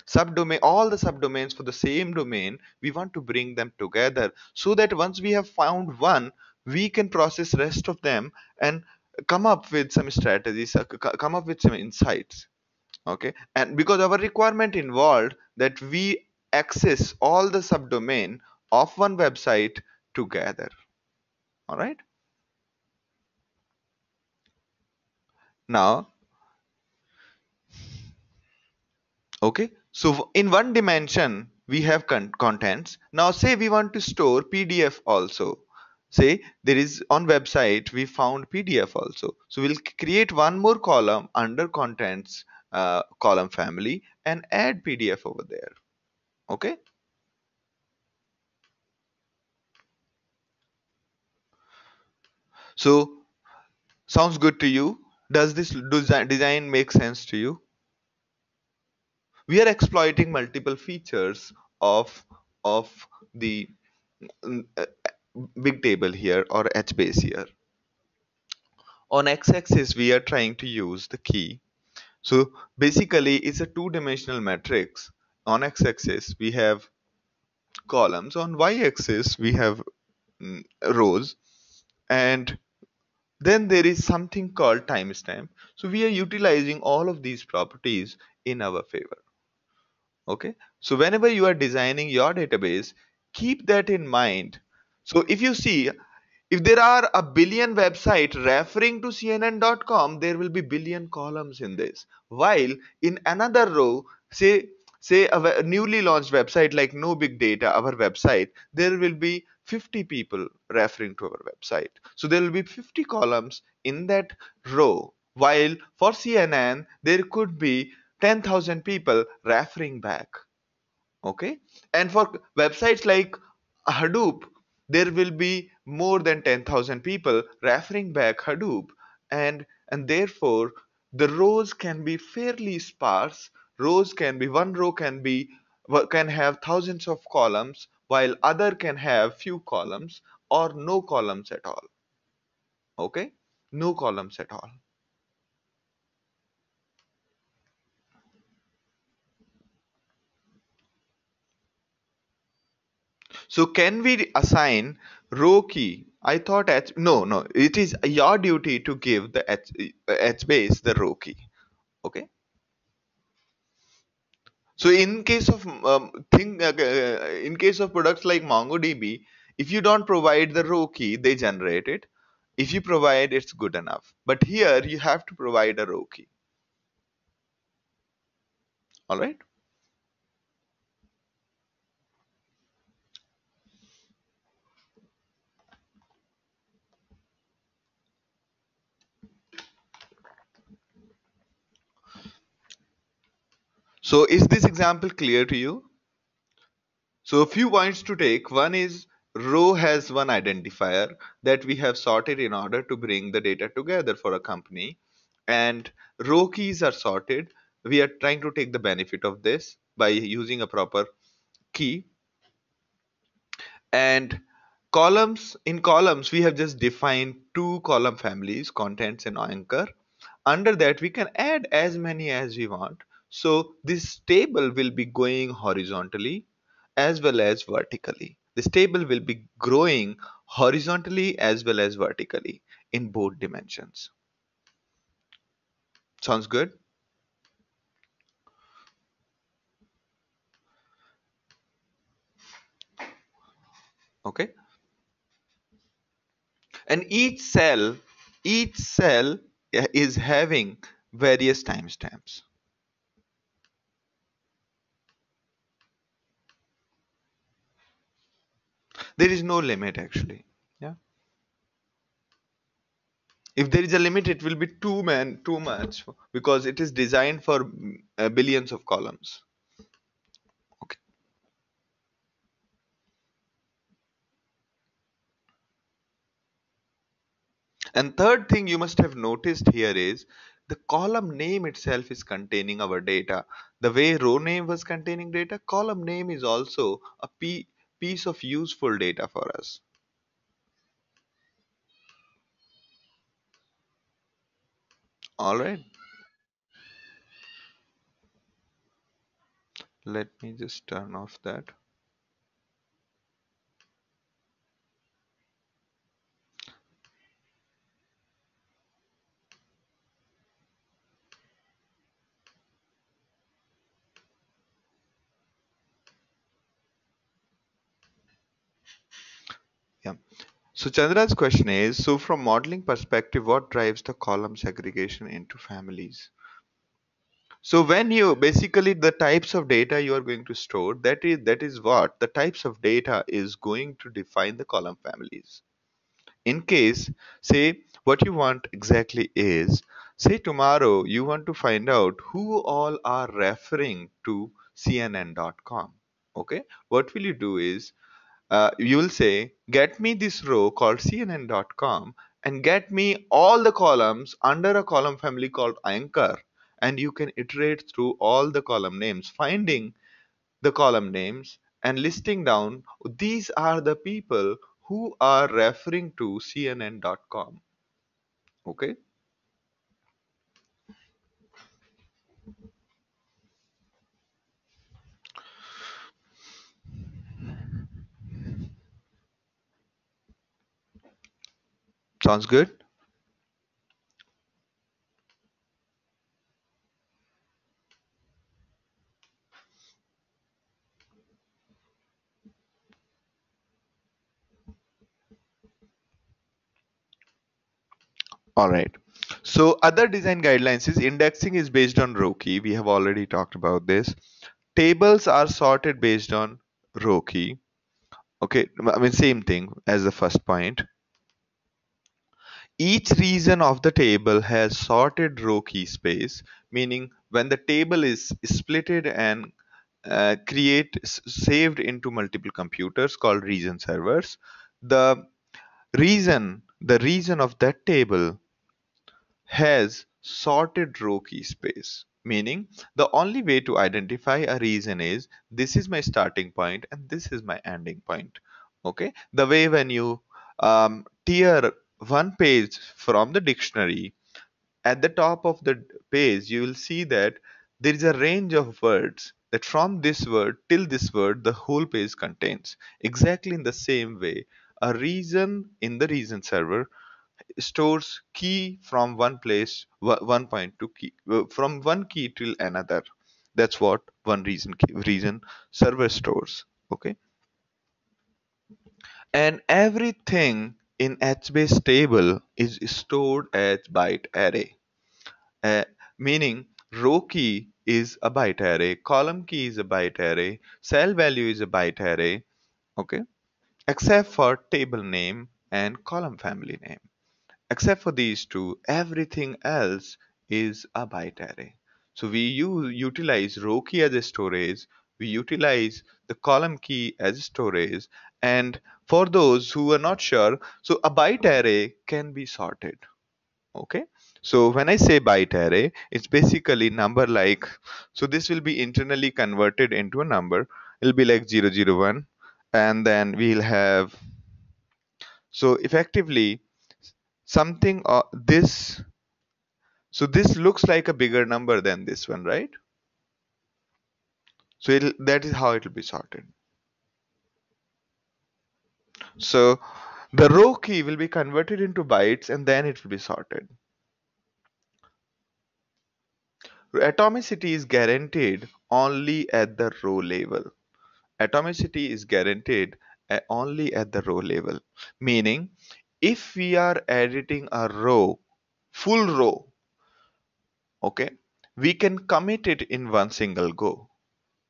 Speaker 1: Subdomain, all the subdomains for the same domain, we want to bring them together so that once we have found one, we can process rest of them and come up with some strategies, come up with some insights. Okay, and because our requirement involved that we access all the subdomain of one website together. All right, now, okay, so in one dimension we have contents. Now say we want to store PDF also. Say there is on website we found PDF also, so we'll create one more column under contents, column family, and add PDF over there. Okay, so sounds good to you? Does this design make sense to you? We are exploiting multiple features of of the uh, big table here or HBase here. On x-axis, we are trying to use the key. So basically, it's a two-dimensional matrix. On x-axis, we have columns. On y-axis, we have rows. And then there is something called timestamp. So we are utilizing all of these properties in our favor. Okay, so whenever you are designing your database, keep that in mind. So if you see, if there are a billion websites referring to cnn.com, there will be billion columns in this. While in another row, say a newly launched website like No Big Data, our website, there will be 50 people referring to our website. So there will be 50 columns in that row. While for CNN, there could be 10,000 people referring back. Okay, and for websites like Hadoop, there will be more than 10,000 people referring back Hadoop, and therefore the rows can be fairly sparse. Rows can be one row can have thousands of columns, while other can have few columns or no columns at all. Okay, no columns at all. So can we assign row key? I thought no, it is your duty to give the H base the row key. Okay. So in case of in case of products like MongoDB, if you don't provide the row key, they generate it. If you provide, it's good enough. But here you have to provide a row key. All right. So is this example clear to you? So a few points to take. One is row has one identifier that we have sorted in order to bring the data together for a company. And row keys are sorted. We are trying to take the benefit of this by using a proper key. And columns, we have just defined two column families, contents and anchor. Under that, we can add as many as we want. So this table will be going horizontally as well as vertically. This table will be growing horizontally as well as vertically in both dimensions. Sounds good? Okay. And each cell is having various timestamps. There is no limit actually. Yeah. If there is a limit, it will be too much because it is designed for billions of columns. Okay. And third thing you must have noticed here is the column name itself is containing our data. The way row name was containing data, column name is also a piece of useful data for us. All right. Let me just turn off that. Yeah. So Chandra's question is, so from modeling perspective, what drives the column segregation into families? So when you basically the types of data you are going to store, that is what the types of data is going to define the column families. In case, say what you want exactly is, say tomorrow you want to find out who all are referring to CNN.com. Okay, what will you do is you will say, get me this row called CNN.com and get me all the columns under a column family called anchor. And you can iterate through all the column names, finding the column names and listing down these are the people who are referring to CNN.com. Okay, sounds good. All right. So other design guidelines is indexing is based on row key. We have already talked about this. Tables are sorted based on row key. Okay, I mean, same thing as the first point. Each region of the table has sorted row key space, meaning when the table is splitted and saved into multiple computers called region servers, the region of that table has sorted row key space, meaning the only way to identify a region is this is my starting point and this is my ending point. Okay, the way when you tear one page from the dictionary, at the top of the page you will see that there is a range of words that from this word till this word the whole page contains. Exactly in the same way, a region in the region server stores key from one place, one point to key, from one key till another. That's what one region server stores. Okay, and everything in HBase table is stored as byte array. Uh, Meaning row key is a byte array, column key is a byte array, cell value is a byte array. Okay, except for table name and column family name. Except for these two, everything else is a byte array. So we utilize row key as a storage, we utilize the column key as storage, and for those who are not sure, so a byte array can be sorted. Okay, so when I say byte array, it's basically number like, so this will be internally converted into a number. It'll be like 001, and then we'll have, so effectively something this, so this looks like a bigger number than this one, right? So that is how it will be sorted. So the row key will be converted into bytes and then it will be sorted. Atomicity is guaranteed only at the row level. Atomicity is guaranteed only at the row level. Meaning, if we are editing a row, full row, okay, we can commit it in one single go.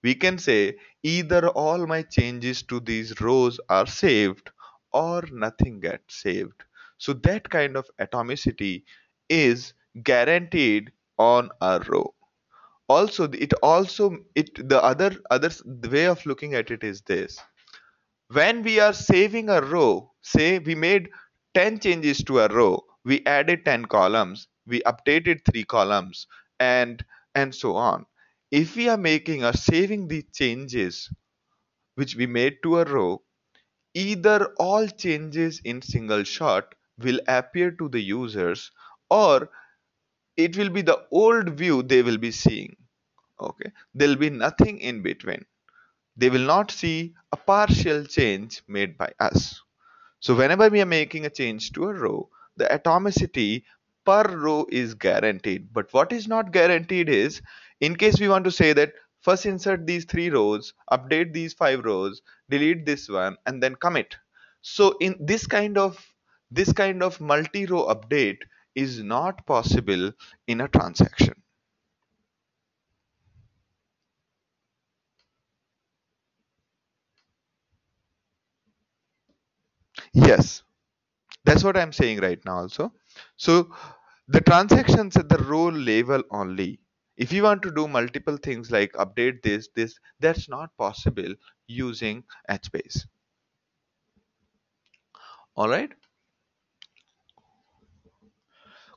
Speaker 1: We can say either all my changes to these rows are saved or nothing gets saved. So that kind of atomicity is guaranteed on a row. Also, the way of looking at it is this: when we are saving a row, say we made 10 changes to a row, we added 10 columns, we updated 3 columns, and so on. If we are making or saving the changes which we made to a row, either all changes in single shot will appear to the users, or it will be the old view they will be seeing. Okay, there'll be nothing in between. They will not see a partial change made by us. So whenever we are making a change to a row, the atomicity per row is guaranteed. But what is not guaranteed is, in case we want to say that first insert these 3 rows, update these 5 rows, delete this one, and then commit. So in this kind of multi-row update is not possible in a transaction. Yes, that's what I'm saying right now also. So the transactions at the row level only. If you want to do multiple things like update this, that's not possible using HBase. All right.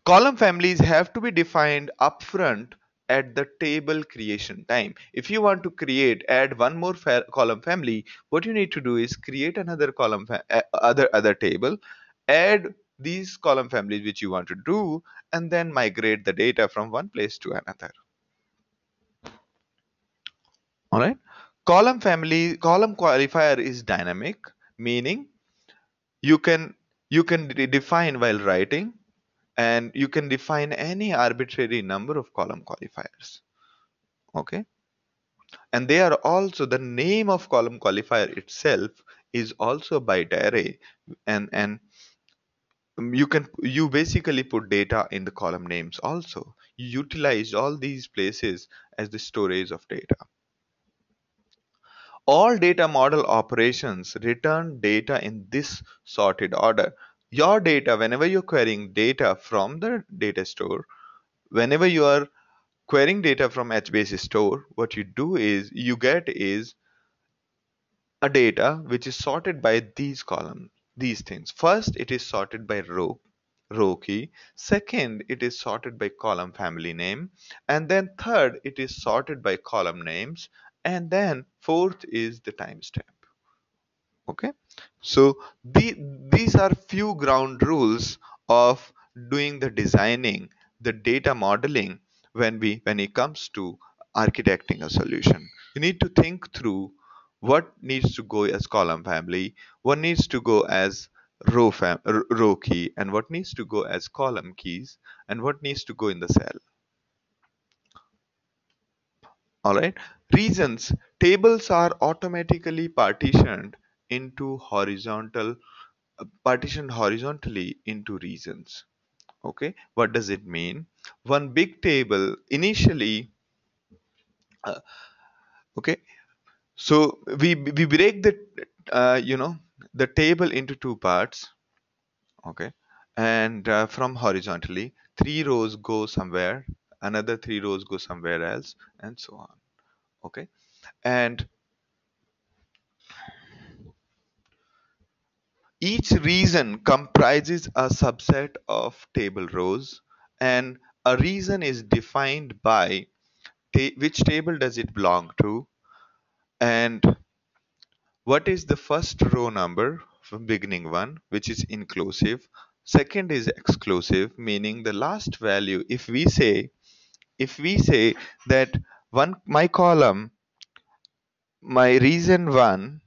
Speaker 1: Column families have to be defined upfront at the table creation time. If you want to add one more column family, what you need to do is create another other table, add these column families which you want to do, and then migrate the data from one place to another. All right. Column qualifier is dynamic, meaning you can define while writing, and you can define any arbitrary number of column qualifiers. Okay, and they are also, the name of column qualifier itself is also byte array, and you basically put data in the column names also. You utilize all these places as the storage of data. All data model operations return data in this sorted order. Your data, whenever you're querying data from the data store, whenever you are querying data from HBase store, what you do is you get is a data which is sorted by these columns, these things. First, it is sorted by row. row key. Second, it is sorted by column family name. And then third, it is sorted by column names. And then fourth is the timestamp. Okay, so these are few ground rules of doing the designing, the data modeling when it comes to architecting a solution. You need to think through what needs to go as column family, what needs to go as row key, and what needs to go as column keys, and what needs to go in the cell. All right. Reasons. Tables are automatically partitioned horizontally into regions. Okay, what does it mean? One big table initially. uh, okay, so we break the the table into two parts. Okay, and from horizontally, three rows go somewhere, another three rows go somewhere else, and so on. Okay, and each region comprises a subset of table rows, and a region is defined by which table does it belong to, and what is the first row number from beginning one, which is inclusive. Second is exclusive, meaning the last value. If we say that my column, my reason one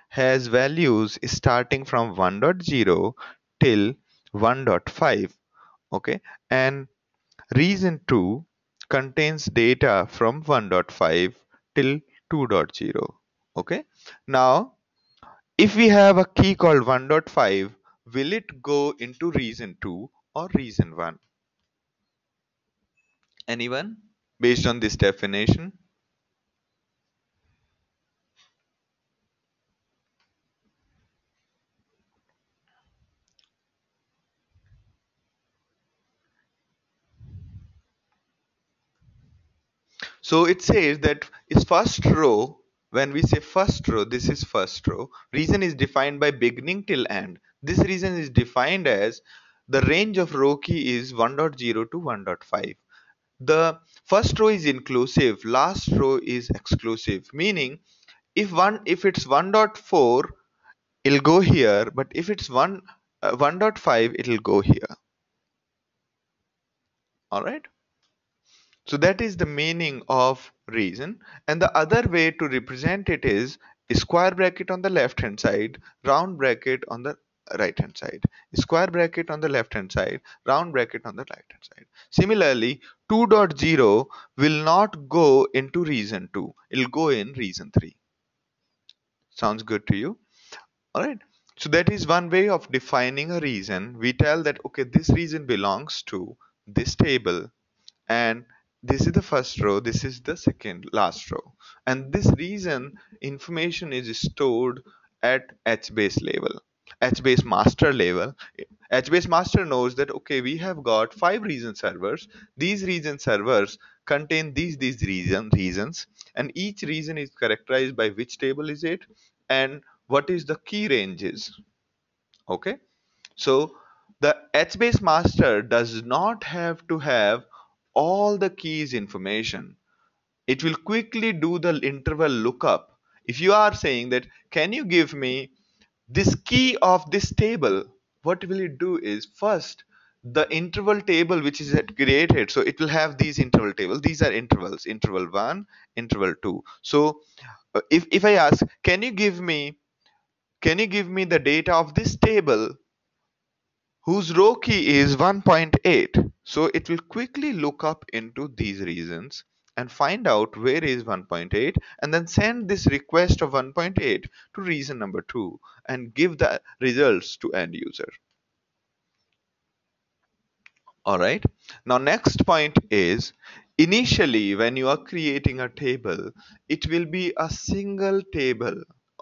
Speaker 1: has values starting from 1.0 till 1.5. Okay, and reason 2 contains data from 1.5 till 2.0. Okay, now if we have a key called 1.5, will it go into reason 2 or reason 1? Anyone? Based on this definition? So it says that is first row, when we say first row, this is first row. Reason is defined by beginning till end. This reason is defined as the range of row key is 1.0 to 1.5. The first row is inclusive, last row is exclusive, meaning if it's 1.4, it'll go here, but if it's 1.5, it'll go here. All right. So that is the meaning of reason. And the other way to represent it is square bracket on the left hand side, round bracket on the right hand side. Square bracket on the left hand side, round bracket on the right hand side. Similarly, 2.0 will not go into reason 2. It'll go in reason 3. Sounds good to you? All right. So that is one way of defining a reason. We tell that, okay, this reason belongs to this table, and this is the first row, this is the second last row, and this reason information is stored at HBase level, HBase master level. HBase master knows that, okay, we have got 5 reason servers. These reason servers contain these reasons, and each reason is characterized by which table is it and what is the key ranges. Okay, so the HBase master does not have to have all the keys information. It will quickly do the interval lookup. If you are saying that, can you give me this key of this table? What will it do is first the interval table which is created. So it will have these interval tables. These are intervals, interval 1, interval 2. So if I ask, can you give me the data of this table whose row key is 1.8. So it will quickly look up into these reasons and find out where is 1.8, and then send this request of 1.8 to reason number 2 and give the results to end user. All right. Now next point is, initially when you are creating a table, it will be a single table.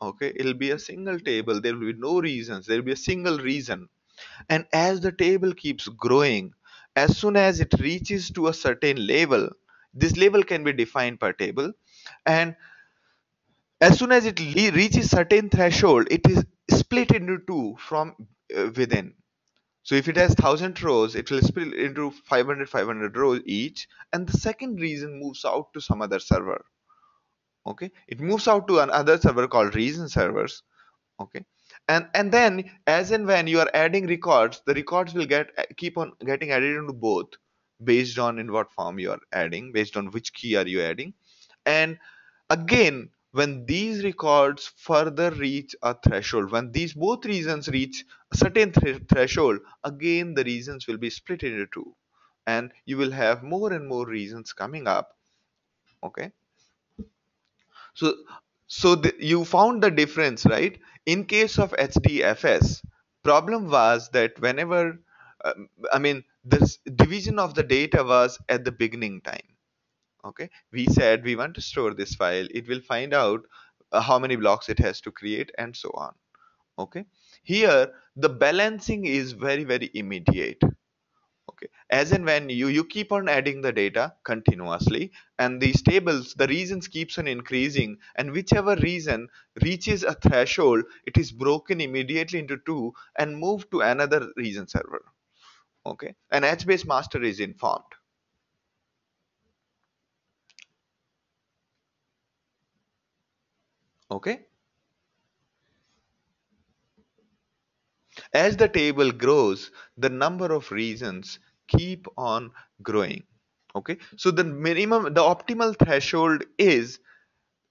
Speaker 1: Okay, it'll be a single table. There will be no reasons. There will be a single reason. And as the table keeps growing, as soon as it reaches to a certain level, this level can be defined per table, and as soon as it reaches certain threshold, it is split into two from within. So if it has 1000 rows, it will split into 500 rows each, and the second reason moves out to some other server. Okay, it moves out to another server called reason servers. Okay, and then as and when you are adding records, the records will keep on getting added into both, based on in what form you are adding, based on which key are you adding. And again, when these records further reach a threshold, when these both reasons reach a certain threshold, again the reasons will be split into two, and you will have more and more reasons coming up. Okay, so you found the difference, right? In case of HDFS, problem was that whenever, I mean, this division of the data was at the beginning time. Okay, we said we want to store this file, it will find out how many blocks it has to create and so on. Okay, here the balancing is very very immediate. Okay, as and when you keep on adding the data continuously, and these tables, the reasons keeps on increasing, and whichever reason reaches a threshold, it is broken immediately into two and moved to another reason server. Okay, an HBase master is informed. Okay, as the table grows, the number of reasons keep on growing. Okay, so the minimum, the optimal threshold is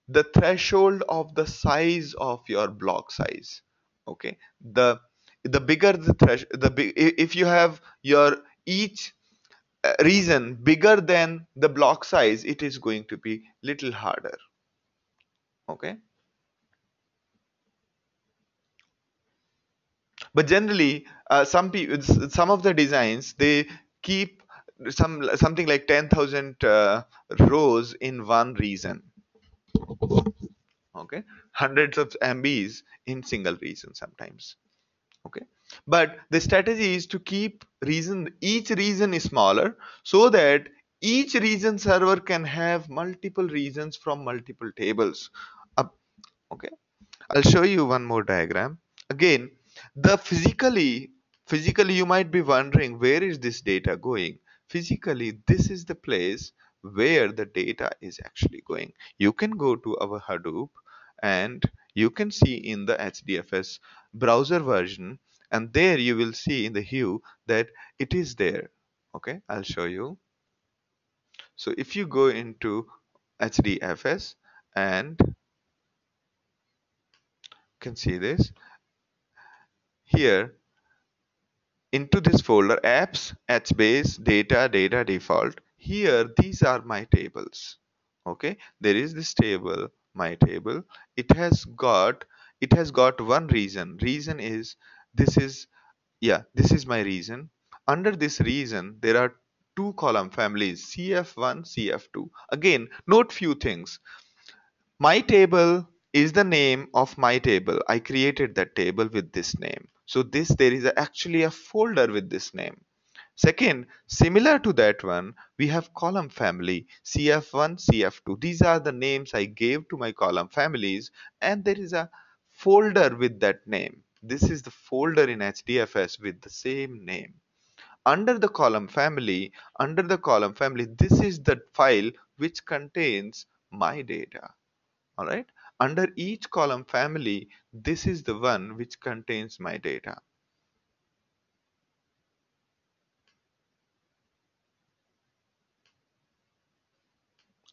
Speaker 1: the threshold of the size of your block size. Okay, the bigger the if you have your each reason bigger than the block size, it is going to be little harder. Okay, but generally some of the designs, they keep something like 10,000 rows in one reason. Okay, hundreds of MBs in single reason sometimes. Okay, but the strategy is to keep reason, each reason is smaller, so that each reason server can have multiple reasons from multiple tables. Okay, I'll show you one more diagram. Again, the physically you might be wondering, where is this data going? Physically, this is the place where the data is actually going. You can go to our Hadoop and you can see in the HDFS browser version, and there you will see in the hue that it is there. Okay, I'll show you. So if you go into HDFS and can see this here, into this folder apps, hbase, data default. Here these are my tables. Okay, there is this table, my table. It has got one reason is, this is, yeah, this is my reason. Under this reason there are two column families, cf1, cf2. Again, note few things. My table is the name of my table. I created that table with this name. So this, there is actually a folder with this name. Second, similar to that one, we have column family CF1, CF2. These are the names I gave to my column families, and there is a folder with that name. This is the folder in HDFS with the same name. Under the column family, this is the file which contains my data. All right, under each column family, this is the one which contains my data.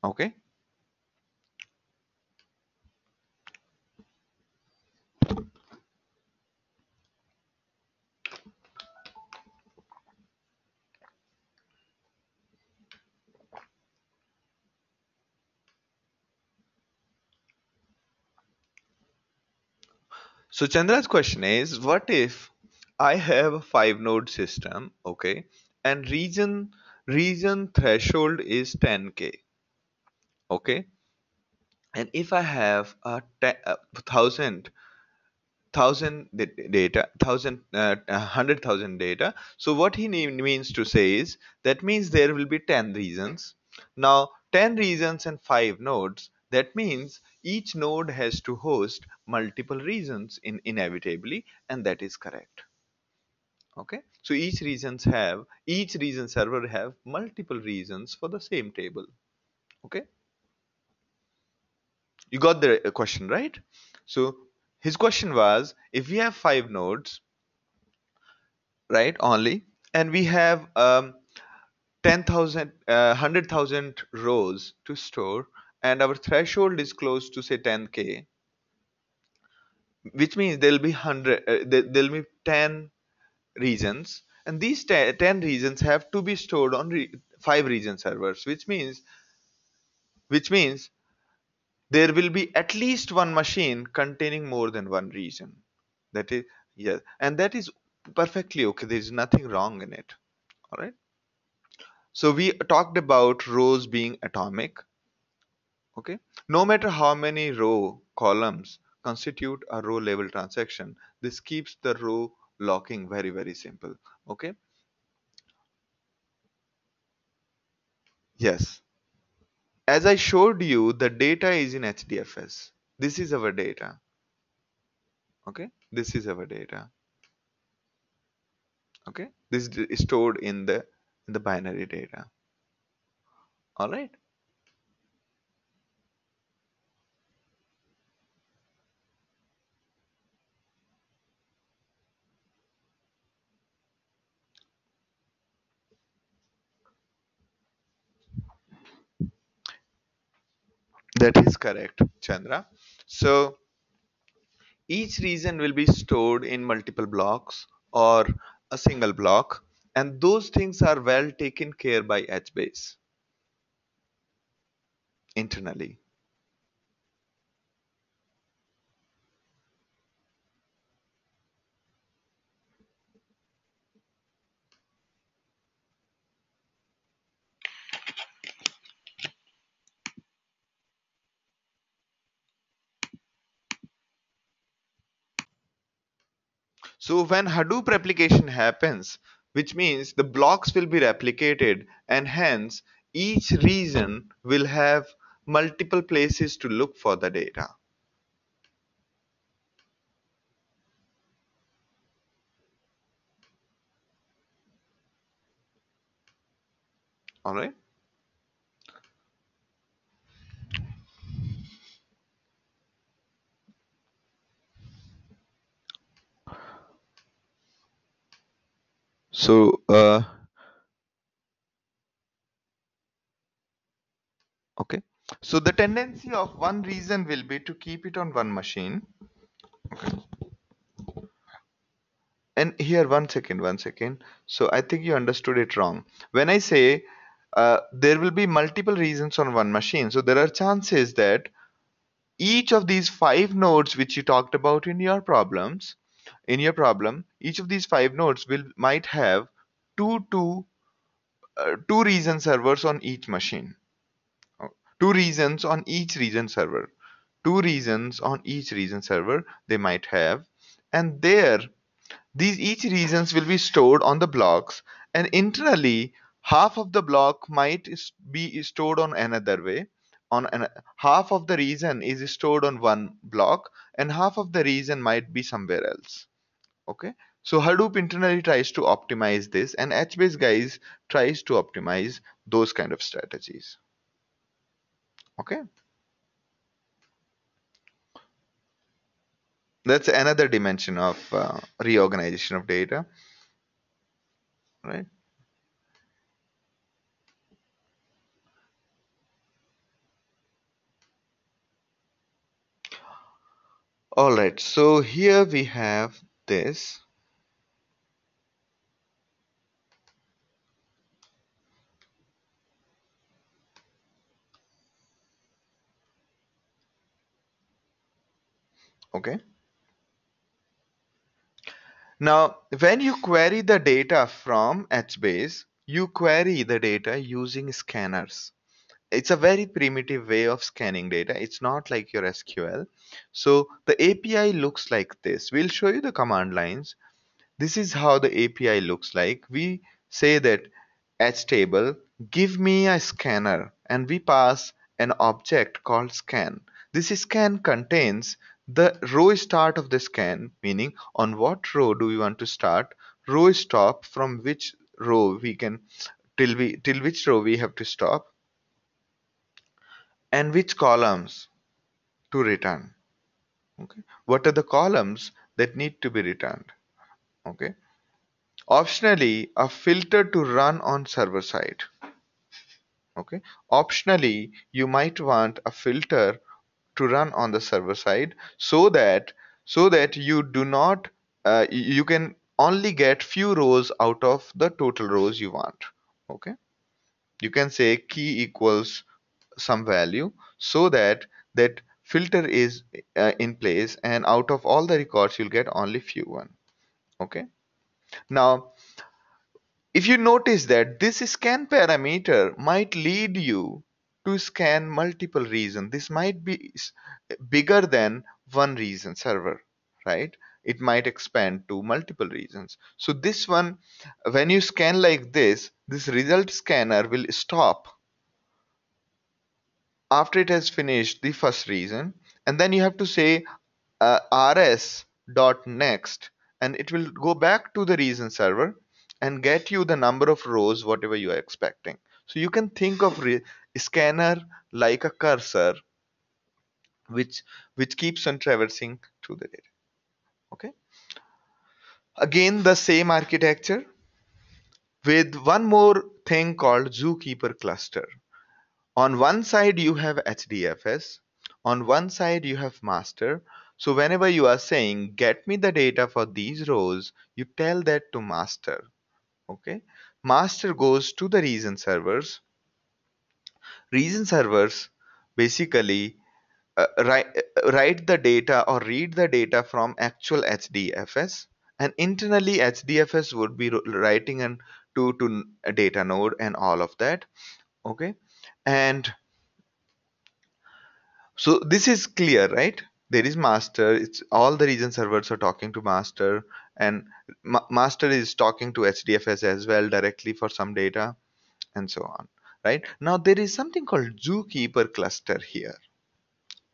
Speaker 1: Okay, so Chandra's question is, what if I have a 5 node system, okay, and region threshold is 10K, okay, and if I have a thousand data, thousand 100,000 data. So what he means to say is, that means there will be 10 reasons. Now 10 reasons and 5 nodes, that means each node has to host multiple reasons inevitably, and that is correct. Okay, so each region server have multiple reasons for the same table. Okay, you got the question right. So his question was, if we have 5 nodes, right, only, and we have 10,000 rows to store, and our threshold is close to say 10k, which means there'll be 100 there'll be 10 regions, and these 10 regions have to be stored on 5 region servers, which means there will be at least one machine containing more than one region. That is, yes, and that is perfectly okay. There is nothing wrong in it. All right. So we talked about rows being atomic. Okay. No matter how many row columns constitute a row level transaction, this keeps the row locking very, very simple. Okay. Yes. As I showed you, the data is in HDFS. This is our data. Okay. This is our data. Okay. This is stored in the binary data. All right. That is correct, Chandra. So each region will be stored in multiple blocks or a single block, and those things are well taken care by HBase internally. So when Hadoop replication happens, which means the blocks will be replicated, and hence each region will have multiple places to look for the data. All right. So okay. So the tendency of one region will be to keep it on one machine. And here, one second. So I think you understood it wrong. When I say there will be multiple regions on one machine, so there are chances that each of these 5 nodes which you talked about in your problem, each of these 5 nodes will might have two region servers on each machine. Oh, two regions on each region server. Two regions on each region server they might have, and there these each regions will be stored on the blocks, and internally half of the block might be stored on another way. Half of the region is stored on one block, and half of the region might be somewhere else. Okay, so Hadoop internally tries to optimize this, and HBase guys tries to optimize those kind of strategies. Okay, that's another dimension of reorganization of data, right? All right, so here we have this. Okay. Now, when you query the data from HBase, you query the data using scanners. It's a very primitive way of scanning data. It's not like your SQL. So the API looks like this. We'll show you the command lines. This is how the API looks like. We say that htable, give me a scanner, and we pass an object called scan. This scan contains the row start of the scan, meaning on what row do we want to start row stop, from which row we can till which row we have to stop, and which columns to return. Okay, what are the columns that need to be returned? Okay, optionally a filter to run on server side. Okay, optionally you might want a filter to run on the server side, so that you do not you can only get few rows out of the total rows you want. Okay, you can say key equals some value, so that that filter is in place, and out of all the records you'll get only few one. Okay, now if you notice that this scan parameter might lead you to scan multiple reasons, this might be bigger than one reason server, right? It might expand to multiple reasons. So this one, when you scan like this result scanner will stop after it has finished the first reason, and then you have to say rs dot next, and it will go back to the reason server and get you the number of rows whatever you are expecting. So you can think of scanner like a cursor which keeps on traversing through the data. Okay, again the same architecture with one more thing called zookeeper cluster. On one side you have HDFS, on one side you have master. So whenever you are saying get me the data for these rows, you tell that to master. Okay, master goes to the region servers. Region servers basically write the data or read the data from actual HDFS, and internally HDFS would be writing an to a data node and all of that. Okay, and so this is clear, right? There is master. It's all the region servers are talking to master, and master is talking to HDFS as well directly for some data, and so on. Right now, there is something called zookeeper cluster here.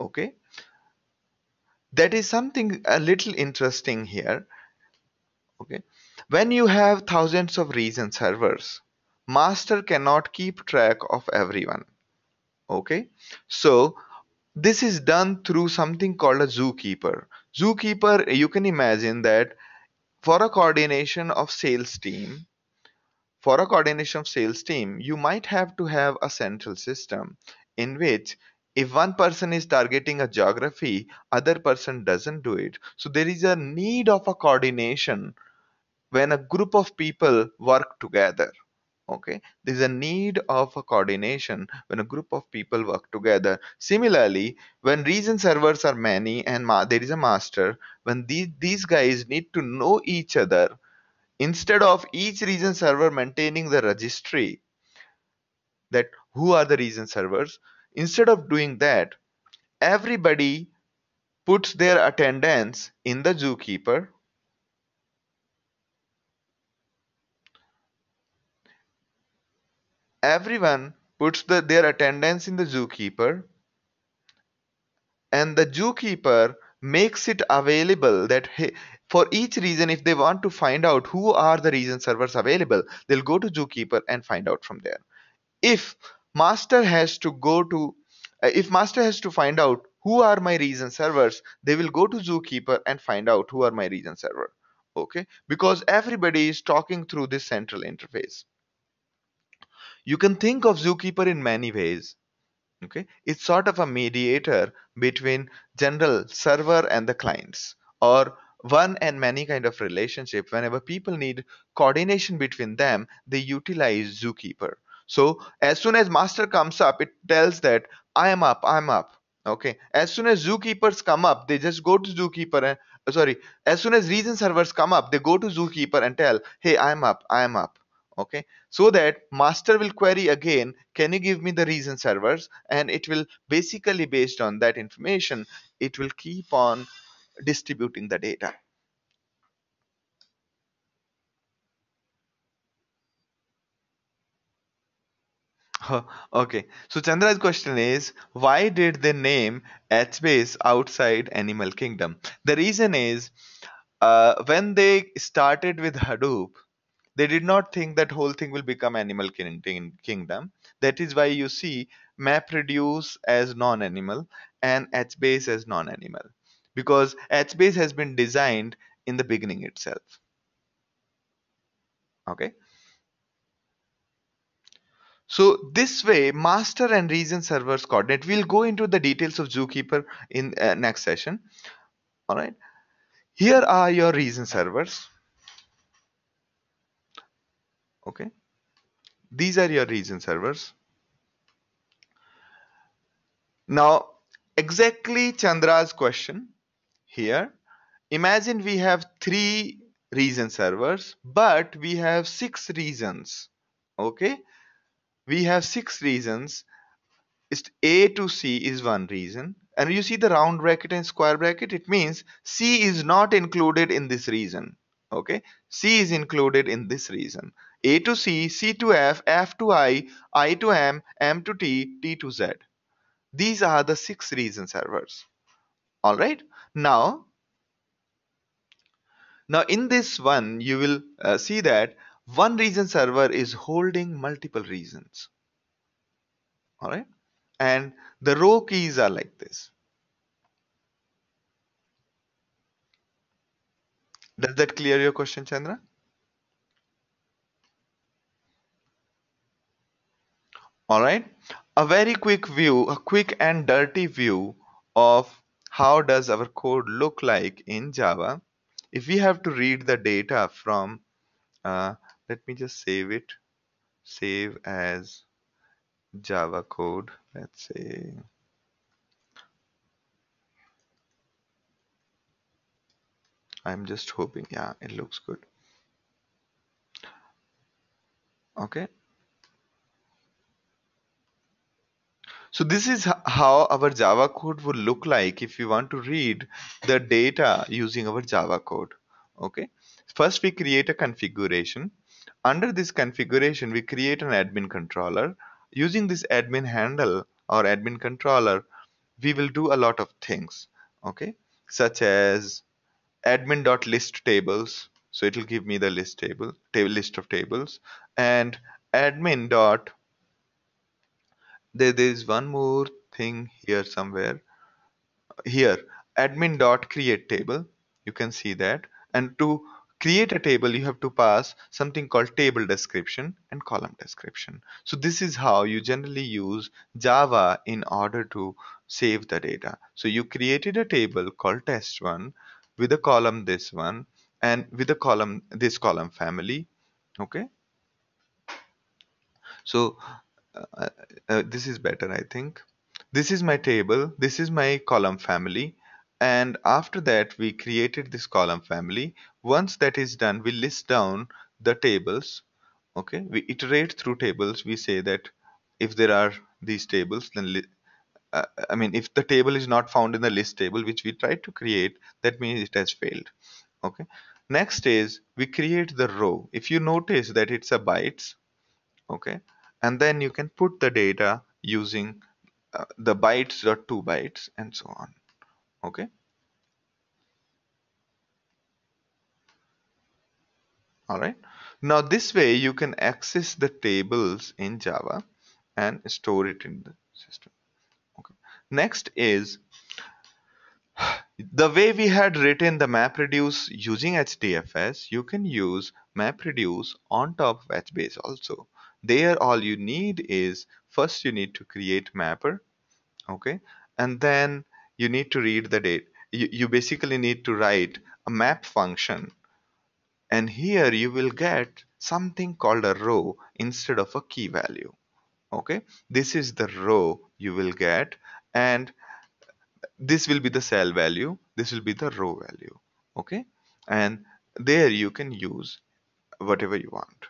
Speaker 1: Okay, that is something a little interesting here. Okay, when you have thousands of region servers, master cannot keep track of everyone. Okay, so this is done through something called a zookeeper. Zookeeper, you can imagine that for a coordination of sales team, for a coordination of sales team, you might have to have a central system in which if one person is targeting a geography, other person doesn't do it. So there is a need of a coordination when a group of people work together. Okay, there's a need of a coordination when a group of people work together. Similarly, when region servers are many and there is a master, when these guys need to know each other, instead of each region server maintaining the registry that who are the region servers, instead of doing that, everybody puts their attendance in the zookeeper. Everyone puts their attendance in the zookeeper, and the zookeeper makes it available that hey, for each region, if they want to find out who are the region servers available, they'll go to zookeeper and find out from there. If master has to go to if master has to find out who are my region servers, they will go to zookeeper and find out who are my region server. Okay, because everybody is talking through this central interface. You can think of zookeeper in many ways. Okay, it's sort of a mediator between general server and the clients, or one and many kind of relationship. Whenever people need coordination between them, they utilize zookeeper. So as soon as master comes up, it tells that I'm up. Okay, as soon as zookeepers come up, they just go to zookeeper and sorry, as soon as region servers come up, they go to zookeeper and tell, hey, I'm up. Okay, so that master will query again, can you give me the region servers, and it will basically based on that information, it will keep on distributing the data. Okay, so Chandra's question is, why did they name HBase outside animal kingdom? The reason is When they started with Hadoop, they did not think that whole thing will become animal kingdom. That is why you see MapReduce as non-animal and HBase as non-animal, because HBase has been designed in the beginning itself. Okay. So this way, master and region servers coordinate. We'll go into the details of Zookeeper in next session. All right. Here are your region servers. Okay. These are your region servers. Now, exactly Chandra's question here. Imagine we have three region servers, but we have six regions. Okay. We have six regions. A to C is one region, and you see the round bracket and square bracket, it means C is not included in this region. Okay, C is included in this region. A to C, C to F, F to I to M to T, T to Z. These are the six region servers. All right. Now in this one, you will see that one region server is holding multiple regions. All right, and the row keys are like this. Does that clear your question, Chandra? All right. A very quick view, a quick and dirty view of how does our code look like in Java. If we have to read the data from, uh, let me just save it, save as Java code. Let's say, I'm just hoping, yeah, it looks good. Okay. So this is how our Java code would look like if we want to read the data using our Java code. Okay. First, we create a configuration. Under this configuration, we create an admin controller. Using this admin handle or admin controller, we will do a lot of things. Okay. Such as admin.list tables. So it will give me the list of tables, and admin dot there is one more thing here somewhere. Here, admin dot create table. You can see that. And to create a table, you have to pass something called table description and column description. So this is how you generally use Java in order to save the data. So you created a table called test1 with a column this one and with a column this column family. Okay. So uh, this is better, I think. This is my table, this is my column family, and after that we created this column family. Once that is done, we list down the tables. Okay, we iterate through tables. We say that if there are these tables, then I mean, if the table is not found in the list table which we tried to create, that means it has failed. Okay, next is we create the row. If you notice that it's a bytes, okay, and then you can put the data using the bytes dot 2 bytes and so on. Okay. All right. Now this way you can access the tables in Java and store it in the system. Okay. Next is the way we had written the MapReduce using HDFS, you can use MapReduce on top of HBase also. There all you need is first you need to create mapper, okay, and then you need to read the data. You basically need to write a map function, and here you will get something called a row instead of a key value. Okay, this is the row you will get, and this will be the cell value, this will be the row value. Okay, and there you can use whatever you want.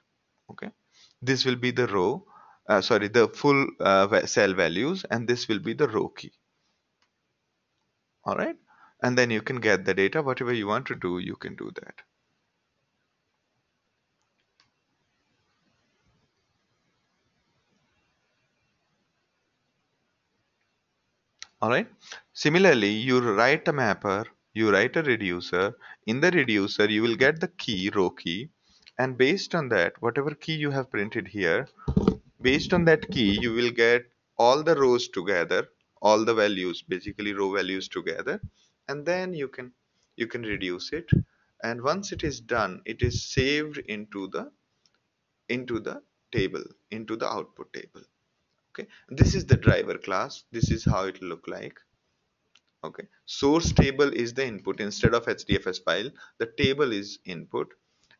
Speaker 1: Okay, this will be the row, sorry, the full cell values, and this will be the row key. All right, and then you can get the data. Whatever you want to do, you can do that. All right, similarly you write a mapper You write a reducer. In the reducer, you will get the key, row key, and based on that, whatever key you have printed here, based on that key, you will get all the rows together, all the values, basically row values together, and then you can reduce it. And once it is done, it is saved into the table, into the output table. Okay, this is the driver class. This is how it look like. Okay, source table is the input. Instead of hdfs file, the table is input,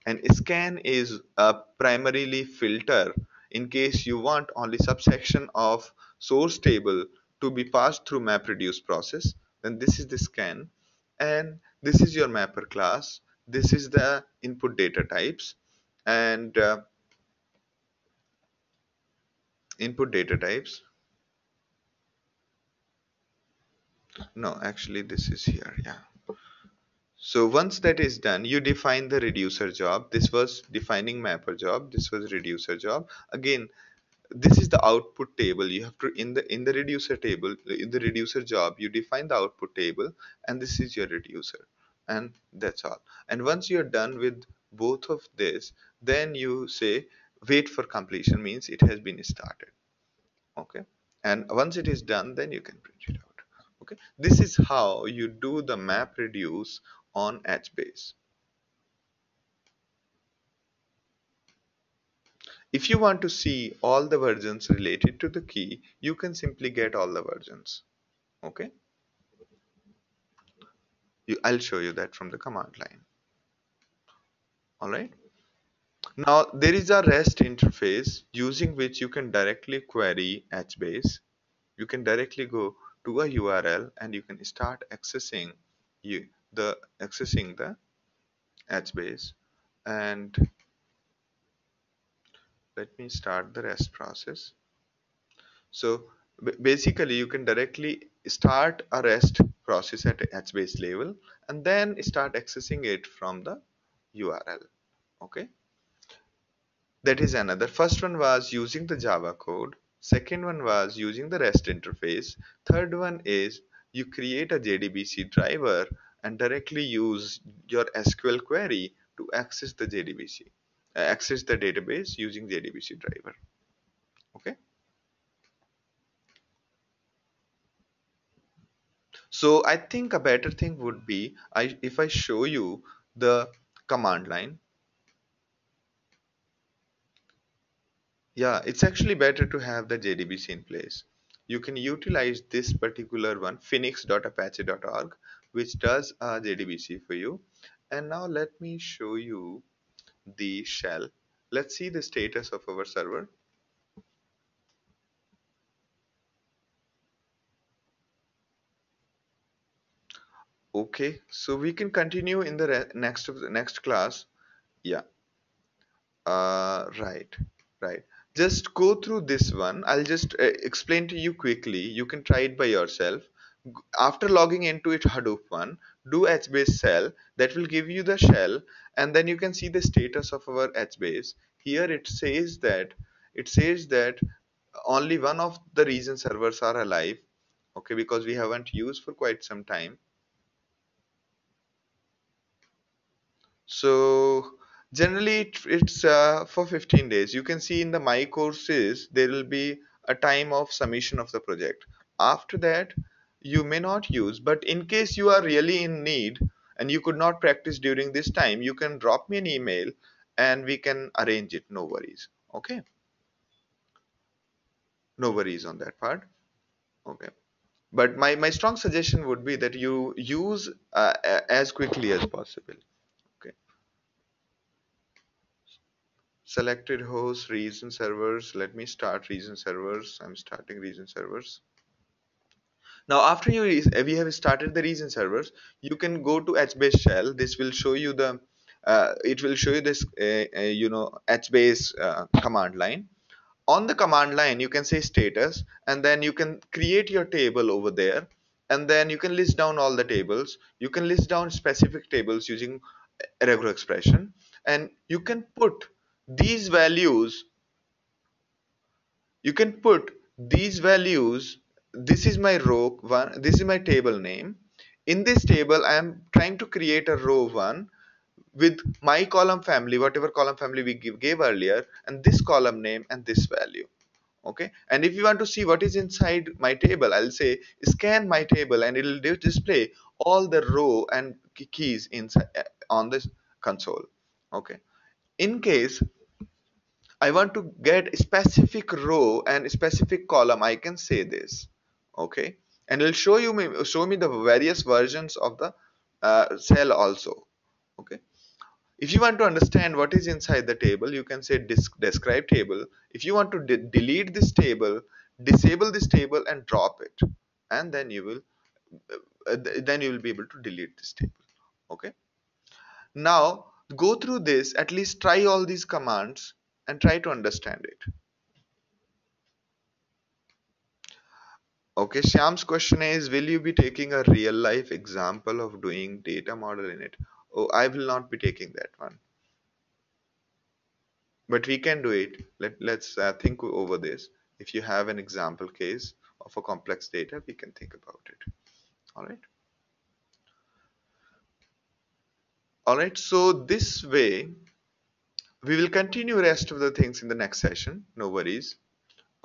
Speaker 1: and scan is a primarily filter in case you want only subsection of source table to be passed through MapReduce process. Then this is the scan, and this is your mapper class. This is the input data types, and input data types. No, actually this is here. Yeah. So once that is done, you define the reducer job. This was defining mapper job. This was reducer job. Again, this is the output table. You have to in the reducer table, in the reducer job, you define the output table, and this is your reducer, and that's all. And once you're done with both of this, then you say wait for completion, means it has been started. Okay, and once it is done, then you can print it out. Okay, this is how you do the map reduce on HBase. If you want to see all the versions related to the key, you can simply get all the versions. Okay, I'll show you that from the command line. All right, now there is a REST interface using which you can directly query HBase. You can directly go to a URL and you can start accessing the HBase. And let me start the REST process. So basically, you can directly start a REST process at HBase level and then start accessing it from the URL. Okay, that is another. First one was using the Java code. Second one was using the REST interface. Third one is you create a JDBC driver and directly use your SQL query to access the JDBC, access the database using JDBC driver. Okay. So I think a better thing would be if I show you the command line. Yeah, it's actually better to have the JDBC in place. You can utilize this particular one, phoenix.apache.org, which does a JDBC for you. And now let me show you the shell. Let's see the status of our server. Okay, so we can continue in the next class. Yeah. Right, right. Just go through this one. I'll just explain to you quickly. You can try it by yourself. After logging into it Hadoop one, do HBase shell. That will give you the shell, and then you can see the status of our HBase. Here it says that only one of the region servers are alive. Okay, because we haven't used for quite some time. So generally it's for 15 days. You can see in the my courses there will be a time of submission of the project. After that you may not use, but in case you are really in need and you could not practice during this time, you can drop me an email and we can arrange it. No worries. Okay, no worries on that part. Okay, but my strong suggestion would be that you use as quickly as possible. Okay. Selected host, region servers. Let me start region servers. I'm starting region servers. Now, after we have started the region servers, you can go to HBase shell. This will show you it will show you this, HBase command line. On the command line, you can say status, and then you can create your table over there, and then you can list down all the tables. You can list down specific tables using a regular expression, and these values you can put these values. This is my row one, this is my table name. in this table I am trying to create a row 1 with my column family, whatever column family we gave earlier, and this column name and this value. Okay, and if you want to see what is inside my table, I'll say scan my table and it'll display all the row and keys inside on this console. Okay, in case I want to get specific row and specific column, I can say this. Okay, and it'll show me the various versions of the cell also. Okay, if you want to understand what is inside the table, you can say describe table. If you want to delete this table, disable this table and drop it, and then you will be able to delete this table. Okay, now go through this, at least try all these commands and try to understand it. Okay, Shyam's question is, will you be taking a real life example of doing data model in it? Oh, I will not be taking that one, but we can do it. Let's think over this. If you have an example case of a complex data, we can think about it. All right. All right. So this way, we will continue rest of the things in the next session. No worries.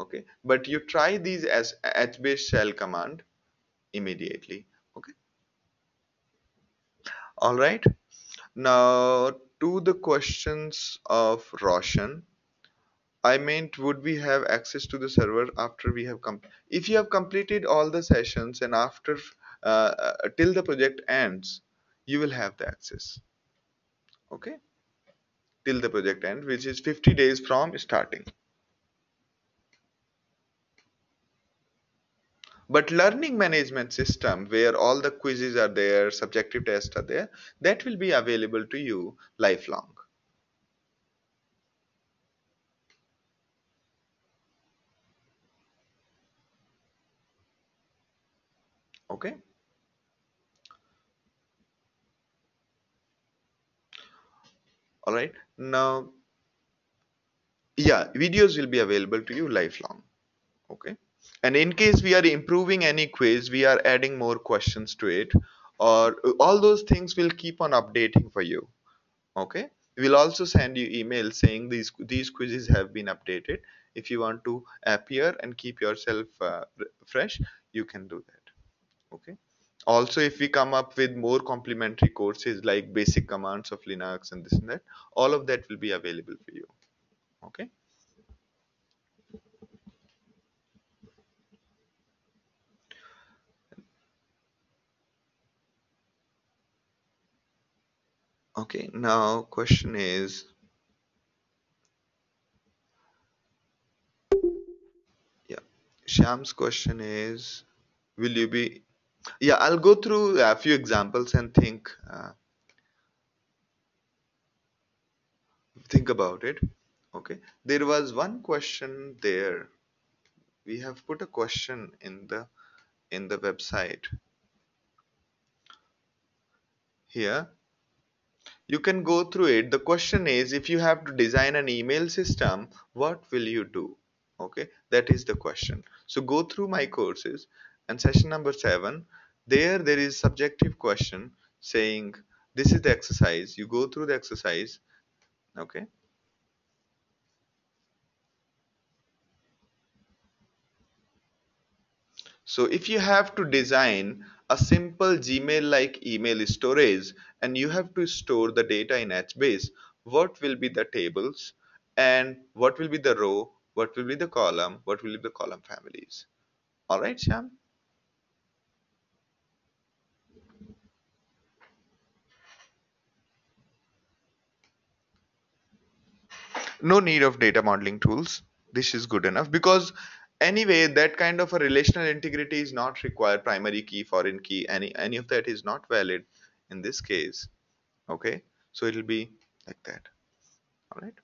Speaker 1: Okay. But you try these as h-based shell command immediately. Okay. All right. Now to the questions of Roshan. I meant, would we have access to the server after we have if you have completed all the sessions and after till the project ends, you will have the access. Okay, till the project ends, which is 50 days from starting. But learning management system, where all the quizzes are there, subjective tests are there, that will be available to you lifelong. Okay, all right. Now, yeah, videos will be available to you lifelong. Okay, and in case we are improving any quiz, we are adding more questions to it, or all those things will keep on updating for you. Okay, we'll also send you email saying these quizzes have been updated. If you want to appear and keep yourself fresh, you can do that. Okay, also if we come up with more complementary courses like basic commands of Linux and this and that, all of that will be available for you. Okay. Okay, now question is, yeah, Sham's question is, will you be? Yeah, I'll go through a few examples and think about it. Okay, there was one question there. We have put a question in the website here. You can go through it. The question is, if you have to design an email system, what will you do? Okay, that is the question. So go through my courses and session number 7. There is subjective question saying this is the exercise. You go through the exercise. Okay. So if you have to design a simple Gmail like email storage and you have to store the data in HBase, what will be the tables and what will be the row, what will be the column, what will be the column families? All right, Sham? No need of data modeling tools. This is good enough because anyway, that kind of a relational integrity is not required. Primary key, foreign key, any of that is not valid in this case. Okay, so it'll be like that. All right.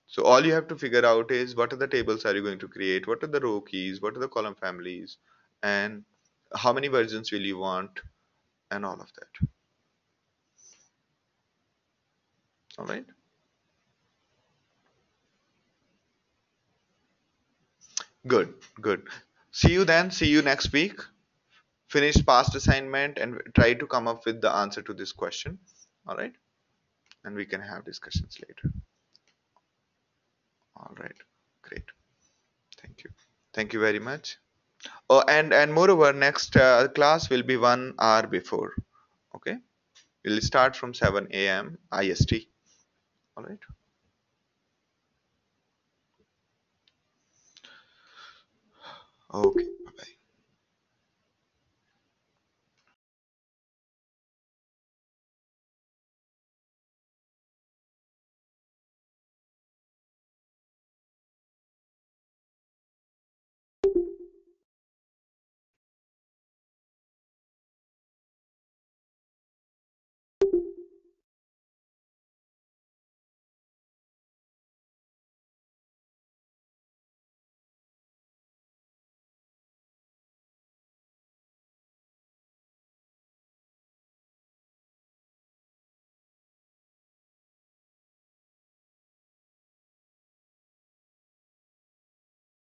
Speaker 1: So all you have to figure out is what are the tables are you going to create, what are the row keys, what are the column families, and how many versions will you want, and all of that. All right. Good, good. See you then. See you next week. finish past assignment and try to come up with the answer to this question. All right, and we can have discussions later. All right, great. Thank you. Thank you very much. Oh, and moreover, next class will be 1 hour before. Okay, we'll start from 7 a.m. IST. All right. Okay.